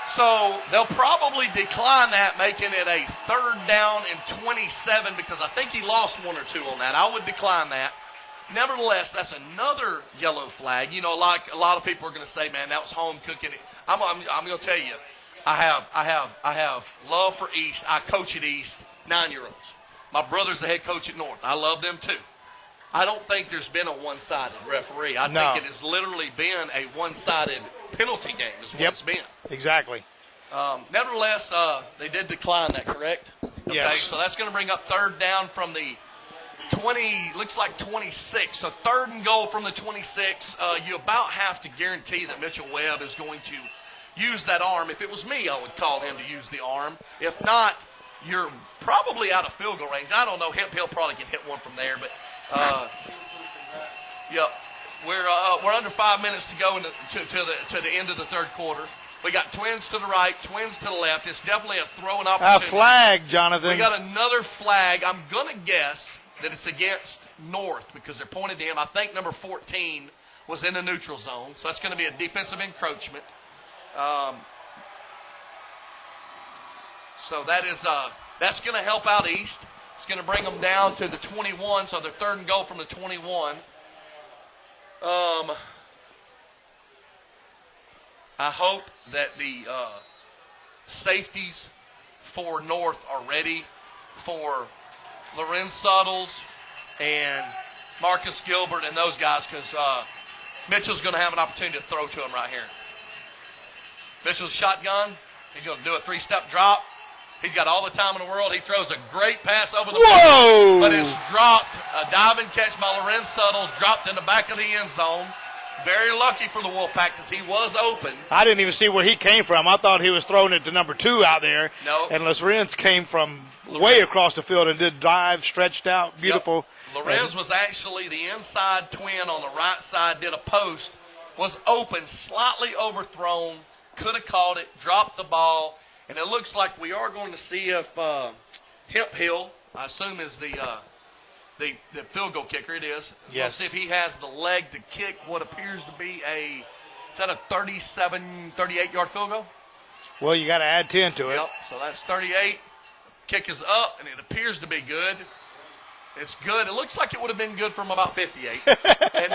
So they'll probably decline that, making it a 3rd down and 27, because I think he lost 1 or 2 on that. I would decline that. Nevertheless, that's another yellow flag. Like a lot of people are going to say, man, that was home cooking. I'm going to tell you, I have love for East. I coach at East, 9-year-olds. My brother's the head coach at North. I love them too. I don't think there's been a one-sided referee. I think it has literally been a one-sided penalty game is what it's been. Exactly. Nevertheless, they did decline that, correct? Okay, yes. So that's going to bring up 3rd down from the 20, looks like 26. So 3rd and goal from the 26. You about have to guarantee that Mitchell Webb is going to use that arm. If it was me, I would call him to use the arm. If not, you're probably out of field goal range. I don't know. Hemp Hill probably can hit one from there, but yep. We're under 5 minutes to go to the end of the 3rd quarter. We got Twins to the right, Twins to the left. It's definitely a throwing opportunity. A flag, Jonathan. We got another flag. I'm going to guess that it's against North because they're pointed to him. I think number 14 was in the neutral zone, so that's going to be a defensive encroachment. So that's going to help out East. It's going to bring them down to the 21, so they're 3rd and goal from the 21. I hope that the safeties for North are ready for Lorenz Suttles and Marcus Gilbert and those guys because Mitchell's going to have an opportunity to throw to him right here. Mitchell's shotgun. He's going to do a 3-step drop. He's got all the time in the world. He throws a great pass over the Whoa! but it's dropped. A diving catch by Lorenz Suttles, dropped in the back of the end zone. Very lucky for the Wolfpack because he was open. I didn't even see where he came from. I thought he was throwing it to number 2 out there. No. And Lorenz came from way across the field and did dive, stretched out, beautiful. Yep. Lorenz was actually the inside twin on the right side, did a post, was open, slightly overthrown, could have caught it, dropped the ball, and it looks like we are going to see if Hemp Hill, I assume is the field goal kicker. It is. Yes. We'll see if he has the leg to kick what appears to be is that a 38-yard field goal? Well, you got to add 10 to it. Yep, so that's 38. Kick is up, and it appears to be good. It's good. It looks like it would have been good from about 58. And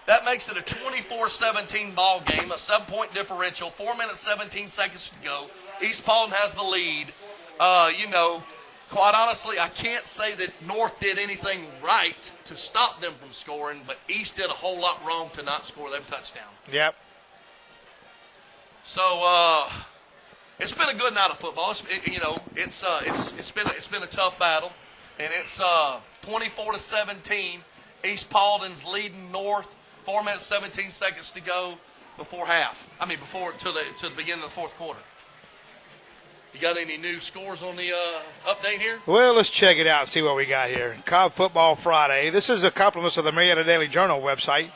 that makes it a 24-17 ball game, a 7-point differential, 4 minutes, 17 seconds to go. East Paulding has the lead. Quite honestly, I can't say that North did anything right to stop them from scoring, but East did a whole lot wrong to not score their touchdown. Yep. So it's been a good night of football. It's been a tough battle, and it's 24-17. East Paulding's leading North. 4 minutes 17 seconds to go before the beginning of the fourth quarter. You got any new scores on the update here? Well, let's check it out and see what we got here. Cobb Football Friday. This is the compliments of the Marietta Daily Journal website.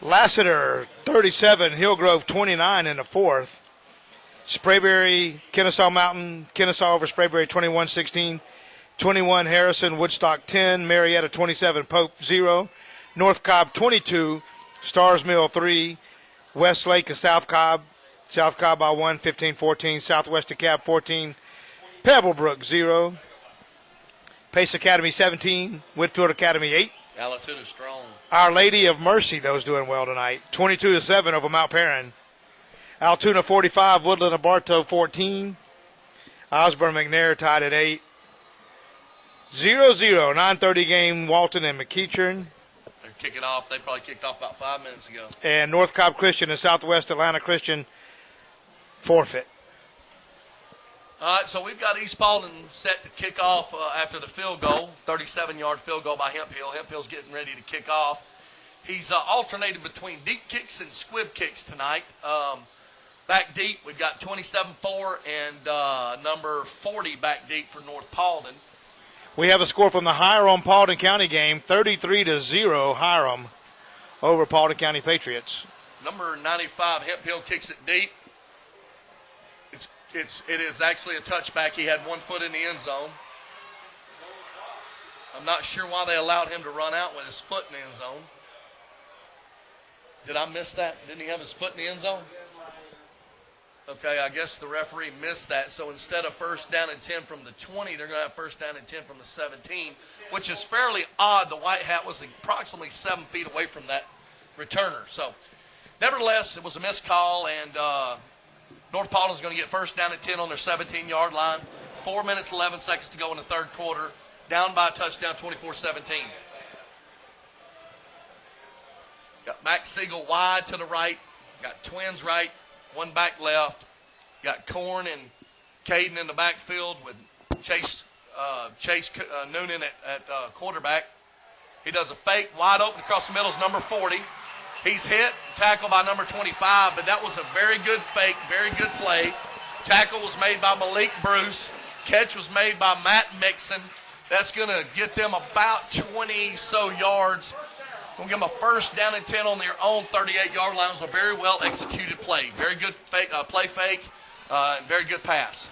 Lassiter 37, Hillgrove 29 in the fourth. Sprayberry, Kennesaw Mountain, Kennesaw over Sprayberry 21-16. 21 Harrison, Woodstock 10, Marietta 27, Pope 0. North Cobb 22, Stars Mill 3, Westlake and South Cobb by 1, 15-14. Southwest DeKalb 14, Pebblebrook 0. Pace Academy 17, Whitfield Academy 8. Allatoona strong. Our Lady of Mercy, those doing well tonight, 22-7 over Mount Perrin. Altoona 45, Woodland and Bartow 14. Osborne McNair tied at 8. 0-0, 9:30 game, Walton and McEachern. They're kicking off. They probably kicked off about 5 minutes ago. And North Cobb Christian and Southwest Atlanta Christian forfeit. All right, so we've got East Paulding set to kick off after the field goal, 37-yard field goal by Hemp Hill. Hemp Hill's getting ready to kick off. He's alternated between deep kicks and squib kicks tonight. Back deep, we've got 27-4 and number 40 back deep for North Paulding. We have a score from the Hiram Paulding County game, 33-0 Hiram over Paulding County Patriots. Number 95, Hemp Hill kicks it deep. It is actually a touchback. He had 1 foot in the end zone. I'm not sure why they allowed him to run out with his foot in the end zone. Did I miss that? Didn't he have his foot in the end zone? Okay, I guess the referee missed that. So instead of 1st down and 10 from the 20, they're going to have 1st down and 10 from the 17, which is fairly odd. The white hat was approximately 7 feet away from that returner. So nevertheless, it was a missed call, and North Paulding's going to get 1st down and 10 on their 17-yard line. 4 minutes, 11 seconds to go in the third quarter. Down by a touchdown, 24-17. Got Max Siegel wide to the right. Got Twins right. 1 back left. Got Korn and Caden in the backfield with Chase Noonan at quarterback. He does a fake, wide open across the middle is number 40. He's hit, tackled by number 25, but that was a very good fake, very good play. Tackle was made by Malik Bruce. Catch was made by Matt Mixon. That's going to get them about 20 so yards We'll give them a first down and 10 on their own 38-yard line. It was a very well executed play. Very good fake, play fake, and very good pass.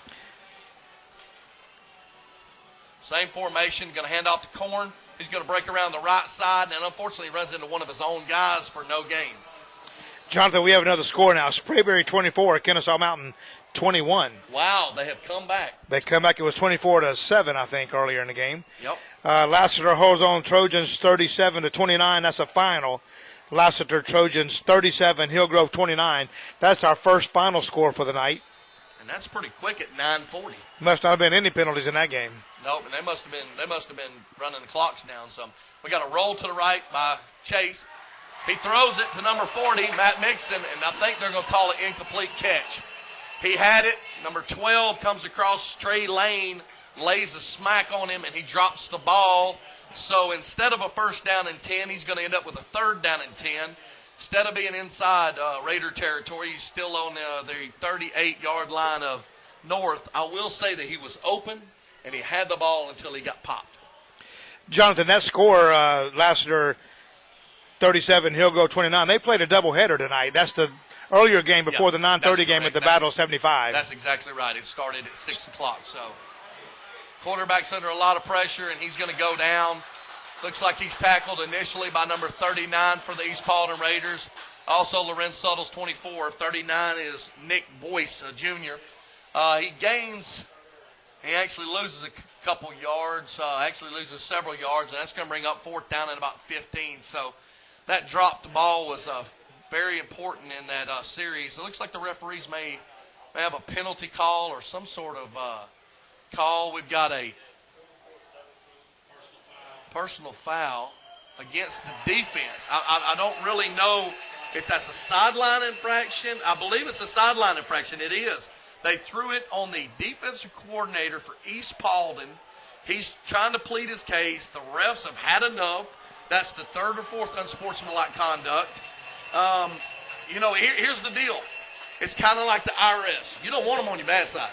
Same formation, going to hand off to Korn. He's going to break around the right side, and unfortunately runs into one of his own guys for no gain. Jonathan, we have another score now. Sprayberry 24, Kennesaw Mountain 21. Wow, they have come back. They come back. It was 24-7, I think, earlier in the game. Yep. Lassiter holds on Trojans 37-29. That's a final. Lassiter Trojans 37, Hillgrove 29. That's our first final score for the night. And that's pretty quick at 9:40. Must not have been any penalties in that game. Nope, and they must have been running the clocks down some. We got a roll to the right by Chase. He throws it to number 40, Matt Mixon, and I think they're going to call it incomplete catch. He had it. Number 12 comes across Trey Lane, lays a smack on him, and he drops the ball. So instead of a first down and 10, he's going to end up with a third down and 10. Instead of being inside Raider territory, he's still on the 38-yard line of North. I will say that he was open, and he had the ball until he got popped. Jonathan, that score, Lassiter 37, Hillgrove 29. They played a doubleheader tonight. That's the earlier game before the 9:30 game at the Battle 75. That's exactly right. It started at 6 o'clock. So quarterback's under a lot of pressure, and he's going to go down. Looks like he's tackled initially by number 39 for the East Paulding Raiders. Also, Lorenz Suttles, 24. 39 is Nick Boyce, a junior. He actually loses a couple yards, actually loses several yards, and that's going to bring up fourth down at about 15. So that dropped ball was very important in that series. It looks like the referees may have a penalty call or some sort of call. We've got a personal foul against the defense. I don't really know if that's a sideline infraction. I believe it's a sideline infraction. It is. They threw it on the defensive coordinator for East Paulding. He's trying to plead his case. The refs have had enough. That's the third or fourth unsportsmanlike conduct. Here's the deal. It's kind of like the IRS. You don't want them on your bad side.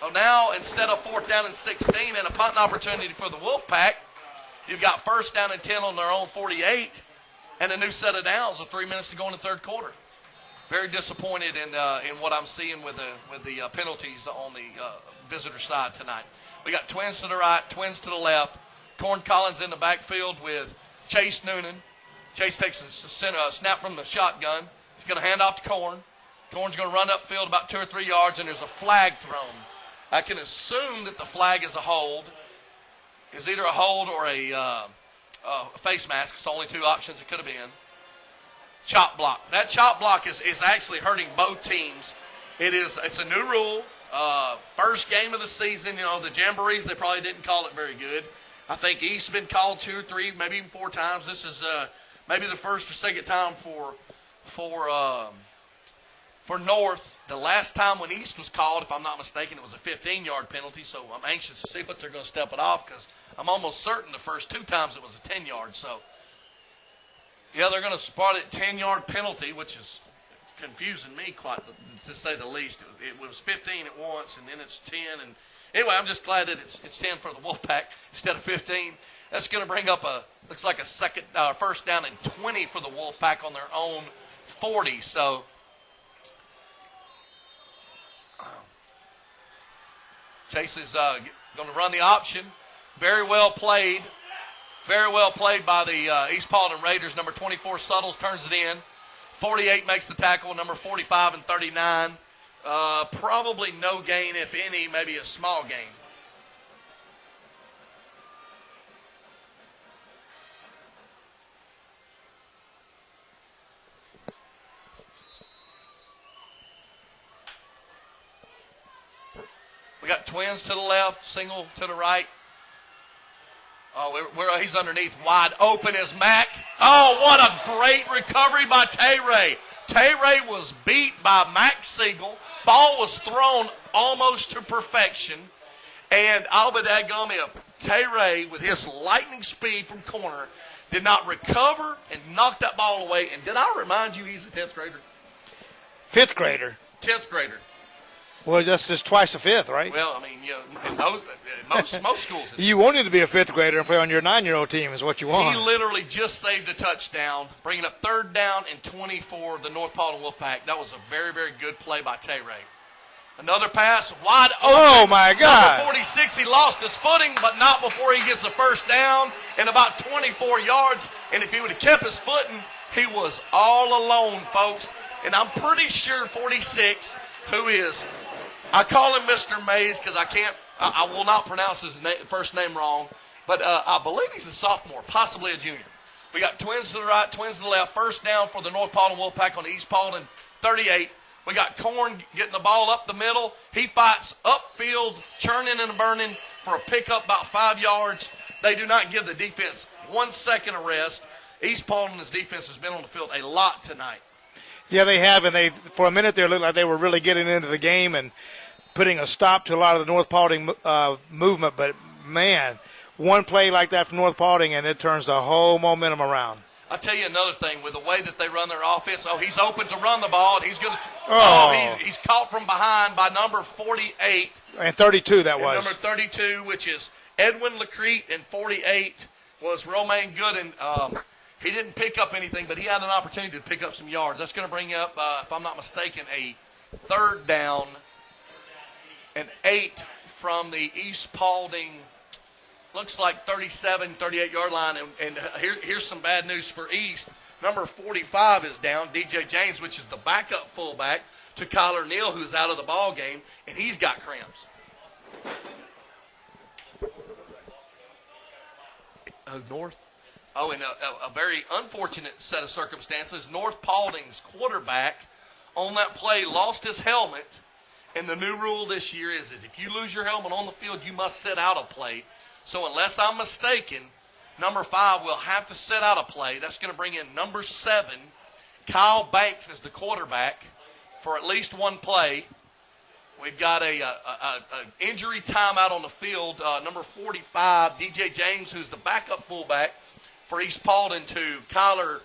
So now, instead of fourth down and 16 and a punt opportunity for the Wolfpack, you've got first down and 10 on their own 48 and a new set of downs with 3 minutes to go in the third quarter. Very disappointed in what I'm seeing with the penalties on the visitor side tonight. We got twins to the right, twins to the left. Corn Collins in the backfield with Chase Noonan. Chase takes a snap from the shotgun. He's going to hand off to Corn. Corn's going to run upfield about 2 or 3 yards, and there's a flag thrown. I can assume that the flag is a hold. It's either a hold or a face mask. It's the only two options it could have been. Chop block. That chop block is actually hurting both teams. It's a new rule. First game of the season, the Jamborees, they probably didn't call it very good. I think East's been called 2 or 3, maybe even 4 times. This is maybe the first or second time for North. The last time when East was called, if I'm not mistaken, it was a 15-yard penalty. So I'm anxious to see what they're going to step it off because I'm almost certain the first 2 times it was a 10-yard. So, yeah, they're going to spot it 10-yard penalty, which is confusing me quite to say the least. It was 15 at once, and then it's 10. And anyway, I'm just glad that it's 10 for the Wolfpack instead of 15. That's going to bring up looks like a first down and 20 for the Wolfpack on their own 40. So Chase is going to run the option. Very well played. Very well played by the East Paulding Raiders. Number 24, Suttles, turns it in. 48 makes the tackle. Number 45 and 39. Probably no gain, if any, maybe a small gain. We got twins to the left, single to the right. Oh, he's underneath, wide open is Mack. Oh, what a great recovery by Tay-Ray. Tay-Ray was beat by Mack Siegel. Ball was thrown almost to perfection. And Albadagami of Tay-Ray, with his lightning speed from corner, did not recover and knocked that ball away. And did I remind you he's a 10th grader? 5th grader. 10th grader. Well, that's just twice a fifth, right? Well, I mean, in most schools. You wanted to be a fifth grader and play on your 9-year-old team is what you want. He literally just saved a touchdown, bringing up 3rd down and 20 for the North Paulding Wolfpack. That was a very, very good play by Tay Ray. Another pass, wide open. Oh, my God. Number 46, he lost his footing, but not before he gets a first down and about 24 yards. And if he would have kept his footing, he was all alone, folks. And I'm pretty sure 46, who is, I call him Mr. Mays because I will not pronounce his first name wrong, but I believe he's a sophomore, possibly a junior. We got twins to the right, twins to the left. First down for the North Paulding Wolfpack on the East Paulding 38. We got Korn getting the ball up the middle. He fights upfield, churning and burning for a pickup about 5 yards. They do not give the defense 1 second of rest. East Paulding's defense has been on the field a lot tonight. Yeah, they have, and for a minute there, it looked like they were really getting into the game and putting a stop to a lot of the North Paulding movement. But, man, one play like that from North Paulding, and it turns the whole momentum around. I'll tell you another thing. With the way that they run their offense, he's open to run the ball, and he's going to he's caught from behind by number 48. And 32 that was. Number 32, which is Edwin Lacrete, and 48 was Romaine Good, and he didn't pick up anything, but he had an opportunity to pick up some yards. That's going to bring up, if I'm not mistaken, a 3rd down and 8 from the East Paulding, looks like 37, 38-yard line. And here's some bad news for East. Number 45 is down, DJ James, which is the backup fullback to Kyler Neal, who's out of the ball game, and he's got cramps. North? Oh, and a very unfortunate set of circumstances. North Paulding's quarterback on that play lost his helmet. And the new rule this year is that if you lose your helmet on the field, you must sit out a play. So unless I'm mistaken, number 5 will have to sit out a play. That's going to bring in number 7, Kyle Banks, as the quarterback for at least one play. We've got a injury timeout on the field. Number 45, DJ James, who's the backup fullback for East Paulding, to Kyler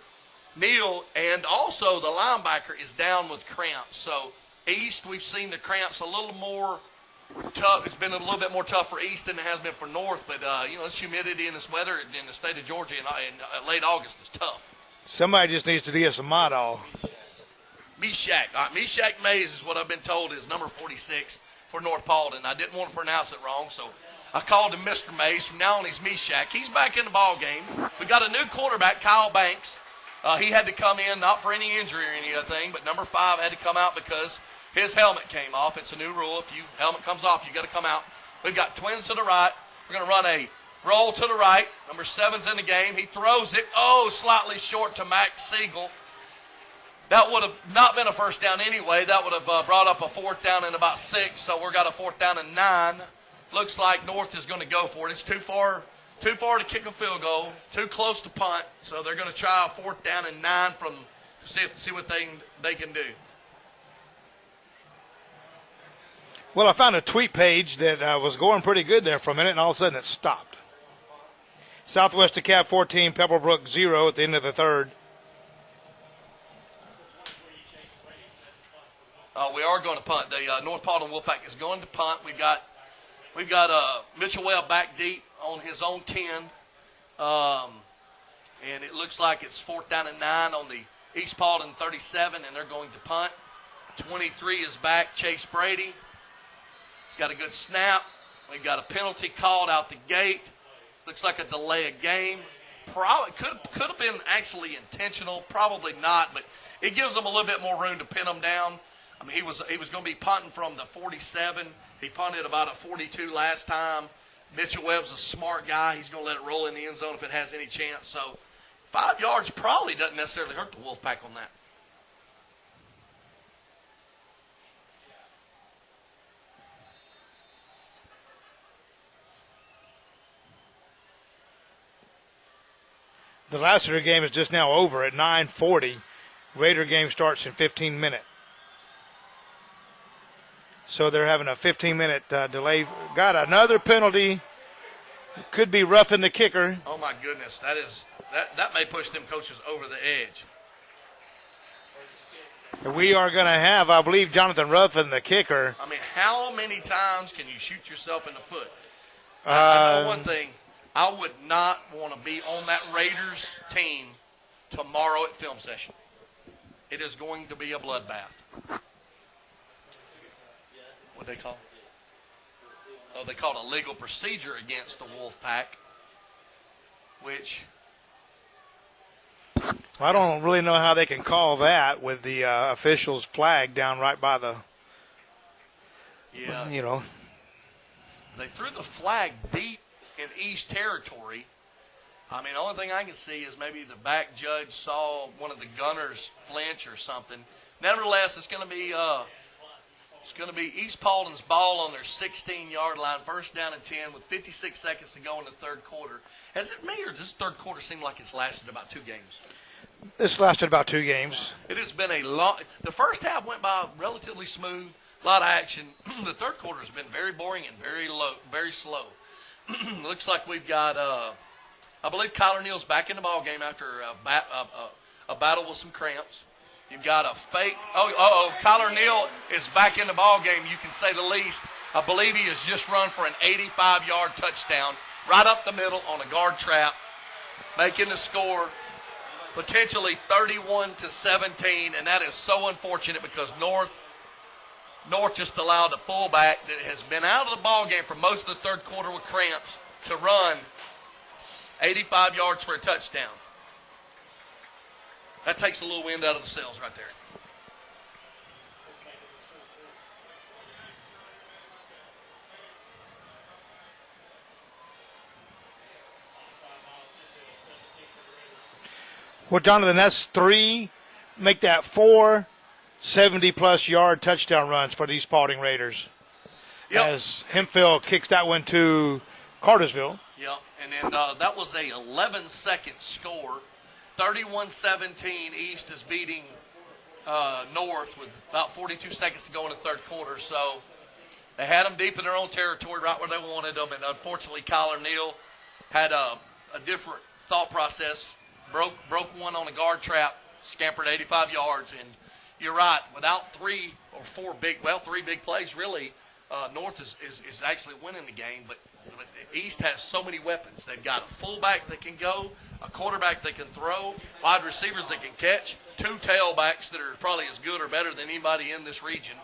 Neal. And also the linebacker is down with cramps. So East, we've seen the cramps a little more tough. It's been a little bit more tough for East than it has been for North. But, this humidity and this weather in the state of Georgia in late August is tough. Somebody just needs to get some Modol. Meshach. Meshach Mays is what I've been told is number 46 for North Paulding. I didn't want to pronounce it wrong, so I called him Mr. Mays. From now on, he's Meshach. He's back in the ball game. We got a new quarterback, Kyle Banks. He had to come in, not for any injury or anything, but number 5 had to come out because his helmet came off. It's a new rule. If your helmet comes off, you got to come out. We've got twins to the right. We're going to run a roll to the right. Number 7's in the game. He throws it, slightly short to Max Siegel. That would have not been a first down anyway. That would have brought up a 4th down and about 6. So we're got a 4th down and 9. Looks like North is going to go for it. It's too far to kick a field goal, too close to punt. So they're going to try a 4th down and 9 to see what they can do. Well, I found a tweet page that was going pretty good there for a minute, and all of a sudden it stopped. Southwest DeKalb 14, Pebblebrook 0 at the end of the 3rd. We are going to punt. The North Paulding Wolfpack is going to punt. We've got Mitchell Webb back deep on his own 10. And it looks like it's 4th down and 9 on the East Paulding 37, and they're going to punt. 23 is back, Chase Brady. He's got a good snap. We've got a penalty called out the gate. Looks like a delay of game. Probably could have been actually intentional. Probably not, but it gives them a little bit more room to pin them down. I mean, he was going to be punting from the 47. He punted about a 42 last time. Mitchell Webb's a smart guy. He's going to let it roll in the end zone if it has any chance. So 5 yards probably doesn't necessarily hurt the Wolfpack on that. The Lassiter game is just now over at 9:40. Raider game starts in 15 minutes. So they're having a 15-minute delay. Got another penalty. Could be roughing the kicker. Oh, my goodness. That may push them coaches over the edge. We are going to have, I believe, Jonathan Ruffin, the kicker. I mean, how many times can you shoot yourself in the foot? I know one thing. I would not want to be on that Raiders team tomorrow at film session. It is going to be a bloodbath. What they call? Oh, they called a legal procedure against the Wolfpack, which I don't really know how they can call that with the official's flag down right by the, yeah, you know. They threw the flag deep in East territory. I mean, the only thing I can see is maybe the back judge saw one of the gunners flinch or something. Nevertheless, it's going to be East Paulding's ball on their 16-yard line, first down and 10 with 56 seconds to go in the third quarter. Has it me or does this third quarter seem like it's lasted about 2 games? This lasted about 2 games. It has been a long – the first half went by relatively smooth, a lot of action. The third quarter has been very boring and very slow. Looks like we've got I believe Kyler Neal's back in the ball game after a battle with some cramps. You've got a fake. Kyler Neal is back in the ball game. You can say the least. I believe he has just run for an 85-yard touchdown right up the middle on a guard trap, making the score potentially 31-17, and that is so unfortunate because North just allowed the fullback that has been out of the ball game for most of the third quarter with cramps to run 85 yards for a touchdown. That takes a little wind out of the sails right there. Well, Jonathan, that's 3. Make that 4 70-plus yard touchdown runs for these Paulding Raiders. Yep. As Hemphill kicks that one to Cartersville. Yep, and then that was a 11-second score. 31-17, East is beating North with about 42 seconds to go in the third quarter. So they had them deep in their own territory, right where they wanted them. And unfortunately, Kyler Neal had a different thought process. Broke one on a guard trap, scampered 85 yards. And you're right, without 3 or 4 big plays, really, North is actually winning the game. But East has so many weapons. They've got a fullback that can go, a quarterback that can throw, wide receivers that can catch, 2 tailbacks that are probably as good or better than anybody in this region.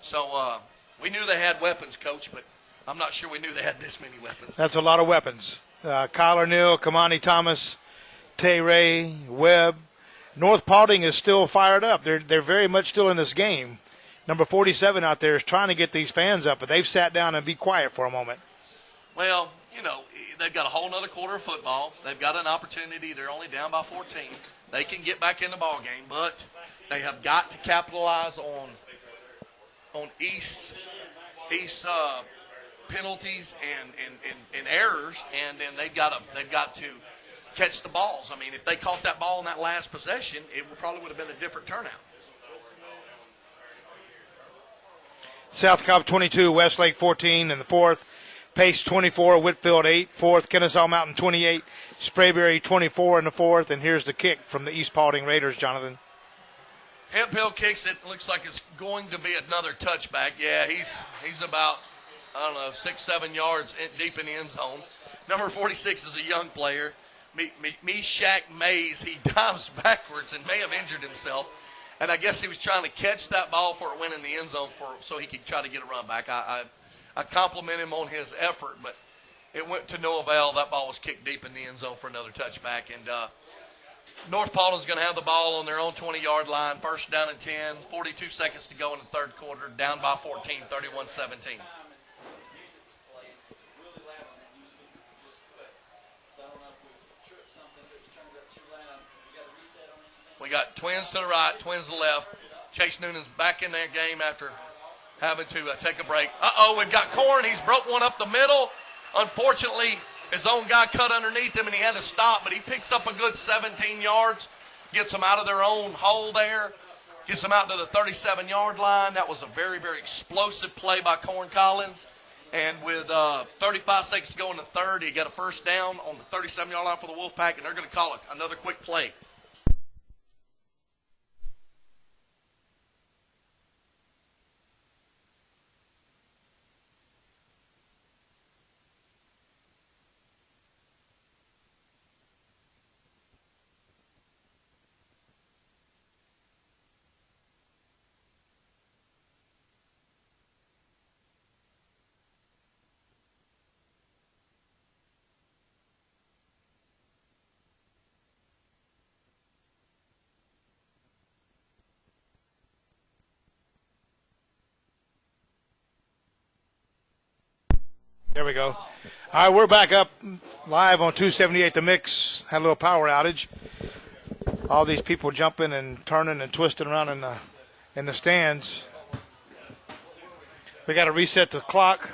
So we knew they had weapons, Coach, but I'm not sure we knew they had this many weapons. That's a lot of weapons. Kyler Neal, Kamani Thomas, Tay Ray, Webb. North Paulding is still fired up. They're very much still in this game. Number 47 out there is trying to get these fans up, but they've sat down and be quiet for a moment. Well, you know, they've got a whole other quarter of football. They've got an opportunity. They're only down by 14. They can get back in the ball game, but they have got to capitalize on East penalties and errors, and then they've got to catch the balls. I mean, if they caught that ball in that last possession, it probably would have been a different turnout. South Cobb 22, Westlake 14 in the fourth. Pace 24, Whitfield 8, fourth. Kennesaw Mountain 28, Sprayberry 24 in the fourth. And here's the kick from the East Paulding Raiders, Jonathan. Hemphill kicks it. Looks like it's going to be another touchback. Yeah, he's about, 6-7 yards deep in the end zone. Number 46 is a young player. Meshach Mays. He dives backwards and may have injured himself. And I guess he was trying to catch that ball for a win in the end zone so he could try to get a run back. I compliment him on his effort, but it went to no avail. That ball was kicked deep in the end zone for another touchback. And North Paulding's going to have the ball on their own 20-yard line, first down and 10, 42 seconds to go in the third quarter, down by 14, 31-17. We got Twins to the right, Twins to the left. Chase Noonan's back in their game after having to take a break. We've got Corn. He's broke one up the middle. Unfortunately, his own guy cut underneath him, and he had to stop, but he picks up a good 17 yards, gets them out of their own hole there, gets them out to the 37-yard line. That was a very, very explosive play by Corn Collins. And with 35 seconds to go in the third, he got a first down on the 37-yard line for the Wolfpack, and they're going to call it another quick play. There we go. All right, we're back up live on 278 The Mix. Had a little power outage. All these people jumping and turning and twisting around in the stands. We got to reset the clock,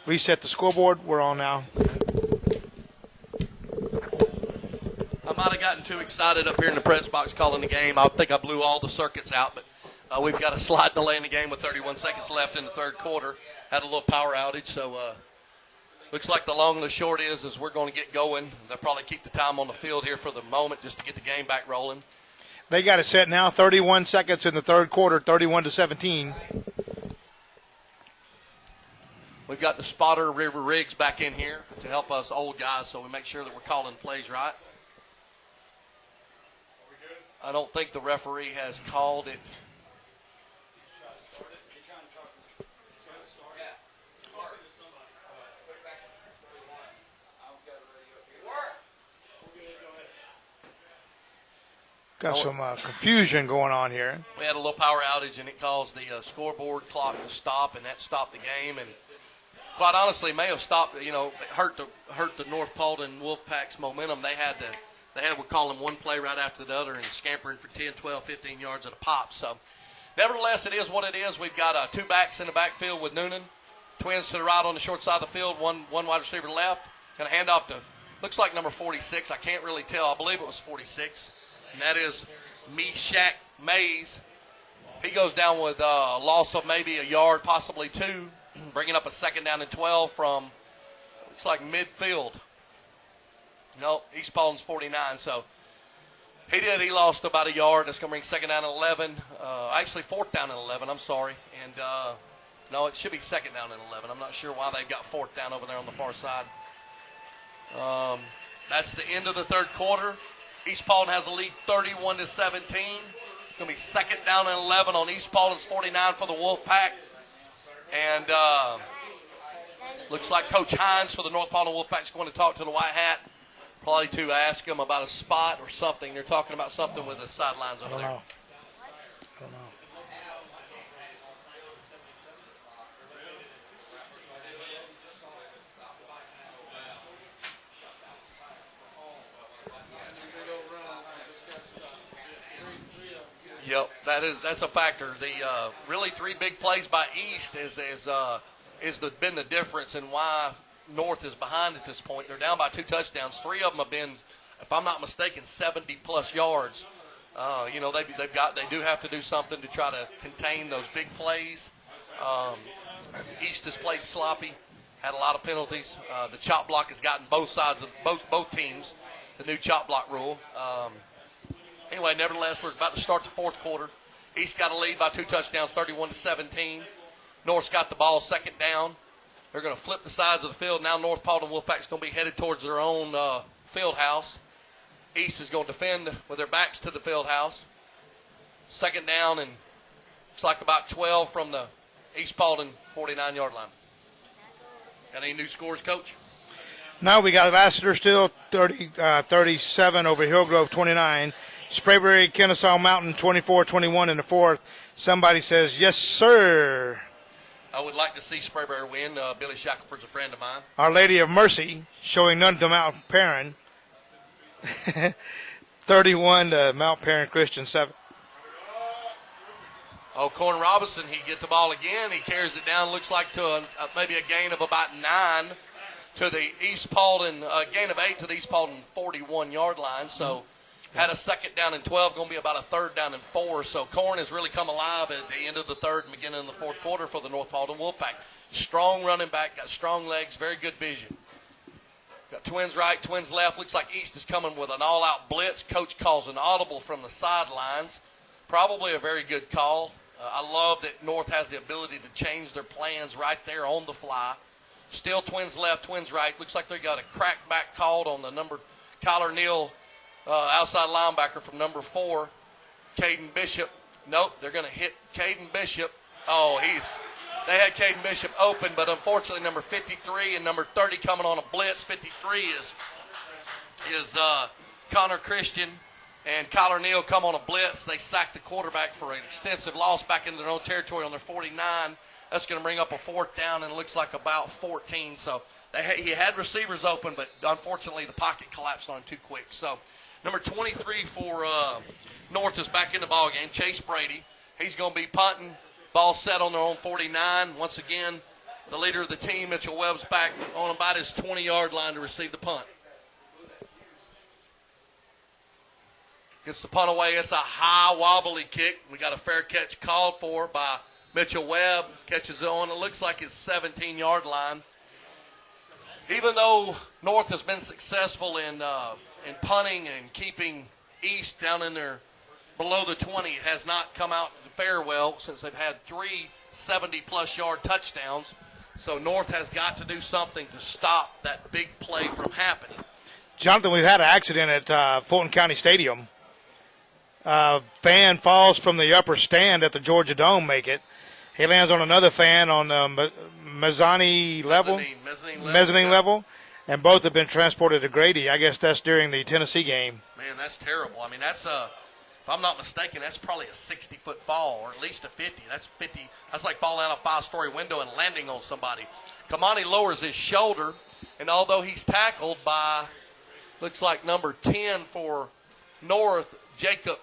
reset the scoreboard. We're on now. I might have gotten too excited up here in the press box calling the game. I think I blew all the circuits out, but we've got a slight delay in the game with 31 seconds left in the third quarter. Had a little power outage, so looks like the long and the short is we're going to get going. They'll probably keep the time on the field here for the moment just to get the game back rolling. They got it set now, 31 seconds in the third quarter, 31-17. We've got the spotter, River Riggs, back in here to help us old guys, so we make sure that we're calling plays right. I don't think the referee has called it. Got some confusion going on here. We had a little power outage, and it caused the scoreboard clock to stop, and that stopped the game. And quite honestly, may have stopped. Hurt the North Paulding Wolfpack's momentum. They had we're calling one play right after the other and scampering for 10, 12, 15 yards at a pop. So, nevertheless, it is what it is. We've got two backs in the backfield with Noonan, twins to the right on the short side of the field, one wide receiver to the left. Going to hand off to looks like number 46. I can't really tell. I believe it was 46. And that is Meshach Mays. He goes down with a loss of maybe a yard, possibly two, bringing up a second down and 12 from, looks like midfield. No, East Paulding's 49, so he lost about a yard. That's going to bring second down and 11. Actually, fourth down and 11, I'm sorry. And, no, it should be second down and 11. I'm not sure why they've got fourth down over there on the far side. That's the end of the third quarter. East Paulding has a lead 31-17. It's going to be second down and 11 on East Paulding's 49 for the Wolfpack. And looks like Coach Hines for the North Paulding Wolfpack is going to talk to the White Hat, probably to ask him about a spot or something. They're talking about something with the sidelines over there. I don't know. Yep, that's a factor. The really three big plays by East been the difference in why North is behind at this point. They're down by 2 touchdowns. 3 of them have been, if I'm not mistaken, 70-plus yards. They do have to do something to try to contain those big plays. East has played sloppy, had a lot of penalties. The chop block has gotten both sides of both teams. The new chop block rule. Anyway, nevertheless, we're about to start the fourth quarter. East got a lead by 2 touchdowns, 31-17. North's got the ball second down. They're going to flip the sides of the field. Now North Paulding Wolfpack's going to be headed towards their own field house. East is going to defend with their backs to the field house. Second down, and it's like about 12 from the East Paulding 49-yard line. Got any new scores, Coach? Now we got Lassiter still 37 over Hillgrove 29. Sprayberry, Kennesaw Mountain 24-21 in the fourth. Somebody says, yes, sir. I would like to see Sprayberry win. Billy Shackelford's a friend of mine. Our Lady of Mercy showing none to Mount Perrin. 31 to Mount Perrin Christian 7. Oh, Corn Robinson, he gets the ball again. He carries it down, looks like to maybe a gain of about 9 to the East Paulding, gain of 8 to the East Paulding 41-yard line. So had a second down and 12, going to be about a third down and 4. So Corn has really come alive at the end of the third and beginning of the fourth quarter for the North Paulding Wolfpack. Strong running back, got strong legs, very good vision. Got twins right, twins left. Looks like East is coming with an all-out blitz. Coach calls an audible from the sidelines. Probably a very good call. I love that North has the ability to change their plans right there on the fly. Still twins left, twins right. Looks like they got a crackback called on the number Kyler Neal, outside linebacker from number 4, Caden Bishop. Nope, they're going to hit Caden Bishop. Oh, they had Caden Bishop open, but unfortunately number 53 and number 30 coming on a blitz. 53 is Connor Christian, and Kyler Neal come on a blitz. They sacked the quarterback for an extensive loss back into their own territory on their 49. That's going to bring up a 4th down, and it looks like about 14. So he had receivers open, but unfortunately the pocket collapsed on him too quick. So number 23 for North is back in the ball game. Chase Brady. He's going to be punting. Ball set on their own 49. Once again, the leader of the team, Mitchell Webb's back on about his 20-yard line to receive the punt. Gets the punt away. It's a high, wobbly kick. We got a fair catch called for by Mitchell Webb. Catches it on, it looks like his 17-yard line. Even though North has been successful in punting and keeping East down in there below the 20, it has not come out fair well since they've had 3 70-plus yard touchdowns. So North has got to do something to stop that big play from happening. Jonathan, we've had an accident at Fulton County Stadium. Fan falls from the upper stand at the Georgia Dome, He lands on another fan on the mezzanine level, and both have been transported to Grady. I guess that's during the Tennessee game. Man, that's terrible. I mean, that's if I'm not mistaken, that's probably a 60-foot fall, or at least a 50. That's 50. That's like falling out a 5-story window and landing on somebody. Kamani lowers his shoulder, and although he's tackled by, looks like number 10 for North, Jacob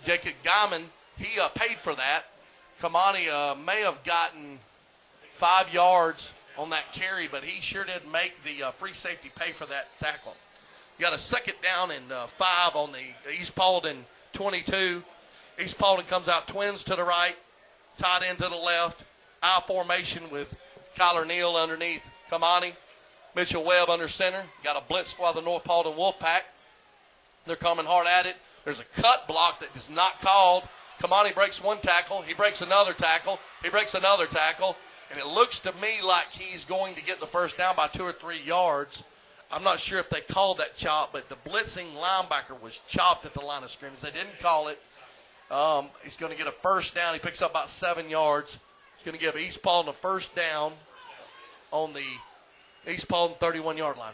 Guyman, he paid for that. Kamani may have gotten 5 yards on that carry, but he sure did make the free safety pay for that tackle. You got a 2nd down and 5 on the East Paulding 22. East Paulding comes out twins to the right, tight end to the left, I formation with Kyler Neal underneath Kamani. Mitchell Webb under center. Got a blitz for the North Paulding Wolfpack. They're coming hard at it. There's a cut block that is not called. Kamani breaks one tackle. He breaks another tackle. He breaks another tackle. And it looks to me like he's going to get the first down by 2 or 3 yards. I'm not sure if they called that chop, but the blitzing linebacker was chopped at the line of scrimmage. They didn't call it. He's going to get a first down. He picks up about 7 yards. He's going to give East Paulding a first down on the East Paulding 31-yard line.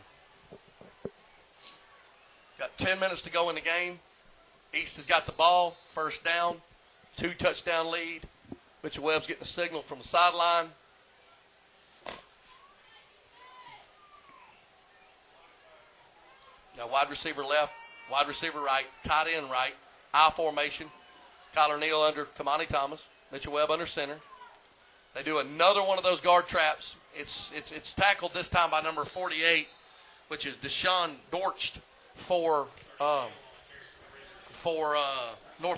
Got 10 minutes to go in the game. East has got the ball. First down. 2-touchdown lead. Mitchell Webb's getting the signal from the sideline. Now wide receiver left, wide receiver right, tight end right, I formation. Kyler Neal under Kamani Thomas. Mitchell Webb under center. They do another one of those guard traps. It's tackled this time by number 48, which is Deshaun Dortch for North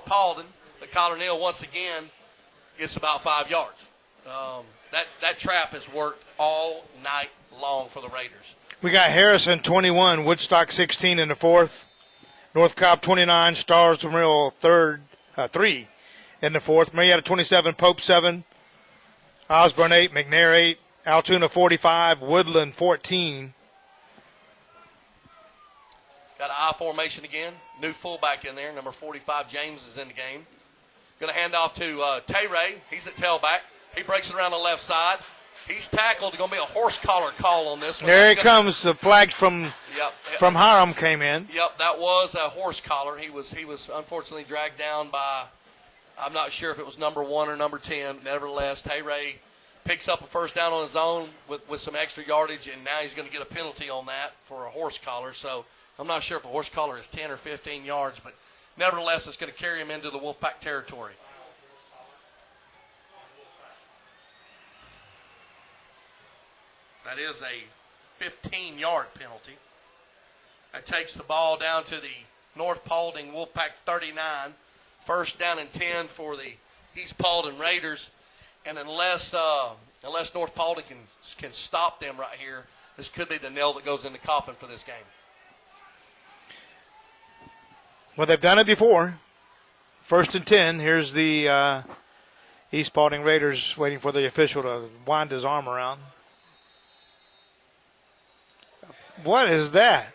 Paulding. But Kyler Neal once again gets about 5 yards. That trap has worked all night long for the Raiders. We got Harrison 21, Woodstock 16 in the 4th. North Cobb 29, Stars Memorial 3 in the 4th. Marietta 27, Pope 7, Osborne 8, McNair 8, Altoona 45, Woodland 14. Got an I formation again. New fullback in there. Number 45, James, is in the game. Going to hand off to Tay-Ray. He's at tailback. He breaks it around the left side. He's tackled. There's going to be a horse collar call on this one. There it comes. The flags from Hiram came in. Yep, that was a horse collar. He was unfortunately dragged down by, I'm not sure if it was number 1 or number 10. Nevertheless, Tay-Ray picks up a first down on his own with some extra yardage, and now he's going to get a penalty on that for a horse collar. So I'm not sure if a horse collar is 10 or 15 yards, but nevertheless, it's going to carry him into the Wolfpack territory. That is a 15-yard penalty. That takes the ball down to the North Paulding Wolfpack 39. First down and 10 for the East Paulding Raiders. And unless North Paulding can stop them right here, this could be the nail that goes in the coffin for this game. Well, they've done it before. First and 10. Here's the East Paulding Raiders waiting for the official to wind his arm around. What is that?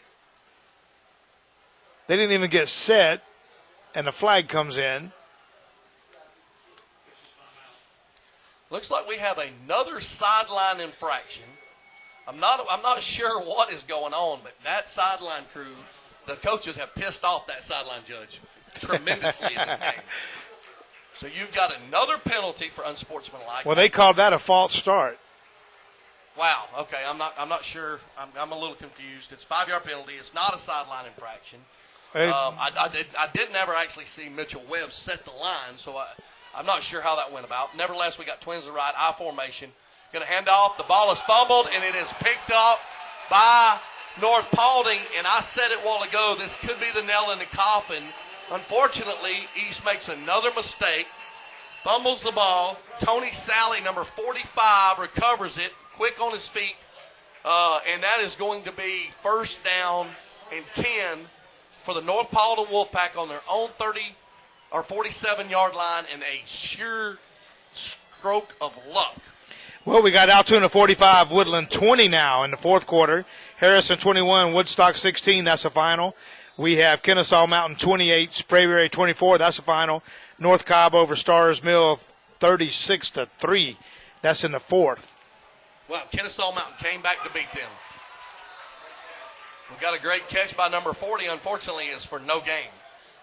They didn't even get set, and the flag comes in. Looks like we have another sideline infraction. I'm not sure what is going on, but that sideline crew, the coaches have pissed off that sideline judge tremendously in this game. So you've got another penalty for unsportsmanlike. Well, they called that a false start. Wow. Okay, I'm not sure. I'm a little confused. It's a 5-yard penalty. It's not a sideline infraction. I did never actually see Mitchell Webb set the line, so I'm not sure how that went about. Nevertheless, we got Twins to the right, I formation. Going to hand off. The ball is fumbled, and it is picked up by North Paulding. And I said it a while ago, this could be the nail in the coffin. Unfortunately, East makes another mistake, fumbles the ball. Tony Sally, number 45, recovers it, quick on his feet, and that is going to be first down and 10 for the North Paulding Wolfpack on their own 30 or 47-yard line, and a sheer stroke of luck. Well, we got Altoona 45, Woodland 20 now in the fourth quarter. Harrison 21, Woodstock 16, that's the final. We have Kennesaw Mountain 28, Sprayberry 24, that's the final. North Cobb over Stars Mill 36-3, that's in the fourth. Well, Kennesaw Mountain came back to beat them. We got a great catch by number 40. Unfortunately, is for no gain.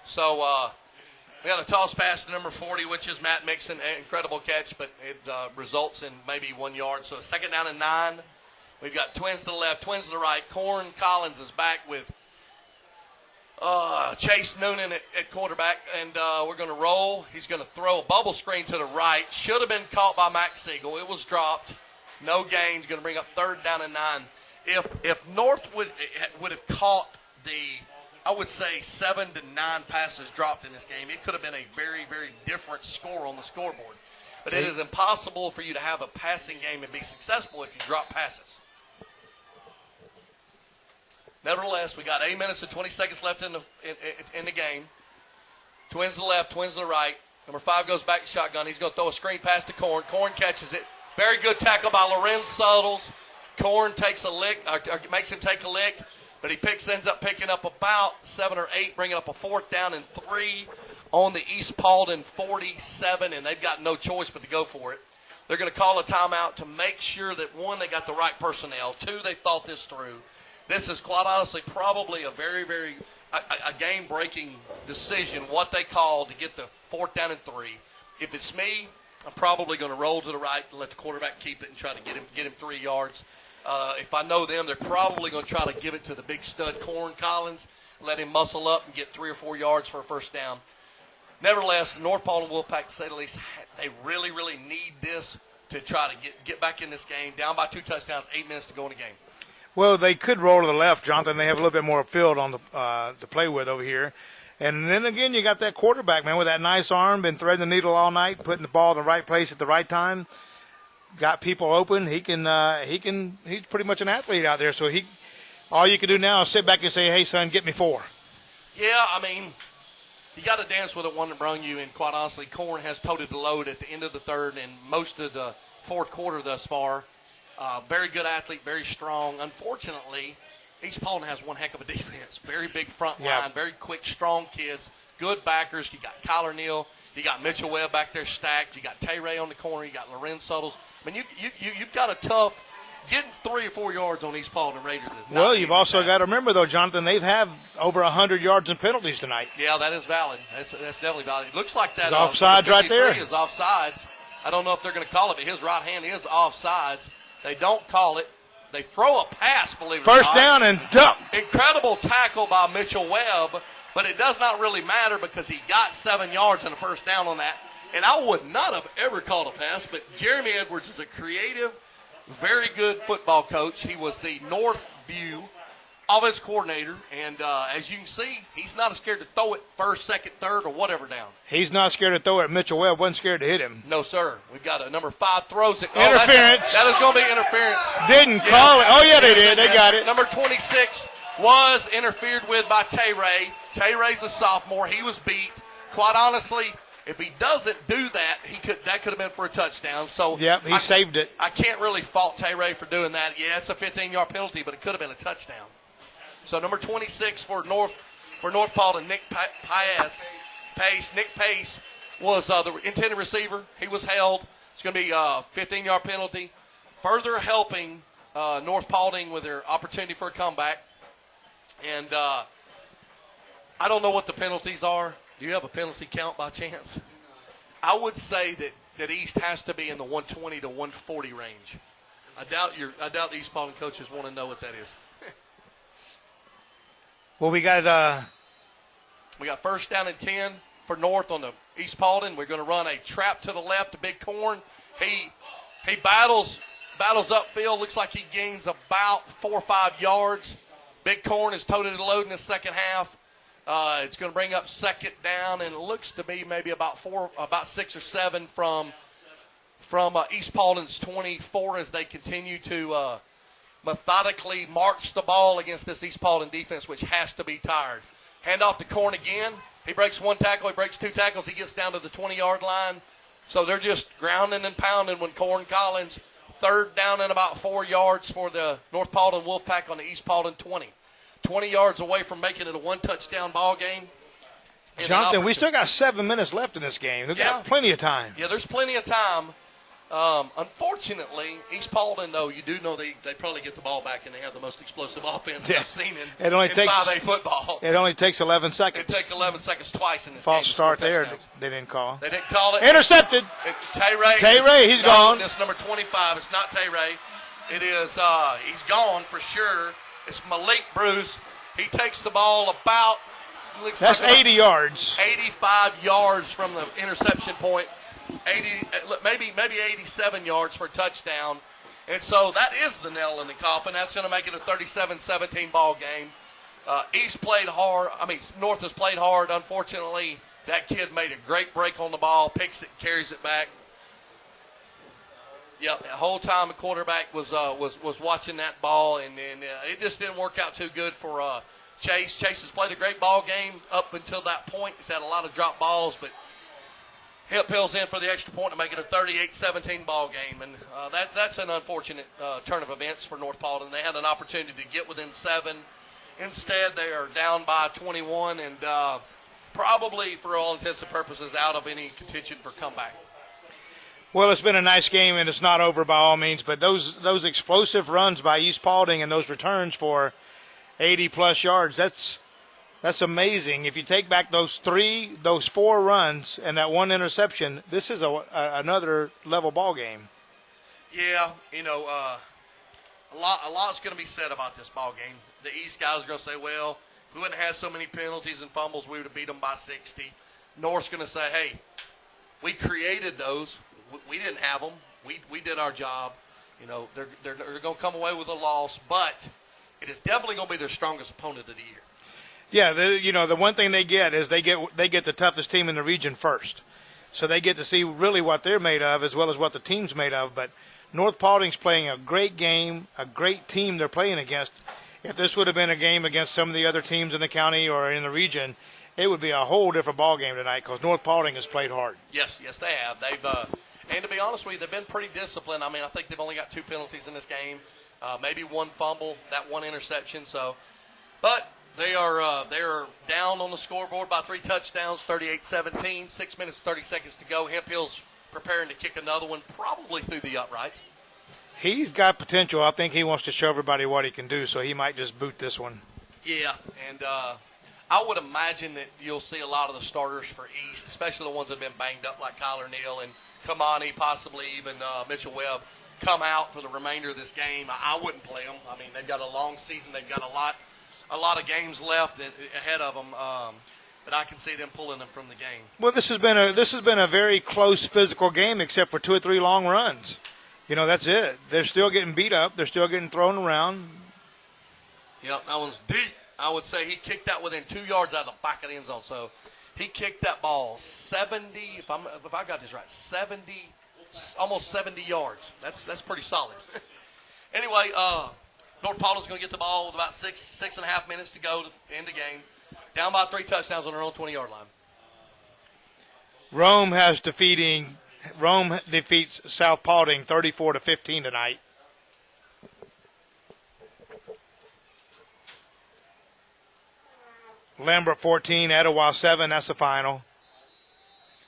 So we got a toss pass to number 40, which is Matt Mixon. Incredible catch, but it results in maybe 1 yard. So second down and 9. We've got Twins to the left, Twins to the right. Corn Collins is back with Chase Noonan at quarterback, and we're going to roll. He's going to throw a bubble screen to the right. Should have been caught by Max Siegel. It was dropped. No gains. Going to bring up third down and 9. If North would have caught I would say 7 to 9 passes dropped in this game, it could have been a very, very different score on the scoreboard. But it is impossible for you to have a passing game and be successful if you drop passes. Nevertheless, we got 8 minutes and 20 seconds left in the game. Twins to the left, Twins to the right. Number 5 goes back to shotgun. He's going to throw a screen pass to Corn. Corn catches it. Very good tackle by Lorenz Suttles. Corn takes a lick, or makes him take a lick, but he ends up picking up about 7 or 8, bringing up a fourth down and 3 on the East Paulding 47, and they've got no choice but to go for it. They're going to call a timeout to make sure that, 1, they got the right personnel, 2, they thought this through. This is quite honestly probably a very, very a game-breaking decision, what they call to get the fourth down and 3. If it's me, I'm probably going to roll to the right and let the quarterback keep it and try to get him 3 yards. If I know them, they're probably going to try to give it to the big stud Corn Collins, let him muscle up and get 3 or 4 yards for a first down. Nevertheless, North Paulding Wolfpack, to say the least, they really, really need this to try to get back in this game. Down by 2 touchdowns, 8 minutes to go in the game. Well, they could roll to the left, Jonathan. They have a little bit more field on to play with over here. And then again, you got that quarterback, man, with that nice arm, been threading the needle all night, putting the ball in the right place at the right time. Got people open. He's pretty much an athlete out there. So all you can do now is sit back and say, hey, son, get me 4. Yeah, I mean, you got to dance with the one that brung you. And quite honestly, Corn has toted the load at the end of the third and most of the fourth quarter thus far. Very good athlete, very strong. Unfortunately, East Paulding has one heck of a defense. Very big front line, very quick, strong kids, good backers. You got Kyler Neal. You got Mitchell Webb back there stacked. You got Tay Ray on the corner. You got Lorenz Suttles. I mean, you've got a tough getting 3 or 4 yards on East Paulding Raiders. Well, you've also got to remember, though, Jonathan, they've had over 100 yards in penalties tonight. Yeah, that is valid. That's definitely valid. It looks like that offsides right there. Is offsides. I don't know if they're going to call it, but his right hand is offsides. They don't call it. They throw a pass, believe it or not. First down and duck. Incredible tackle by Mitchell Webb. But it does not really matter because he got 7 yards and a first down on that. And I would not have ever called a pass, but Jeremy Edwards is a creative, very good football coach. He was the Northview offense coordinator. And as you can see, he's not scared to throw it first, second, third, or whatever down. He's not scared to throw it. Mitchell Webb wasn't scared to hit him. No, sir. We've got a number 5 throws it. Interference. That is going to be interference. Didn't call it. Oh, yeah, they did. They got it. Number 26 was interfered with by Tay Ray. Tay Ray's a sophomore. He was beat. Quite honestly, if he doesn't do that, that could have been for a touchdown. So yep, he saved it. I can't really fault Tay Ray for doing that. Yeah, it's a 15-yard penalty, but it could have been a touchdown. So number 26 for North Paulding, Nick Pace. Nick Pace was the intended receiver. He was held. It's going to be a 15-yard penalty, further helping North Paulding with their opportunity for a comeback. And I don't know what the penalties are. Do you have a penalty count by chance? I would say that East has to be in the 120 to 140 range. I doubt the East Paulding coaches want to know what that is. Well, we got first down and 10 for North on the East Paulding. We're going to run a trap to the left to Big Corn. He battles upfield. Looks like he gains about 4 or 5 yards. Big Corn is toted to load in the second half. It's going to bring up second down, and it looks to be maybe about 6 or 7 from East Paulding's 24 as they continue to methodically march the ball against this East Paulding defense, which has to be tired. Hand off to Corn again. He breaks 1 tackle. He breaks 2 tackles. He gets down to the 20-yard line. So they're just grounding and pounding when Corn Collins, third down and about 4 yards for the North Paulding Wolfpack on the East Paulding 20. 20 yards away from making it a 1-touchdown ball game. Jonathan, we still got 7 minutes left in this game. We've got plenty of time. Yeah, there's plenty of time. Unfortunately, East Paulding, though, you do know they probably get the ball back and they have the most explosive offense I've seen in 5A football. It only takes 11 seconds. It takes 11 seconds twice in this False game. start there. They didn't call. They didn't call it. Intercepted. Tay Ray, he's gone. It's number 25. It's not Tay Ray. It is, he's gone for sure. It's Malik Bruce. He takes the ball about, that's 80 yards. 85 yards from the interception point. 80, maybe 87 yards for a touchdown. And so that is the nail in the coffin. That's going to make it a 37-17 ball game. North has played hard. Unfortunately, that kid made a great break on the ball, picks it, carries it back. Yep, the whole time the quarterback was watching that ball, and it just didn't work out too good for Chase. Chase has played a great ball game up until that point. He's had a lot of drop balls, but Hill's in for the extra point to make it a 38-17 ball game, and that's an unfortunate turn of events for North Paulding. They had an opportunity to get within 7. Instead, they are down by 21 and probably, for all intents and purposes, out of any contention for comeback. Well, it's been a nice game, and it's not over by all means, but those explosive runs by East Paulding and those returns for 80-plus yards, that's amazing. If you take back those 4 runs and that 1 interception, this is another level ball game. Yeah, a lot's going to be said about this ball game. The East guys are going to say, well, if we wouldn't have had so many penalties and fumbles, we would have beat them by 60. North's going to say, hey, we created those. We didn't have them. We did our job. They're going to come away with a loss, but it is definitely going to be their strongest opponent of the year. Yeah, the one thing they get is they get the toughest team in the region first. So they get to see really what they're made of as well as what the team's made of. But North Paulding's playing a great game, a great team they're playing against. If this would have been a game against some of the other teams in the county or in the region, it would be a whole different ball game tonight because North Paulding has played hard. Yes, they have. And to be honest with you, they've been pretty disciplined. I think they've only got 2 penalties in this game, maybe 1 fumble, that 1 interception. But they are down on the scoreboard by 3 touchdowns, 38-17, 6 minutes 30 seconds to go. Hemphill's preparing to kick another one, probably through the uprights. He's got potential. I think he wants to show everybody what he can do, so he might just boot this one. Yeah, and I would imagine that you'll see a lot of the starters for East, especially the ones that have been banged up like Kyler Neal and Kamani, possibly even Mitchell Webb, come out for the remainder of this game. I wouldn't play them. They've got a long season. They've got a lot of games left ahead of them, but I can see them pulling them from the game. Well, this has been a very close physical game, except for 2 or 3 long runs. That's it. They're still getting beat up. They're still getting thrown around. Yep, that one's deep. I would say he kicked that within 2 yards out of the back of the end zone. So he kicked that ball 70. If I got this right, 70, almost 70 yards. That's pretty solid. Anyway, North Paulding's going to get the ball with about 6.5 minutes to go to end the game. Down by 3 touchdowns on their own 20-yard line. Rome defeats South Paulding 34-15 tonight. Lambert 14, Etowah 7. That's the final.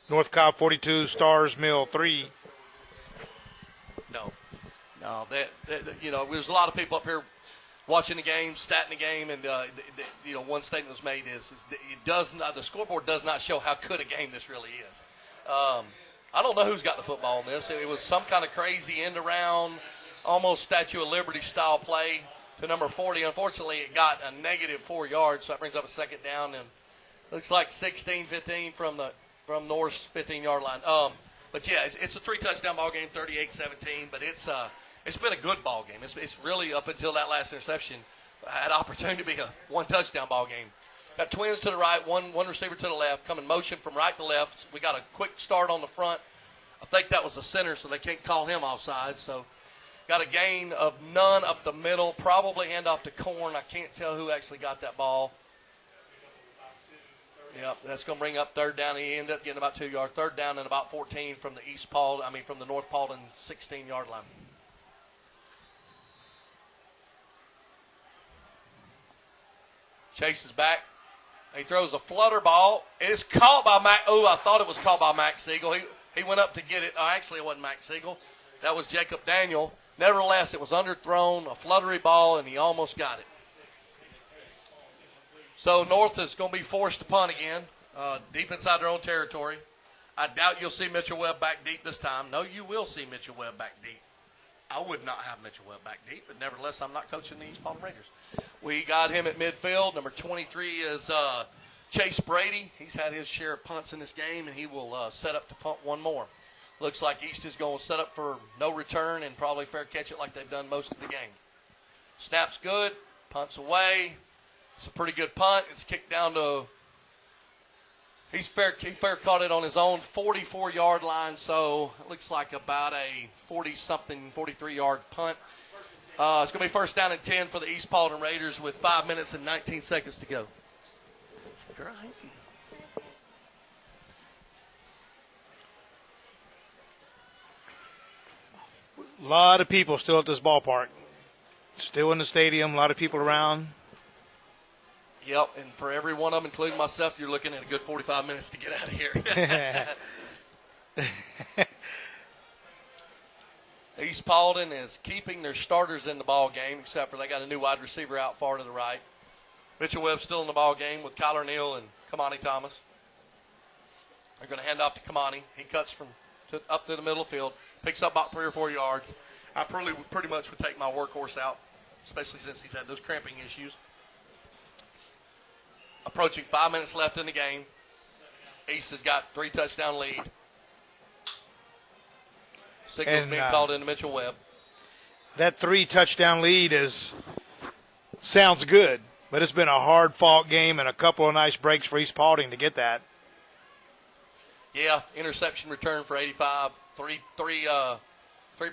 North Cobb 42, Stars Mill 3. No. There's a lot of people up here watching the game, statting the game, and one statement was made is the scoreboard does not show how good a game this really is. I don't know who's got the football on this. It was some kind of crazy end around, almost Statue of Liberty style play to number 40. Unfortunately, it got a negative 4 yards, so that brings up a second down, and looks like 16-15 from North's 15-yard line. But yeah, it's a 3-touchdown ball game, 38-17. But it's been a good ball game. It's really up until that last interception had opportunity to be a 1-touchdown ball game. Got twins to the right, one receiver to the left, coming motion from right to left. We got a quick start on the front. I think that was the center, so they can't call him offside. So got a gain of none up the middle, probably handoff to Corn. I can't tell who actually got that ball. Yep, that's going to bring up third down. He ended up getting about 2 yards. Third down and about 14 from from the North Paulding 16-yard line. Chase is back. He throws a flutter ball. It's caught by Mac. Oh, I thought it was caught by Mac Siegel. He went up to get it. Oh, actually, it wasn't Mac Siegel. That was Jacob Daniel. Nevertheless, it was underthrown, a fluttery ball, and he almost got it. So North is going to be forced to punt again, deep inside their own territory. I doubt you'll see Mitchell Webb back deep this time. No, you will see Mitchell Webb back deep. I would not have Mitchell Webb back deep, but nevertheless, I'm not coaching the East Paulding Raiders. We got him at midfield. Number 23 is Chase Brady. He's had his share of punts in this game, and he will set up to punt one more. Looks like East is going to set up for no return and probably fair catch it like they've done most of the game. Snap's good. Punts away. It's a pretty good punt. It's kicked down to he fair caught it on his own 44-yard line, so it looks like about a 40-something, 43-yard punt. It's going to be first down and 10 for the East Paulding Raiders with 5 minutes and 19 seconds to go. Great. A lot of people still at this ballpark. Still in the stadium, a lot of people around. Yep, and for every one of them, including myself, you're looking at a good 45 minutes to get out of here. East Paulding is keeping their starters in the ball game, except for they got a new wide receiver out far to the right. Mitchell Webb's still in the ball game with Kyler Neal and Kamani Thomas. They're going to hand off to Kamani. He cuts up to the middle of the field, picks up about 3 or 4 yards. I pretty much would take my workhorse out, especially since he's had those cramping issues. Approaching 5 minutes left in the game. East has got 3-touchdown lead. Signals being called into Mitchell Webb. That 3-touchdown lead sounds good, but it's been a hard-fought game and a couple of nice breaks for East Paulding to get that. Yeah, interception return for 85. Three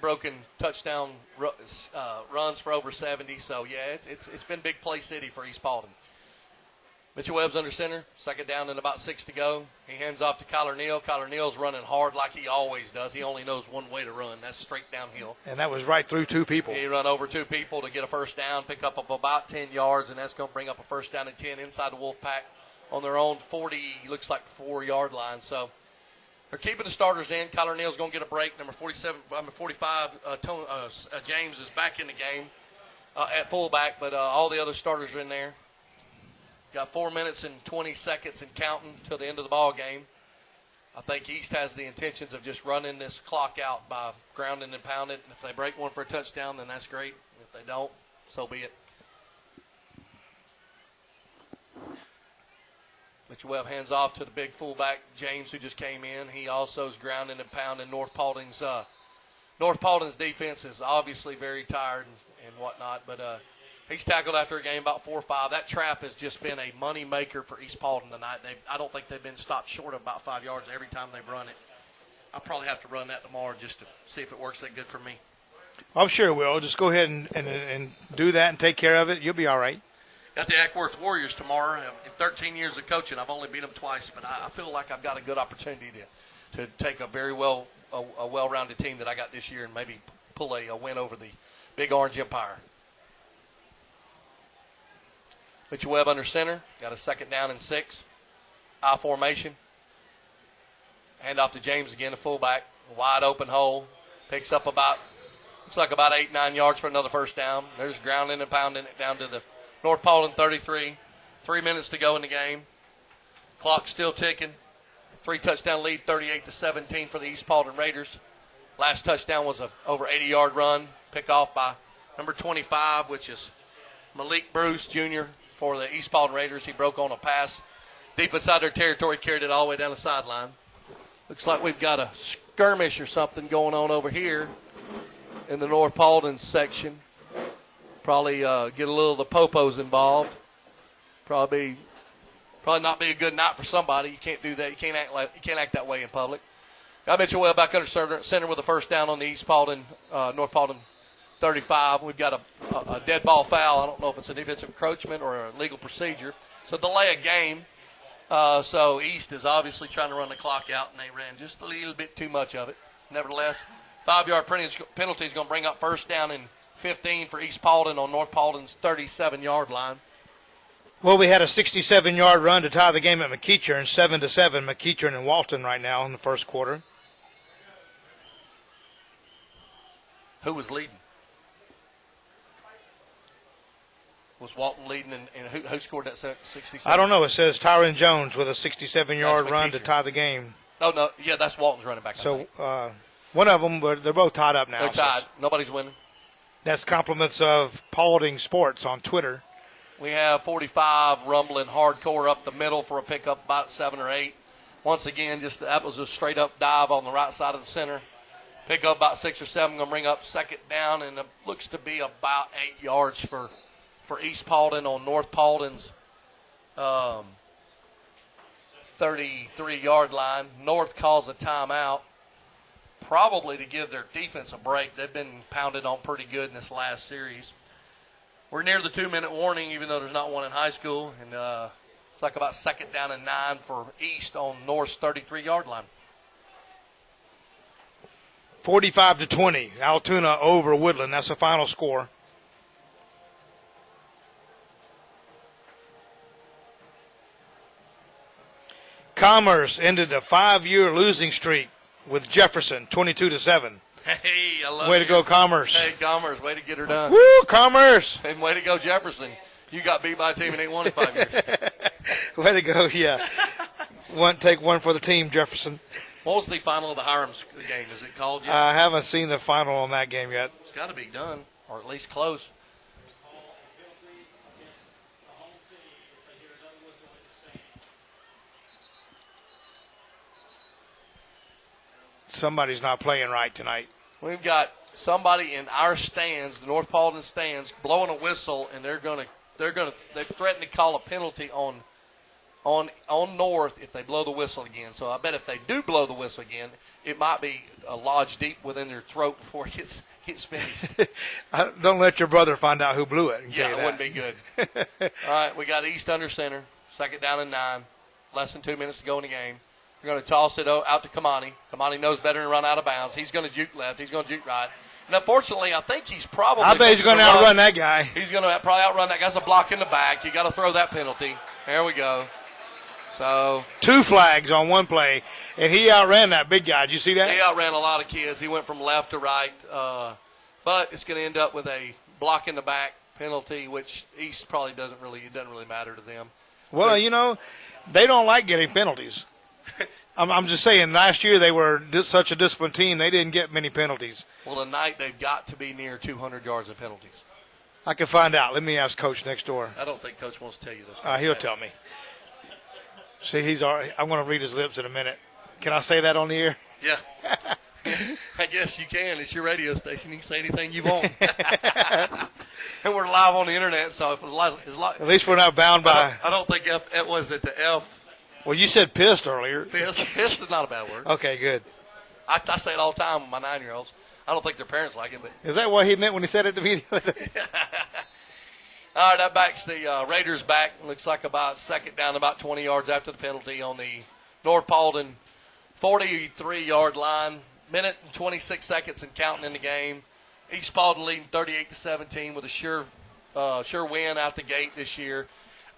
broken touchdown runs for over 70. So, yeah, it's been big play city for East Paulding. Mitchell Webb's under center, second down and about 6 to go. He hands off to Kyler Neal. Kyler Neal's running hard like he always does. He only knows one way to run. That's straight downhill. And that was right through 2 people. He run over 2 people to get a first down, pick up about 10 yards, and that's going to bring up a first down and 10 inside the Wolfpack on their own 40, looks like 4-yard line. So they're keeping the starters in. Kyler Neal's going to get a break. Number 45, James is back in the game at fullback, but all the other starters are in there. Got 4 minutes and 20 seconds and counting till the end of the ball game. I think East has the intentions of just running this clock out by grounding and pounding. If they break one for a touchdown, then that's great. If they don't, so be it. Mitchell Webb hands off to the big fullback, James, who just came in. He also is grounding and pounding. North Paulding's defense is obviously very tired and whatnot, but he's tackled after a game about 4 or 5. That trap has just been a money maker for East Paulding tonight. I don't think they've been stopped short of about 5 yards every time they've run it. I'll probably have to run that tomorrow just to see if it works that good for me. I'm sure it will. Just go ahead and do that and take care of it. You'll be all right. Got the Ackworth Warriors tomorrow. In 13 years of coaching, I've only beat them twice, but I feel like I've got a good opportunity to take a very well-rounded team that I got this year and maybe pull a win over the Big Orange Empire. Mitchell Webb under center. Got a second down and 6. I formation. Hand off to James again, the fullback. Wide open hole. Picks up looks like about 8-9 yards for another first down. There's grounding and pounding it down to the North Paulding 33. 3 minutes to go in the game. Clock still ticking. 3-touchdown lead, 38-17 for the East Paulding Raiders. Last touchdown was a over 80-yard run, pick off by number 25, which is Malik Bruce Jr. for the East Paulding Raiders. He broke on a pass deep inside their territory, carried it all the way down the sideline. Looks like we've got a skirmish or something going on over here in the North Paulding section. Probably get a little of the popos involved. Probably not be a good night for somebody. You can't do that. You can't act that way in public. Got Mitchell Well back under center with a first down on the East Paulding, North Paulding 35. We've got a dead ball foul. I don't know if it's a defensive encroachment or a legal procedure. So delay a game. So East is obviously trying to run the clock out, and they ran just a little bit too much of it. Nevertheless, 5-yard penalty is going to bring up first down and 15 for East Paulding on North Paulding's 37-yard line. Well, we had a 67-yard run to tie the game at McEachern, 7-7, McEachern and Walton right now in the first quarter. Who was leading? Was Walton leading, and who scored that 67? I don't know. It says Tyron Jones with a 67-yard run to tie the game. Oh, no. Yeah, that's Walton's running back. So one of them, but they're both tied up now. They're tied. Nobody's winning. That's compliments of Paulding Sports on Twitter. We have 45 rumbling hardcore up the middle for a pickup about 7 or 8. Once again, that was a straight-up dive on the right side of the center. Pick up about 6 or 7. Going to bring up second down, and it looks to be about 8 yards for East Paulding on North Paulding's 33-yard line. North calls a timeout, probably to give their defense a break. They've been pounded on pretty good in this last series. We're near the 2-minute warning, even though there's not one in high school. And it's like about second down and 9 for East on North's 33-yard line. 45-20, Altoona over Woodland. That's the final score. Commerce ended a 5-year losing streak with Jefferson, 22-7. Hey, I love Way to go, Commerce. Hey, Commerce, way to get her done. Woo, Commerce. And way to go, Jefferson. You got beat by a team and ain't won in 5 years. Way to go, yeah. Take one for the team, Jefferson. What was the final of the Hiram game? Is it called yet? I haven't seen the final on that game yet. It's got to be done, or at least close. Somebody's not playing right tonight. We've got somebody in our stands, the North Paulding stands, blowing a whistle, and they threaten to call a penalty on North if they blow the whistle again. So I bet if they do blow the whistle again, it might be lodged deep within their throat before it gets finished. Don't let your brother find out who blew it. Yeah, it wouldn't be good. All right, we got East under center, second down and 9, less than 2 minutes to go in the game. We're going to toss it out to Kamani. Kamani knows better than run out of bounds. He's going to juke left. He's going to juke right. And unfortunately, I think he's probably. I bet he's going to outrun that guy. He's going to probably outrun that guy. That's a block in the back. You got to throw that penalty. There we go. So 2 flags on one play, and he outran that big guy. Did you see that? He outran a lot of kids. He went from left to right. But it's going to end up with a block in the back penalty, which East probably doesn't really matter to them. Well, they don't like getting penalties. I'm just saying, last year they were such a disciplined team, they didn't get many penalties. Well, tonight they've got to be near 200 yards of penalties. I can find out. Let me ask Coach next door. I don't think Coach wants to tell you this. He'll tell me. See, he's already, I'm going to read his lips in a minute. Can I say that on the air? Yeah. I guess you can. It's your radio station. You can say anything you want. And we're live on the internet, so at least we're not bound by. I don't think it was at the F. Well, you said pissed earlier. Pissed is not a bad word. Okay, good. I say it all the time with my 9-year-olds. I don't think their parents like it, but is that what he meant when he said it to me the other day? All right, that backs the Raiders back. Looks like about second down, about 20 yards after the penalty on the North Paulding 43-yard line. Minute and 26 seconds and counting in the game. East Paulding leading 38-17 with a sure win out the gate this year.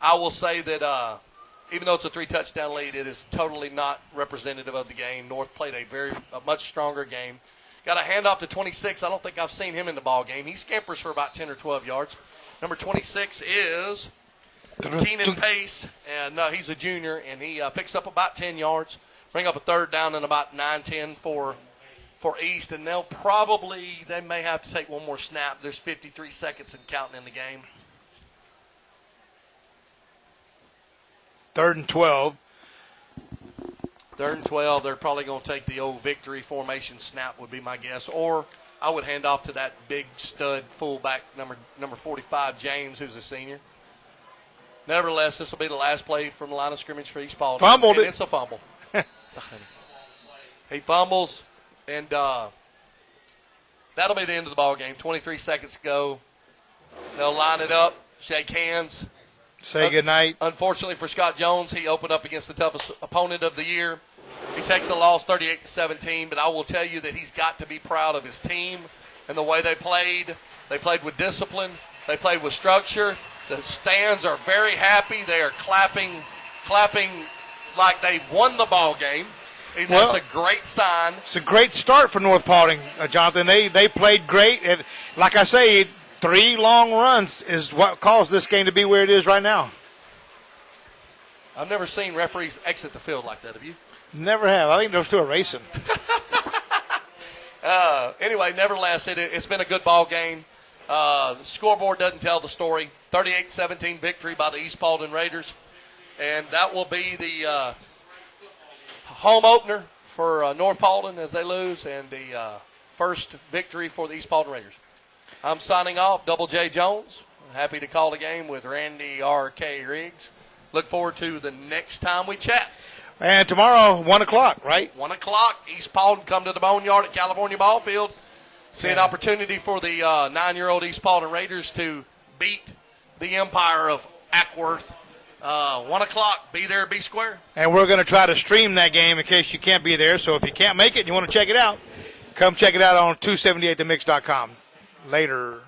I will say that even though it's a 3-touchdown lead, it is totally not representative of the game. North played a much stronger game. Got a handoff to 26. I don't think I've seen him in the ball game. He scampers for about 10 or 12 yards. Number 26 is Keenan Pace, and he's a junior, and he picks up about 10 yards Bring up a third down and about 9-10 for East, and they may have to take one more snap. There's 53 seconds and counting in the game. 3rd and 12. 3rd and 12, they're probably going to take the old victory formation snap would be my guess. Or I would hand off to that big stud fullback, number 45, James, who's a senior. Nevertheless, this will be the last play from the line of scrimmage for East Paulding. Fumbled and it. It's a fumble. He fumbles, and that'll be the end of the ball game. 23 seconds to go. They'll line it up, shake hands. Say goodnight. Unfortunately for Scott Jones, he opened up against the toughest opponent of the year. He takes a loss 38-17, but I will tell you that he's got to be proud of his team and the way they played. They played with discipline. They played with structure. The stands are very happy. They are clapping like they won the ball game. And that's a great sign. It's a great start for North Paulding, Jonathan. They played great. And like I say, 3 long runs is what caused this game to be where it is right now. I've never seen referees exit the field like that. Have you? Never have. I think those two are racing. Anyway, nevertheless, it's been a good ball game. The scoreboard doesn't tell the story. 38-17 victory by the East Paulding Raiders. And that will be the home opener for North Paulding as they lose, and the first victory for the East Paulding Raiders. I'm signing off. Double J Jones. Happy to call the game with Randy R.K. Riggs. Look forward to the next time we chat. And tomorrow, 1 o'clock, right? 1 o'clock. East Paulding come to the Boneyard at California Ball Field. See an opportunity for the 9-year-old East Paulding Raiders to beat the Empire of Ackworth. 1 o'clock. Be there, be square. And we're going to try to stream that game in case you can't be there. So if you can't make it and you want to check it out, come check it out on 278themix.com. Later.